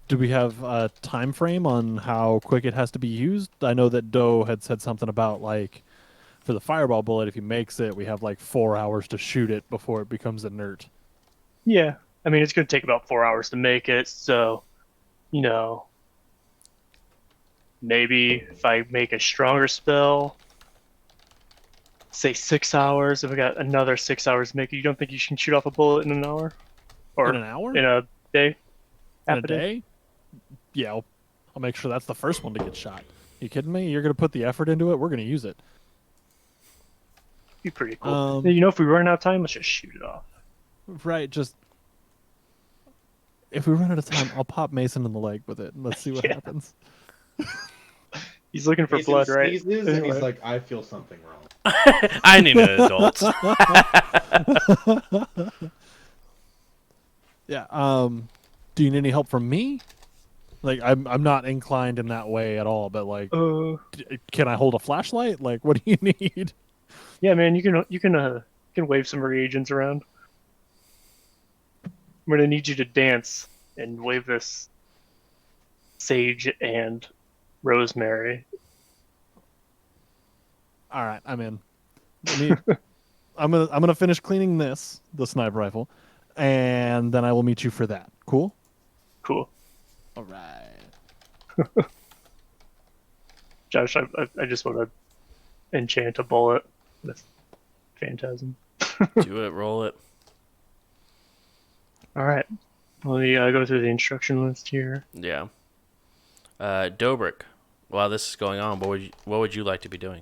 Do we have a time frame on how quick it has to be used? I know that Doe had said something about like for the fireball bullet, if he makes it, we have like 4 hours to shoot it before it becomes inert. Yeah, I mean, it's going to take about 4 hours to make it, so, you know, maybe if I make a stronger spell, say 6 hours, if I got another 6 hours to make it, you don't think you can shoot off a bullet in an hour? Or In an hour? in a day? In Half a day? Yeah, I'll make sure that's the first one to get shot. You kidding me? You're gonna put the effort into it. We're gonna use it. Be pretty cool. Um, You know, if we run out of time, let's just shoot it off. Right. Just if we run out of time, I'll pop Mason in the leg with it, and let's see what Yeah. happens. He's looking for Mason blood, right? sneezes, and he's like, I feel something wrong. I need an adult. Yeah. Do you need any help from me? Like, I'm not inclined in that way at all. But like, can I hold a flashlight? Like, what do you need? Yeah, man, you can wave some reagents around. I'm gonna need you to dance and wave this sage and rosemary. All right, I'm in. I'm gonna finish cleaning the sniper rifle, and then I will meet you for that. Cool. Cool. All right. Josh, I just want to enchant a bullet with Phantasm. Do it, roll it. All right. Let me go through the instruction list here. Yeah. Dobrik, while this is going on, what would you like to be doing?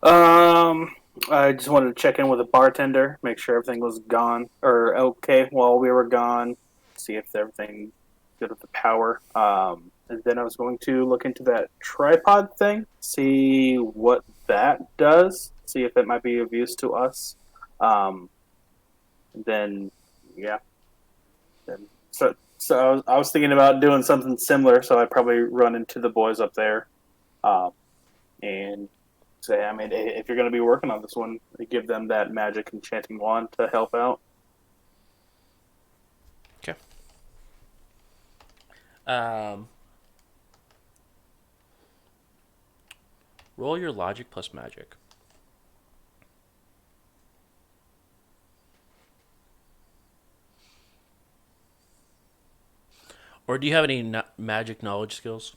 I just wanted to check in with the bartender, make sure everything was gone or okay while we were gone, see if everything good with the power. And then I was going to look into that tripod thing, see what that does, see if it might be of use to us. Then, yeah. So I was thinking about doing something similar, so I'd probably run into the boys up there, and say, I mean, if you're going to be working on this one, give them that magic enchanting wand to help out. Okay. Roll your logic plus magic. Or do you have any magic knowledge skills?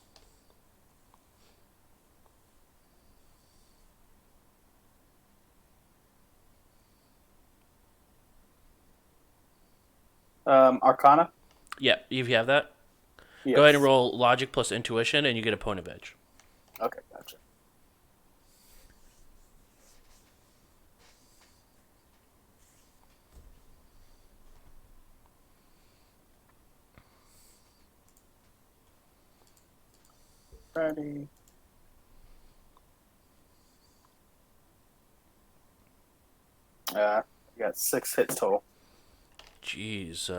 Arcana? Yeah, if you have that, Yes. go ahead and roll logic plus intuition, and you get a point of edge. Okay, gotcha. Ready. I got 6 hits total. Jeez.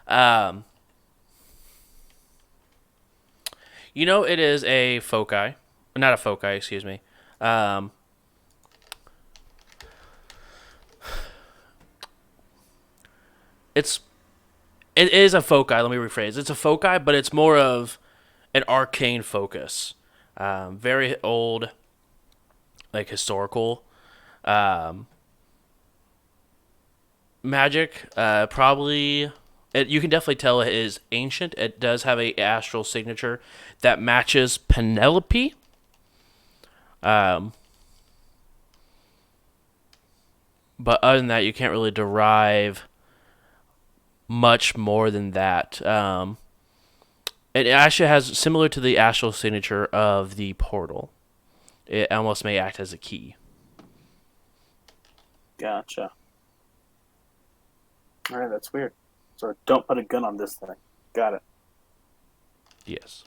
Um, it is a foci. Not a foci, excuse me. It is a foci. Let me rephrase. It's a foci, but it's more of an arcane focus. Very old, like historical magic. Probably, you can definitely tell it is ancient. It does have a astral signature that matches Penelope. But other than that, you can't really derive much more than that. It actually has similar to the astral signature of the portal. It almost may act as a key. Gotcha. Alright, that's weird. So don't put a gun on this thing. Got it. Yes.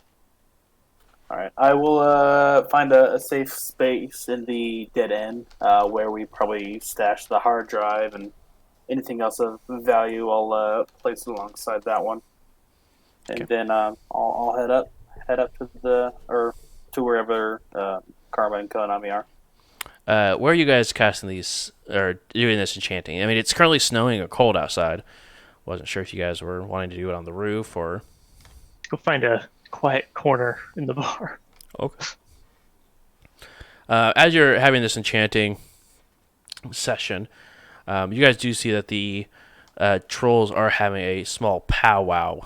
Alright. I will find a safe space in the dead end where we probably stash the hard drive and anything else of value. I'll place it alongside that one. And Okay. then I'll head up to wherever Karma and Konami are. Where are you guys casting these or doing this enchanting? I mean, it's currently snowing or cold outside. Wasn't sure if you guys were wanting to do it on the roof or. Go find a quiet corner in the bar. Okay. As you're having this enchanting session, you guys do see that the trolls are having a small powwow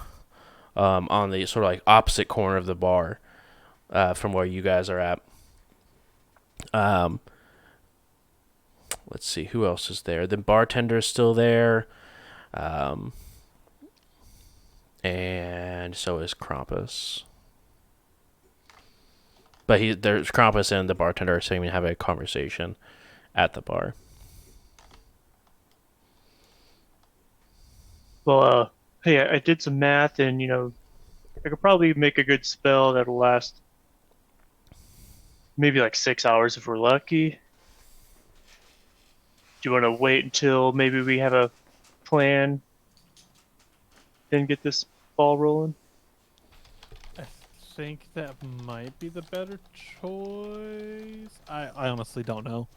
on the sort of like opposite corner of the bar from where you guys are at. Let's see, who else is there? The bartender is still there. And so is Krampus. But there's Krampus and the bartender are sitting and having a conversation at the bar. Well, hey, I did some math, and I could probably make a good spell that'll last maybe like 6 hours if we're lucky. Do you want to wait until maybe we have a plan, then get this ball rolling? I think that might be the better choice. I honestly don't know.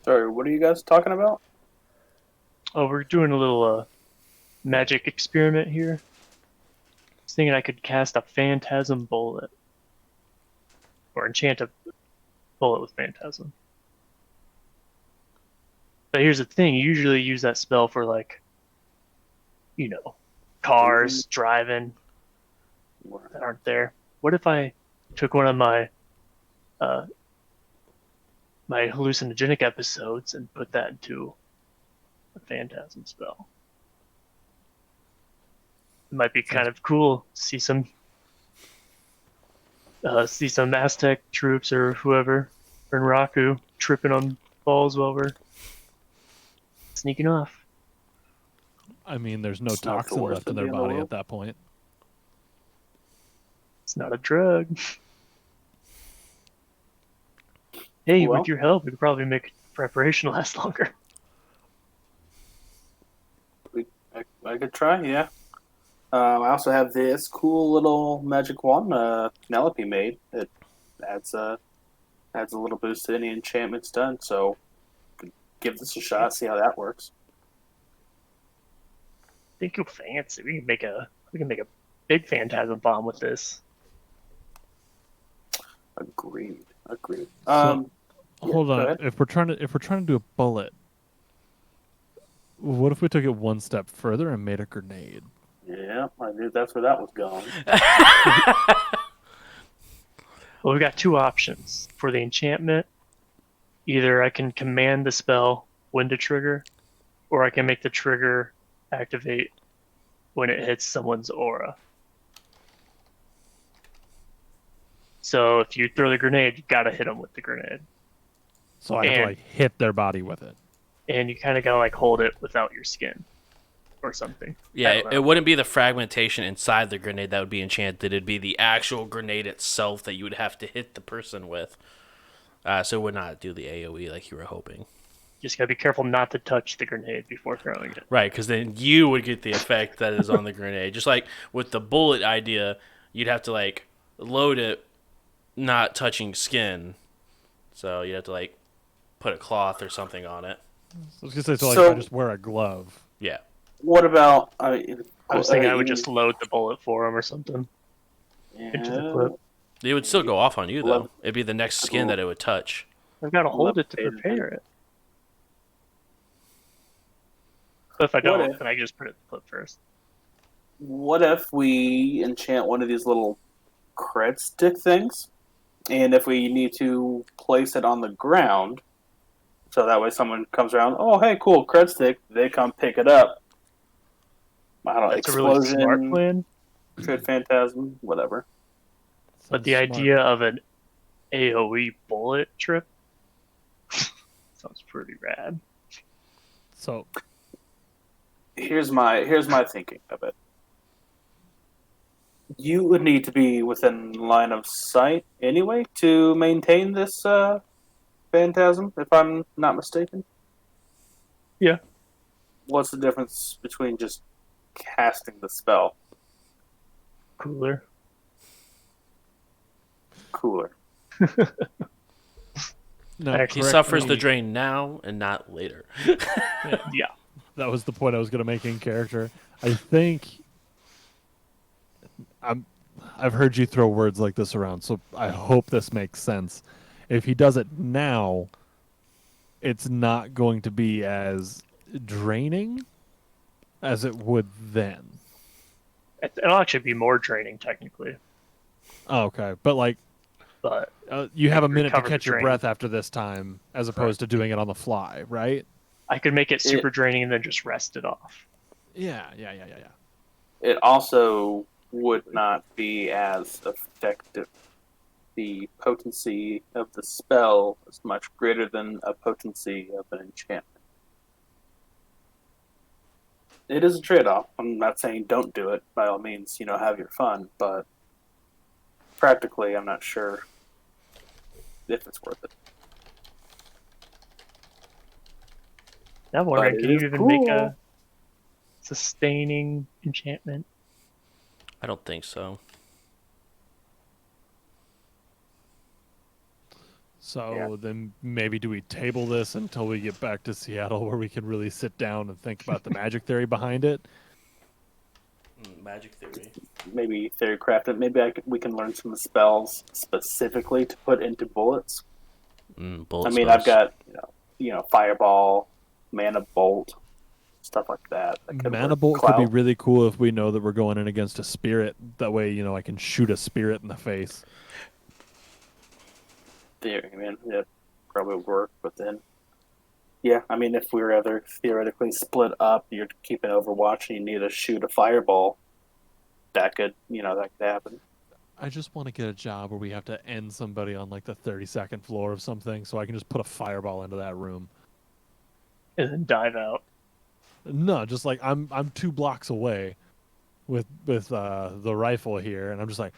Sorry, what are you guys talking about? Oh, we're doing a little magic experiment here. I was thinking I could cast a phantasm bullet. Or enchant a bullet with phantasm. But here's the thing, you usually use that spell for cars, driving that aren't there. What if I took one of my my hallucinogenic episodes and put that into a phantasm spell? It might be kind of cool. See some Aztec troops or whoever, or Raku tripping on balls while we're sneaking off. I mean, there's no It's not the toxin worst left in idea their in the body world. at that point. It's not a drug. Hey, Well. with your help, we could probably make preparation last longer. I could try, yeah. I also have this cool little magic wand Penelope made. It adds a little boost to any enchantments done. So, could give this a shot, see how that works. Think you're fancy. We can make a big phantasm bomb with this. Agreed. So, Yeah, hold go on. ahead. If we're trying to do a bullet, what if we took it one step further and made a grenade? Yeah, I knew that's where that was going. Well, we got two options for the enchantment. Either I can command the spell when to trigger, or I can make the trigger activate when it hits someone's aura. So if you throw the grenade, you gotta hit them with the grenade. So I have to And- like hit their body with it. And you kind of gotta like hold it without your skin. Or something. I Yeah, don't know. it wouldn't be the fragmentation inside the grenade that would be enchanted. It'd be the actual grenade itself that you would have to hit the person with. So it would not do the AoE like you were hoping. Just gotta be careful not to touch the grenade before throwing it. Right, because then you would get the effect that is on the grenade. Just like with the bullet idea, you'd have to like load it not touching skin. So you have to like put a cloth or something on it. So I was gonna say, so like So- I just wear a glove. Yeah. What about? I was thinking I would just load the bullet for him or something into the clip. It would still go off on you, though. Love- It'd be the next skin that it would touch. I've got to hold it to Levitated. prepare it. So if I don't, What if- then I just put it in the clip first. What if we enchant one of these little cred stick things, and if we need to place it on the ground, so that way someone comes around, oh hey, cool cred stick, they come pick it up. I don't know, That's a really smart explosion, plan. cred phantasm, whatever. But the Sounds smart. idea of an AoE bullet trip sounds pretty rad. So Here's my thinking of it. You would need to be within line of sight anyway to maintain this phantasm, if I'm not mistaken. Yeah. What's the difference between just casting the spell? Cooler. Cooler. no, Actually, He correct suffers me. the drain now and not later. Yeah. That was the point I was going to make in character. I think I've heard you throw words like this around, so I hope this makes sense. If he does it now, it's not going to be as draining as it would then. It'll actually be more draining technically, Oh, okay, but like but you have a Like, minute to recover the catch your drain. breath after this time, as opposed to doing it on the fly, right? I could make it super draining and then just rest it off. Yeah. It also would not be as effective. The potency of the spell is much greater than a potency of an enchantment. It is a trade-off. I'm not saying don't do it. By all means, have your fun. But practically, I'm not sure if it's worth it. I'm wondering, But can it you is even make cool. a sustaining enchantment? I don't think so. So Yeah. then maybe do we table this until we get back to Seattle where we can really sit down and think about the magic theory behind it? Magic theory. Maybe theory crafted. Maybe we can learn some spells specifically to put into bullets. Bullet I mean, spells. I've got fireball, mana bolt, stuff like that. Mana work. bolt could be Cloud. really cool if we know that we're going in against a spirit. That way, I can shoot a spirit in the face. Theory, man. Yeah, probably would work. But then, yeah, I mean, if we were ever theoretically split up, you're keeping Overwatch and you need to shoot a fireball, that could happen. I just want to get a job where we have to end somebody on like the 32nd floor of something, so I can just put a fireball into that room. And then dive out. No, just like I'm 2 blocks away with the rifle here, and I'm just like,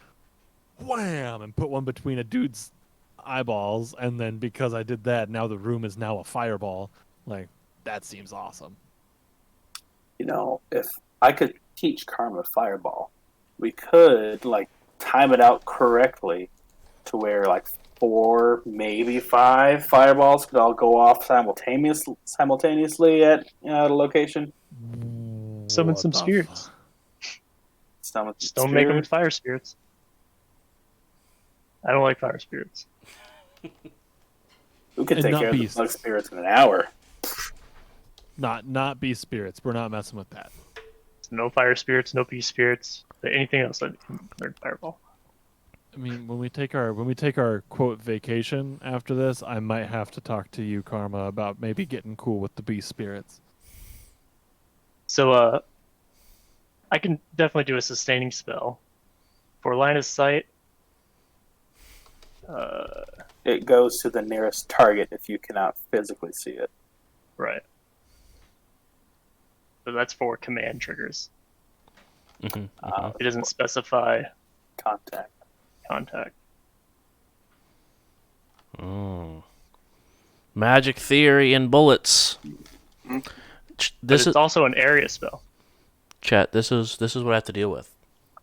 wham, and put one between a dude's eyeballs, and then because I did that, now the room is now a fireball. Like, that seems awesome. If I could teach Karma Fireball, we could time it out correctly to where 4, maybe 5 fireballs could all go off simultaneously at a location. Summon What some the spirits. Just Don't make them with fire spirits. I don't like fire spirits. We could And take not care of beasts. the bug spirits in an hour. Not beast spirits. We're not messing with that. So no fire spirits, no beast spirits. But anything else, I can learn fireball. I mean, when we take our quote vacation after this, I might have to talk to you, Karma, about maybe getting cool with the beast spirits. So, I can definitely do a sustaining spell. For line of sight, It goes to the nearest target if you cannot physically see it. right. So that's for command triggers. Mhm, It doesn't specify Contact. contact. Mm. Magic theory and bullets. But This it's is also an area spell. chat. This is what I have to deal with.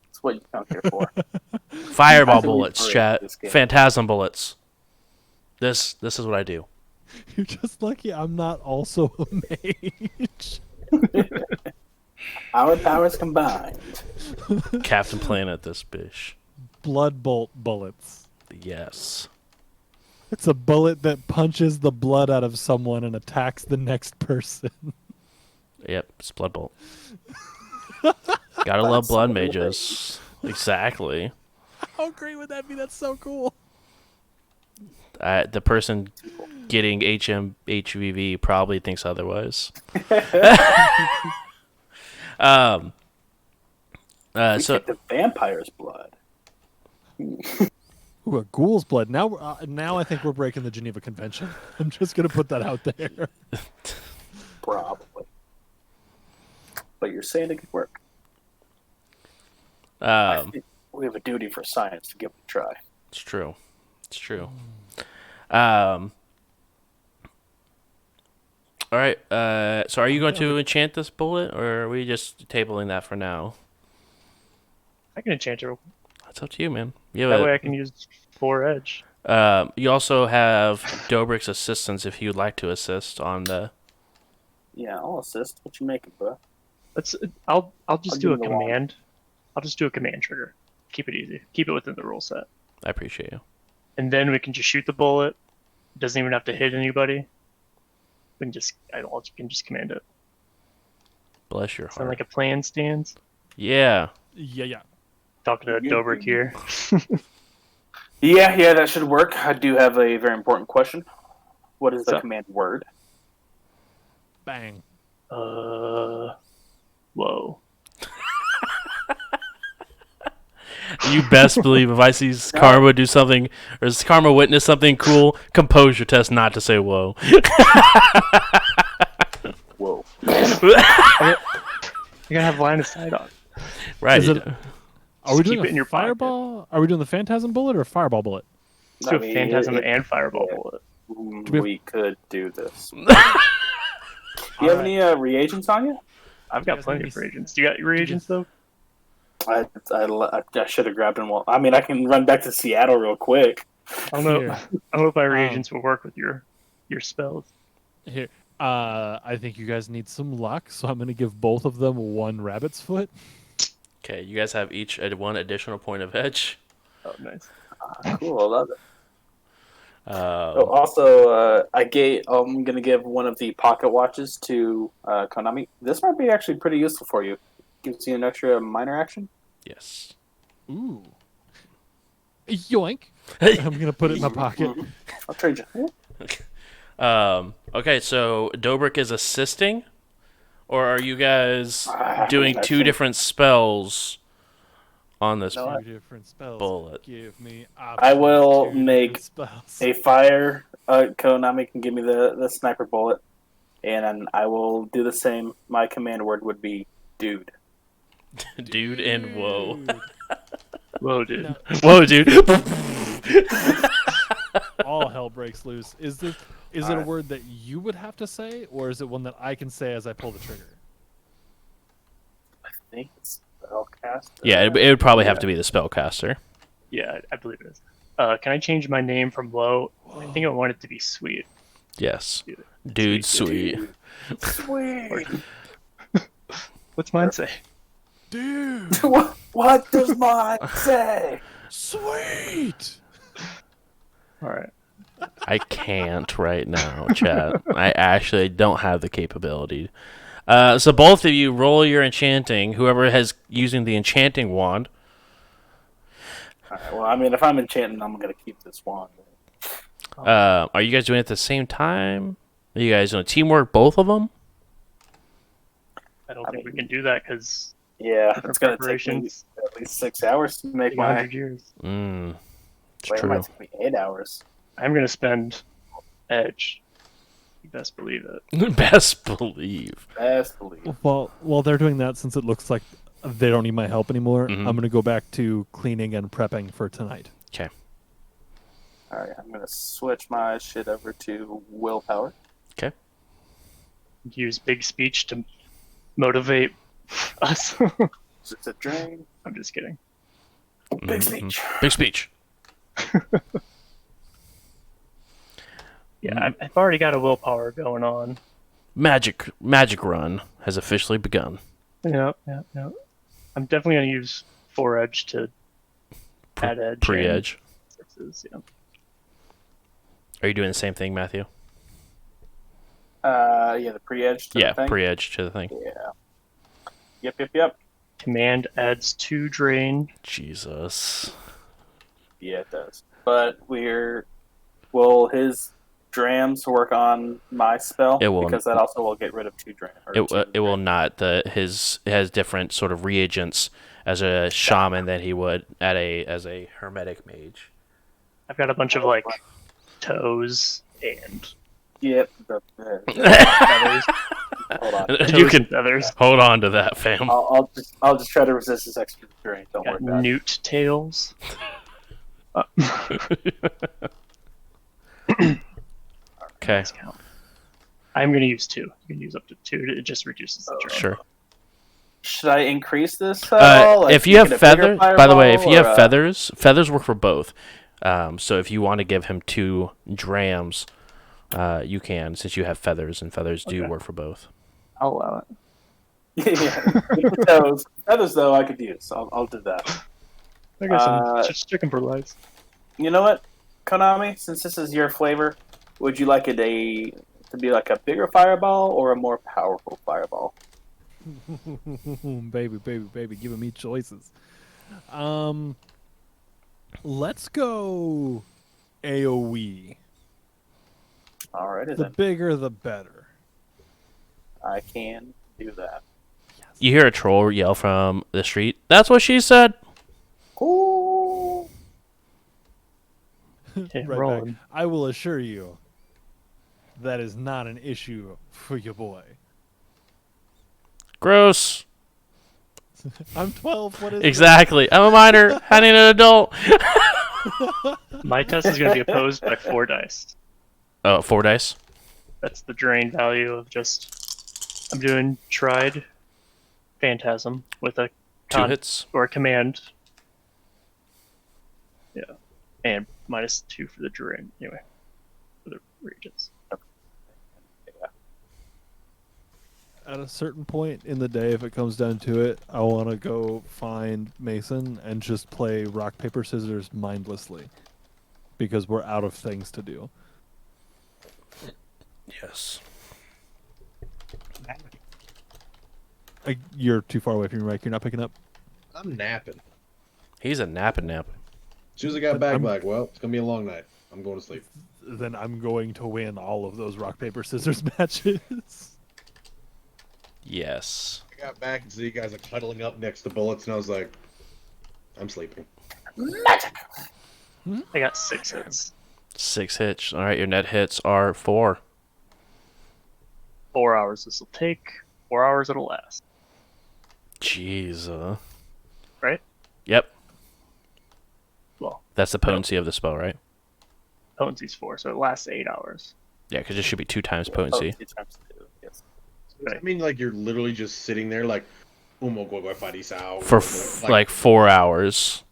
That's what you come here for. Fireball That's what we bullets, play chat. this game. Phantasm bullets. This is what I do. You're just lucky I'm not also a mage. Our powers combined. Captain Planet, this bitch. Blood bolt bullets. Yes. It's a bullet that punches the blood out of someone and attacks the next person. Yep, it's Blood Bolt. Gotta love blood so mages. Exactly. How great would that be? That's so cool. The person getting HVV probably thinks otherwise. We So get the vampire's blood. Ooh, a ghoul's blood. Now I think we're breaking the Geneva Convention. I'm just gonna put that out there. Probably. But you're saying it could work. um, We have a duty for science to give it a try. it's true. It's true. All right. So are you going to enchant this bullet, or are we just tabling that for now? I can enchant it. That's up to you, man. You That have way I can use 4 edge. you also have Dobrik's assistance if you'd like to assist on the. Yeah, I'll assist. What you making, bro? I'll just I'll do a give him the wand. command. I'll just do a command trigger. Keep it easy. Keep it within the rule set. I appreciate you. And then we can just shoot the bullet. It doesn't even have to hit anybody. We can just command it. Bless your Sound heart. like a plan stands? Yeah. Yeah. Talking to Dobrik here. Yeah, that should work. I do have a very important question. What is the So- command word? Bang. Whoa. You best believe if I see Karma do something, or Karma witness something cool, compose your test not to say whoa. Whoa. You gotta have line of sight on. Right. Is it- Are we Just keep doing it in a your pocket. fireball? Are we doing the phantasm bullet or a fireball bullet? Let's do I a mean, phantasm it- and fireball yeah. bullet. We could do this. Do you have any reagents on you? I've got guys plenty need of me- reagents. You got your reagents though? I should have grabbed them. Well, I mean, I can run back to Seattle real quick. I don't know. Here. I don't know if my reagents will work with your spells. Here. I think you guys need some luck, so I'm gonna give both of them 1 rabbit's foot. Okay, you guys have each one additional point of edge. Oh, nice. Cool, I love it. Um, Also, I'm gonna give one of the pocket watches to Konami. This might be actually pretty useful for you. Gives you an extra minor action. yes. Ooh. Yoink. I'm gonna put it in my pocket. I'll trade you. Okay, so Dobrik is assisting, or are you guys I doing mean, I two think- different spells on this? No, 2 different spells. Bullet. Give me I will options, 2 make different spells. A fire. Konami can give me the sniper bullet, and then I will do the same. My command word would be "dude." Dude and whoa. Whoa, dude. No. Whoa, dude. All hell breaks loose. Is it a Alright. word that you would have to say, or is it one that I can say as I pull the trigger? I think it's spellcaster. Yeah, it would probably have to be the spellcaster. Yeah, I believe it is. Can I change my name from Low? I think I want it to be Sweet. Yes. Dude. Dude, sweet. Sweet. What's mine say? Dude, what does mine say? sweet. All right. I can't right now, chat. I actually don't have the capability. So both of you roll your enchanting. Whoever has using the enchanting wand. Alright, well, I mean, if I'm enchanting, I'm gonna keep this wand. Are you guys doing it at the same time? Are you guys doing teamwork, both of them? I don't think we can do that because Yeah, different it's gonna take me preparations. at least 6 hours to make Take my. 100 years. It's Wait, it true. might take me 8 hours. I'm gonna spend Edge. You best believe it. Best believe. Best believe. While they're doing that, since it looks like they don't need my help anymore, Mhm. I'm gonna go back to cleaning and prepping for tonight. Okay. All right, I'm gonna switch my shit over to willpower. Okay. Use big speech to motivate us. It's a drain. I'm just kidding. Big speech. Big speech. Yeah, I've already got a willpower going on. Magic run has officially begun. Yeah. I'm definitely gonna use 4 edge to add edge. Pre-edge. and 6s, yeah. Are you doing the same thing, Matthew? Yeah, the pre-edge. Yeah, thing. pre-edge to the thing. Yeah. Yep. Command adds 2 drain. Jesus. Yeah, it does. But will his drams work on my spell? It will. Because that also will get rid of 2 dram. It will not. It has different sort of reagents as a shaman than he would as a hermetic mage. I've got a bunch of like toes and Yep. feathers. Hold on. Toes You can and feathers. hold on to that, fam. I'll just try to resist this extra drain. Don't worry Got about it. newt tails. Okay. Let's count. I'm gonna use 2. You can use up to 2. It just reduces the drain. Sure. Should I increase this at all? Like, If you have make it a bigger feather, by the way, if fireball, you have or, feathers work for both. So if you want to give him 2 drams, you can, since you have feathers, and feathers do Okay. work for both. I'll allow it. yeah, toes. Feathers though I could use. I'll do that. I got some just chicken for lights. You know what, Konami? Since this is your flavor, would you like it to be like a bigger fireball or a more powerful fireball? baby, giving me choices. Let's go AoE. Alrighty The then, bigger, the better. I can do that. You hear a troll yell from the street. That's what she said. Ooh. Okay, Right rolling. back. I will assure you, that is not an issue for your boy. Gross. I'm 12. What is Exactly. I'm a minor. I need an adult. My test is gonna be opposed by 4 dice. Oh, 4 dice. That's the drain value of just. I'm doing tried phantasm with a 2 hits. or a command. Yeah, and -2 for the drain. Anyway, for the regions. At a certain point in the day, if it comes down to it, I want to go find Mason and just play rock, paper, scissors mindlessly. Because we're out of things to do. Yes. You're too far away from your mic. You're not picking up. I'm napping. He's a napping nap. As soon as I got back, I'm- like, well, it's gonna be a long night. I'm going to sleep. Then I'm going to win all of those rock, paper, scissors matches. Yes. I got back and see you guys are cuddling up next to bullets, and I was like, I'm sleeping. I got 6 hits. 6 hits. All right, your net hits are 4. 4 hours this will take. 4 hours it'll last. Jeez. Right? Yep. Well, That's the potency of the spell, right? potency's 4, so it lasts 8 hours. Yeah, because it should be 2 times potency. 2 times 2. Yes. Does that mean like you're literally just sitting there like, umo go out For like 4 hours.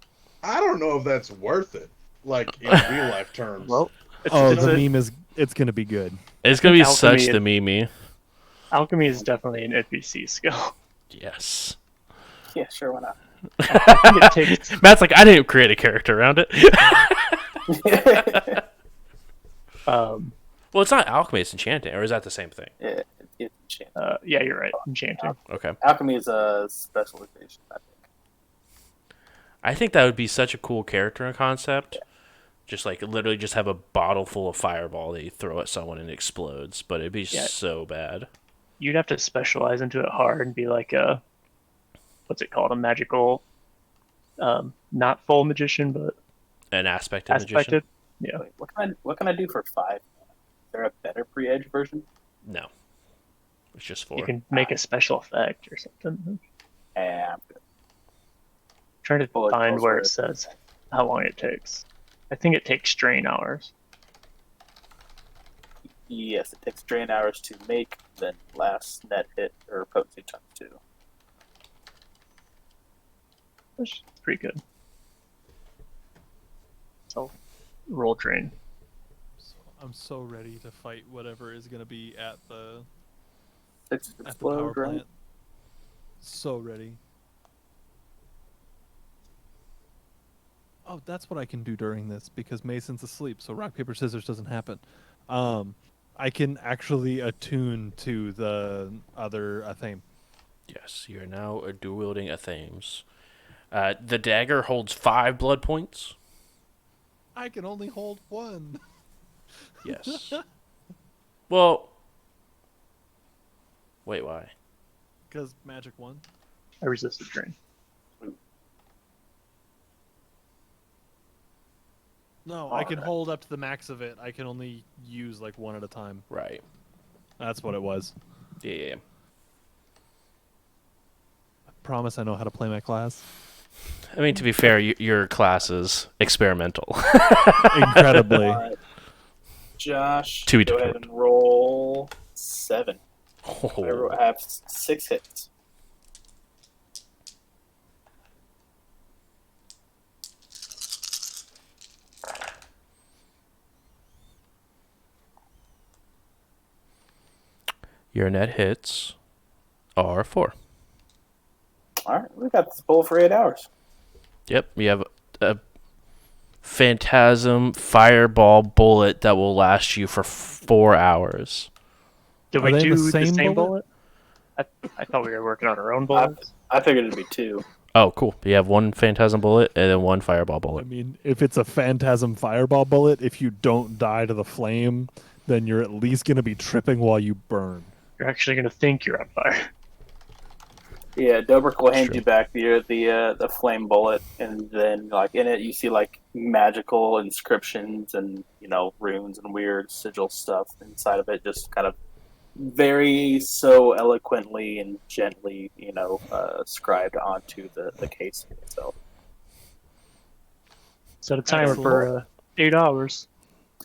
I don't know if that's worth it. Like in real life terms. Well, Oh, it's the a- meme is. It's gonna be good. It's going to be Alchemy such is- the meme. alchemy is definitely an NPC skill. Yes. Yeah, sure. Why not? It takes Matt's like, I didn't create a character around it. Well, it's not alchemy, it's enchanting. Or is that the same thing? Yeah, it's enchanting. yeah, you're right. Enchanting. Okay. Alchemy is a specialization, I think. I think that would be such a cool character and concept. Just like literally just have a bottle full of fireball that you throw at someone and it explodes. But it'd be Yeah. so bad. You'd have to specialize into it hard and be like a what's it called? A magical, not full magician, but An aspected magician? aspected. Yeah. Wait, what can I do for 5? Is there a better pre-edge version? No. It's just You 4. can make a special effect or something. Yeah, I'm good. Trying to Bullet find bills where for it it. says how long it takes. I think it takes strain hours. Yes, it takes drain hours to make, then last net hit or potency times 2. Which is pretty good. So, roll drain. So I'm so ready to fight whatever is gonna be at the 6 at the power explode, right? plant. So ready. Oh, that's what I can do during this because Mason's asleep, so rock paper scissors doesn't happen. I can actually attune to the other theme. Yes, you are now dual-wielding Athames. The dagger holds 5 blood points. I can only hold 1. Yes. Well, wait, why? Because magic 1. I resisted drain. No, I can hold up to the max of it. I can only use like 1 at a time. Right. That's what it was. Yeah. I promise I know how to play my class. I mean, to be fair, your class is experimental. Incredibly. Josh, To be go ahead determined. and roll 7. Oh. I have 6 hits. Your net hits are 4. All right, we got this bowl for 8 hours. Yep, you have a phantasm fireball bullet that will last you for 4 hours. Did Are we they do the the same same bullet? bullet? I thought we were working on our own bullets. I figured it'd be 2. Oh, cool. You have 1 phantasm bullet and then 1 fireball I bullet. mean, if it's a phantasm fireball bullet, if you don't die to the flame, then you're at least going to be tripping while you burn. You're actually going to think you're on fire. Yeah, Dobrik will hand True. you back the flame bullet, and then like in it you see like magical inscriptions and runes and weird sigil stuff inside of it, just kind of very so eloquently and gently scribed onto the case itself. Set a timer for 8 hours.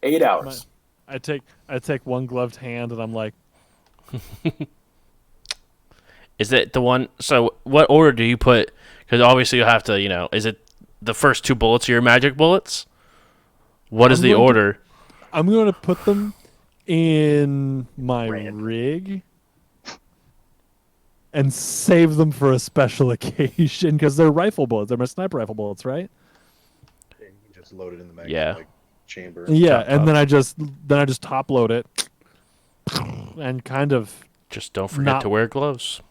8 hours. I take one gloved hand and I'm like, Is it the one? So, what order do you put? Because obviously you'll have to, is it the first 2 bullets are your magic bullets? What is the order? I'm going to put them in my Random. rig and save them for a special occasion because they're rifle bullets. They're my sniper rifle bullets, right? You can just load it in the mag Yeah. like, chamber. Yeah, Top and up. then I just top load it and kind of Just don't forget to wear gloves.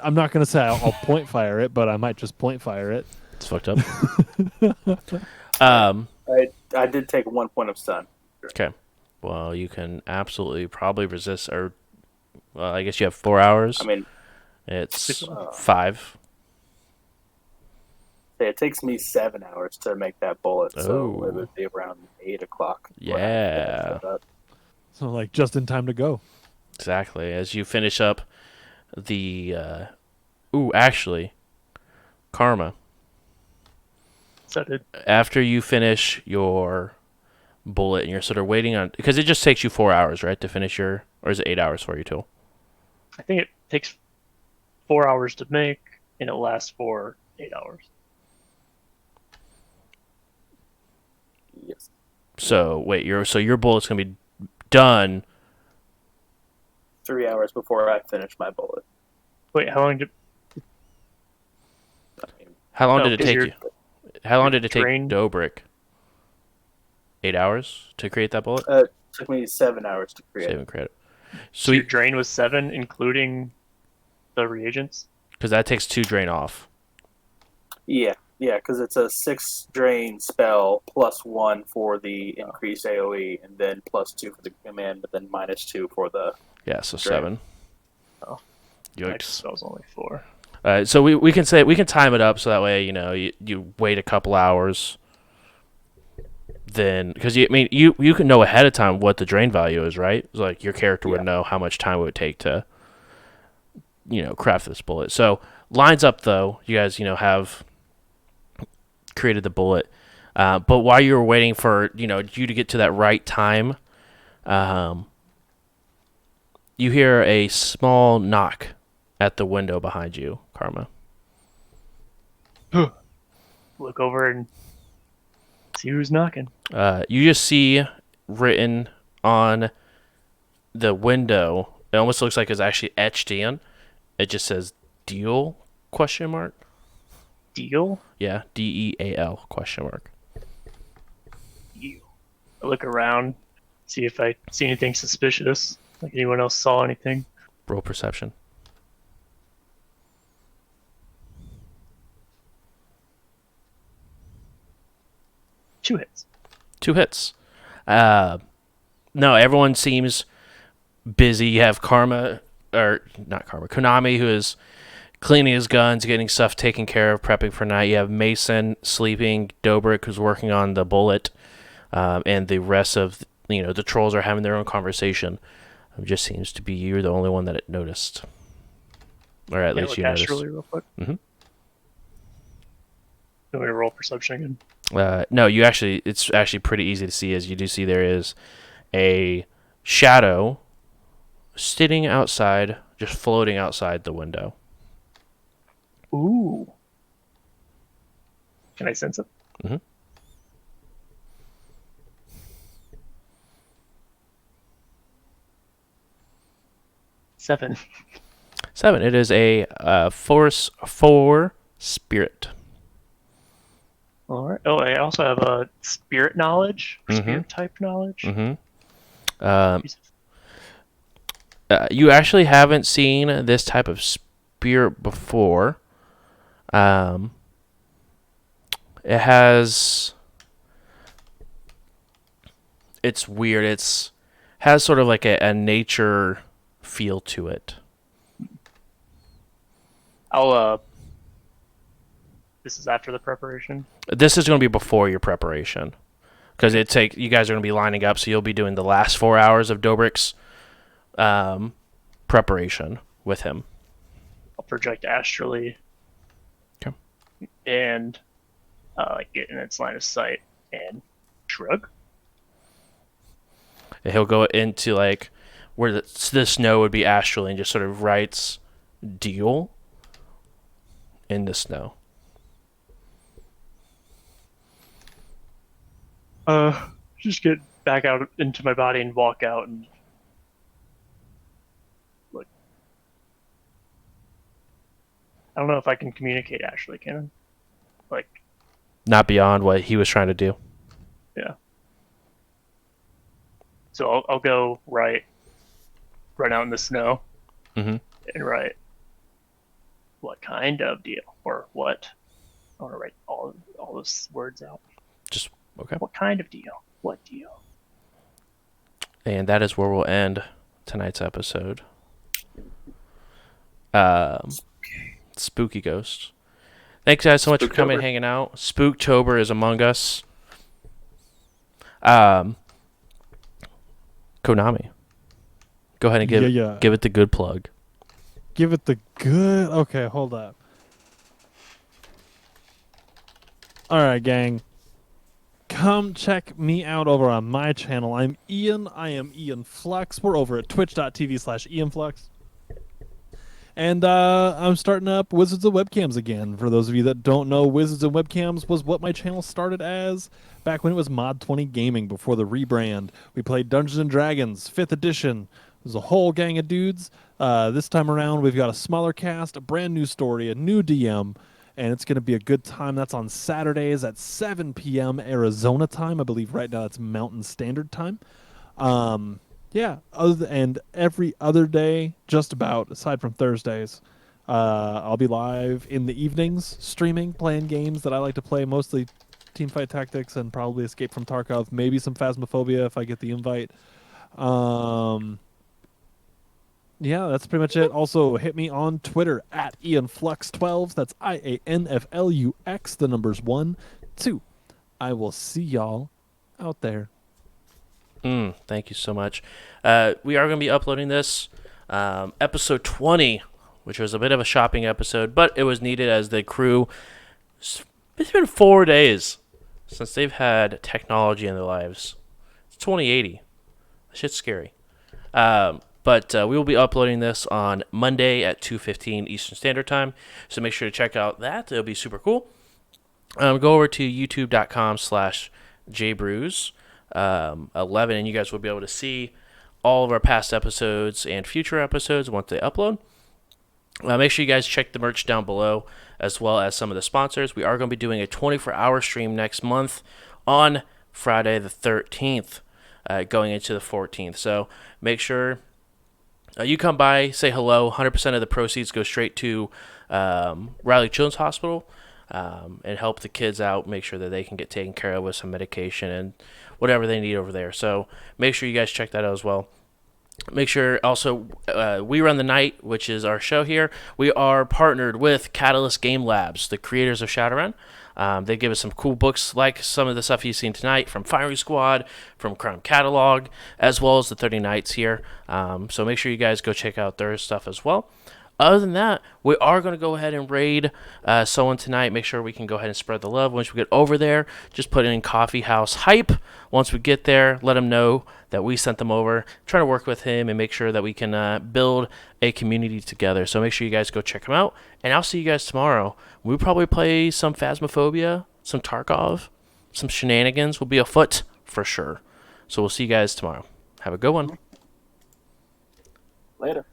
I'm not going to say I'll point fire it, but I might just point fire it. It's fucked up. I did take 1 point of stun. Okay. Well, you can absolutely probably resist, or well, I guess you have 4 hours. I mean, It's 5. it takes me 7 hours to make that bullet, so Oh. it would be around 8 o'clock. when I Yeah. finish it up. So like just in time to go. Exactly. As you finish up the actually, Karma. Set it. After you finish your bullet and you're sort of waiting on, because it just takes you 4 hours, right, to finish your, or is it 8 hours for you too? I think it takes 4 hours to make, and it lasts for 8 hours. Yes. So wait, your bullet's gonna be done. 3 hours before I finish my bullet. Wait, how long did... I mean, How long No, did it 'cause take you're- you? How long you're did it take drained. Dobrik? 8 hours to create that bullet? it took me 7 hours to create. Saving credit. So your Sweet, drain was 7, including the reagents? because that takes 2 drain off. Yeah, because it's a 6 drain spell plus 1 for the increased AoE, and then plus 2 for the command, but then minus 2 for the. Yeah, so Drain. 7. Oh. Yikes. Next spell's only 4. So we can say we can time it up so that way you wait a couple hours. Then, because you can know ahead of time what the drain value is, right? It's like your character would know how much time it would take to craft this bullet. So lines up though, you guys have created the bullet, but while you were waiting for you to get to that right time, you hear a small knock at the window behind you, Karma. Look over and see who's knocking. You just see written on the window. It almost looks like it's actually etched in. It just says "deal?" ? Deal? Yeah, DEAL ? Deal. I look around, see if I see anything suspicious. Like anyone else saw anything. Roll perception. Two hits. 2 hits. No, everyone seems busy. You have Konami, who is cleaning his guns, getting stuff taken care of, prepping for night. You have Mason sleeping, Dobrik, who's working on the bullet, and the rest of the trolls are having their own conversation. It just seems to be you're the only one that it noticed, or at least you noticed. Astrally real quick. Mm-hmm. You want me to roll perception again? No, it's actually pretty easy to see, as you do see there is a shadow sitting outside, just floating outside the window. Ooh. Can I sense it? Mm-hmm. Seven. It is a force 4 spirit. All right. Oh, I also have a spirit knowledge, spirit type knowledge. Mm-hmm. You actually haven't seen this type of spirit before. It has. It's weird. Has sort of like a nature feel to it. This is after the preparation. This is going to be before your preparation, because you guys are going to be lining up, so you'll be doing the last 4 hours of Dobrik's preparation with him. I'll project astrally. Okay. And get in its line of sight and shrug. And he'll go into like where the snow would be astrally and just sort of writes "deal" in the snow. Just get back out into my body and walk out and look. I don't know if I can communicate actually, can I? Like, not beyond what he was trying to do. Yeah. So I'll go run out in the snow, and write what kind of deal or what. I want to write all those words out. Just okay. What kind of deal? What deal? And that is where we'll end tonight's episode. Spooky Ghosts. Thanks guys so much for coming and hanging out. Spooktober is among us. Konami, go ahead and give it the good plug. Give it the good. Okay, hold up. All right, gang. Come check me out over on my channel. I'm Ian. I am Ian Flux. We're over at twitch.tv/IanFlux. And I'm starting up Wizards of Webcams again. For those of you that don't know, Wizards of Webcams was what my channel started as back when it was Mod 20 Gaming before the rebrand. We played Dungeons & Dragons 5th edition. There's a whole gang of dudes. This time around, we've got a smaller cast, a brand new story, a new DM, and it's going to be a good time. That's on Saturdays at 7 p.m. Arizona time. I believe right now it's Mountain Standard Time. Yeah, and every other day, just about, aside from Thursdays, I'll be live in the evenings, streaming, playing games that I like to play, mostly Teamfight Tactics and probably Escape from Tarkov, maybe some Phasmophobia if I get the invite. Yeah, that's pretty much it. Also, hit me on Twitter at IanFlux12. That's IANFLUX, the numbers 1, 2. I will see y'all out there. Thank you so much. We are going to be uploading this episode 20, which was a bit of a shopping episode, but it was needed as the crew. It's been 4 days since they've had technology in their lives. It's 2080. Shit's scary. But we will be uploading this on Monday at 2:15 Eastern Standard Time, so make sure to check out that. It'll be super cool. Go over to youtube.com/jbrews11, and you guys will be able to see all of our past episodes and future episodes once they upload. Make sure you guys check the merch down below, as well as some of the sponsors. We are going to be doing a 24-hour stream next month on Friday the 13th, going into the 14th. So make sure you come by, say hello. 100% of the proceeds go straight to Riley Children's Hospital, and help the kids out, make sure that they can get taken care of with some medication and whatever they need over there. So make sure you guys check that out as well. Make sure also, We Run the Night, which is our show here. We are partnered with Catalyst Game Labs, the creators of Shadowrun. They give us some cool books like some of the stuff you've seen tonight from Firing Squad, from Crime Catalog, as well as the 30 Nights here. So make sure you guys go check out their stuff as well. Other than that, we are going to go ahead and raid someone tonight. Make sure we can go ahead and spread the love. Once we get over there, just put in Coffee House Hype. Once we get there, let them know that we sent them over. Trying to work with him and make sure that we can build a community together. So make sure you guys go check him out. And I'll see you guys tomorrow. We'll probably play some Phasmophobia, some Tarkov, some shenanigans will be afoot for sure. So we'll see you guys tomorrow. Have a good one. Later.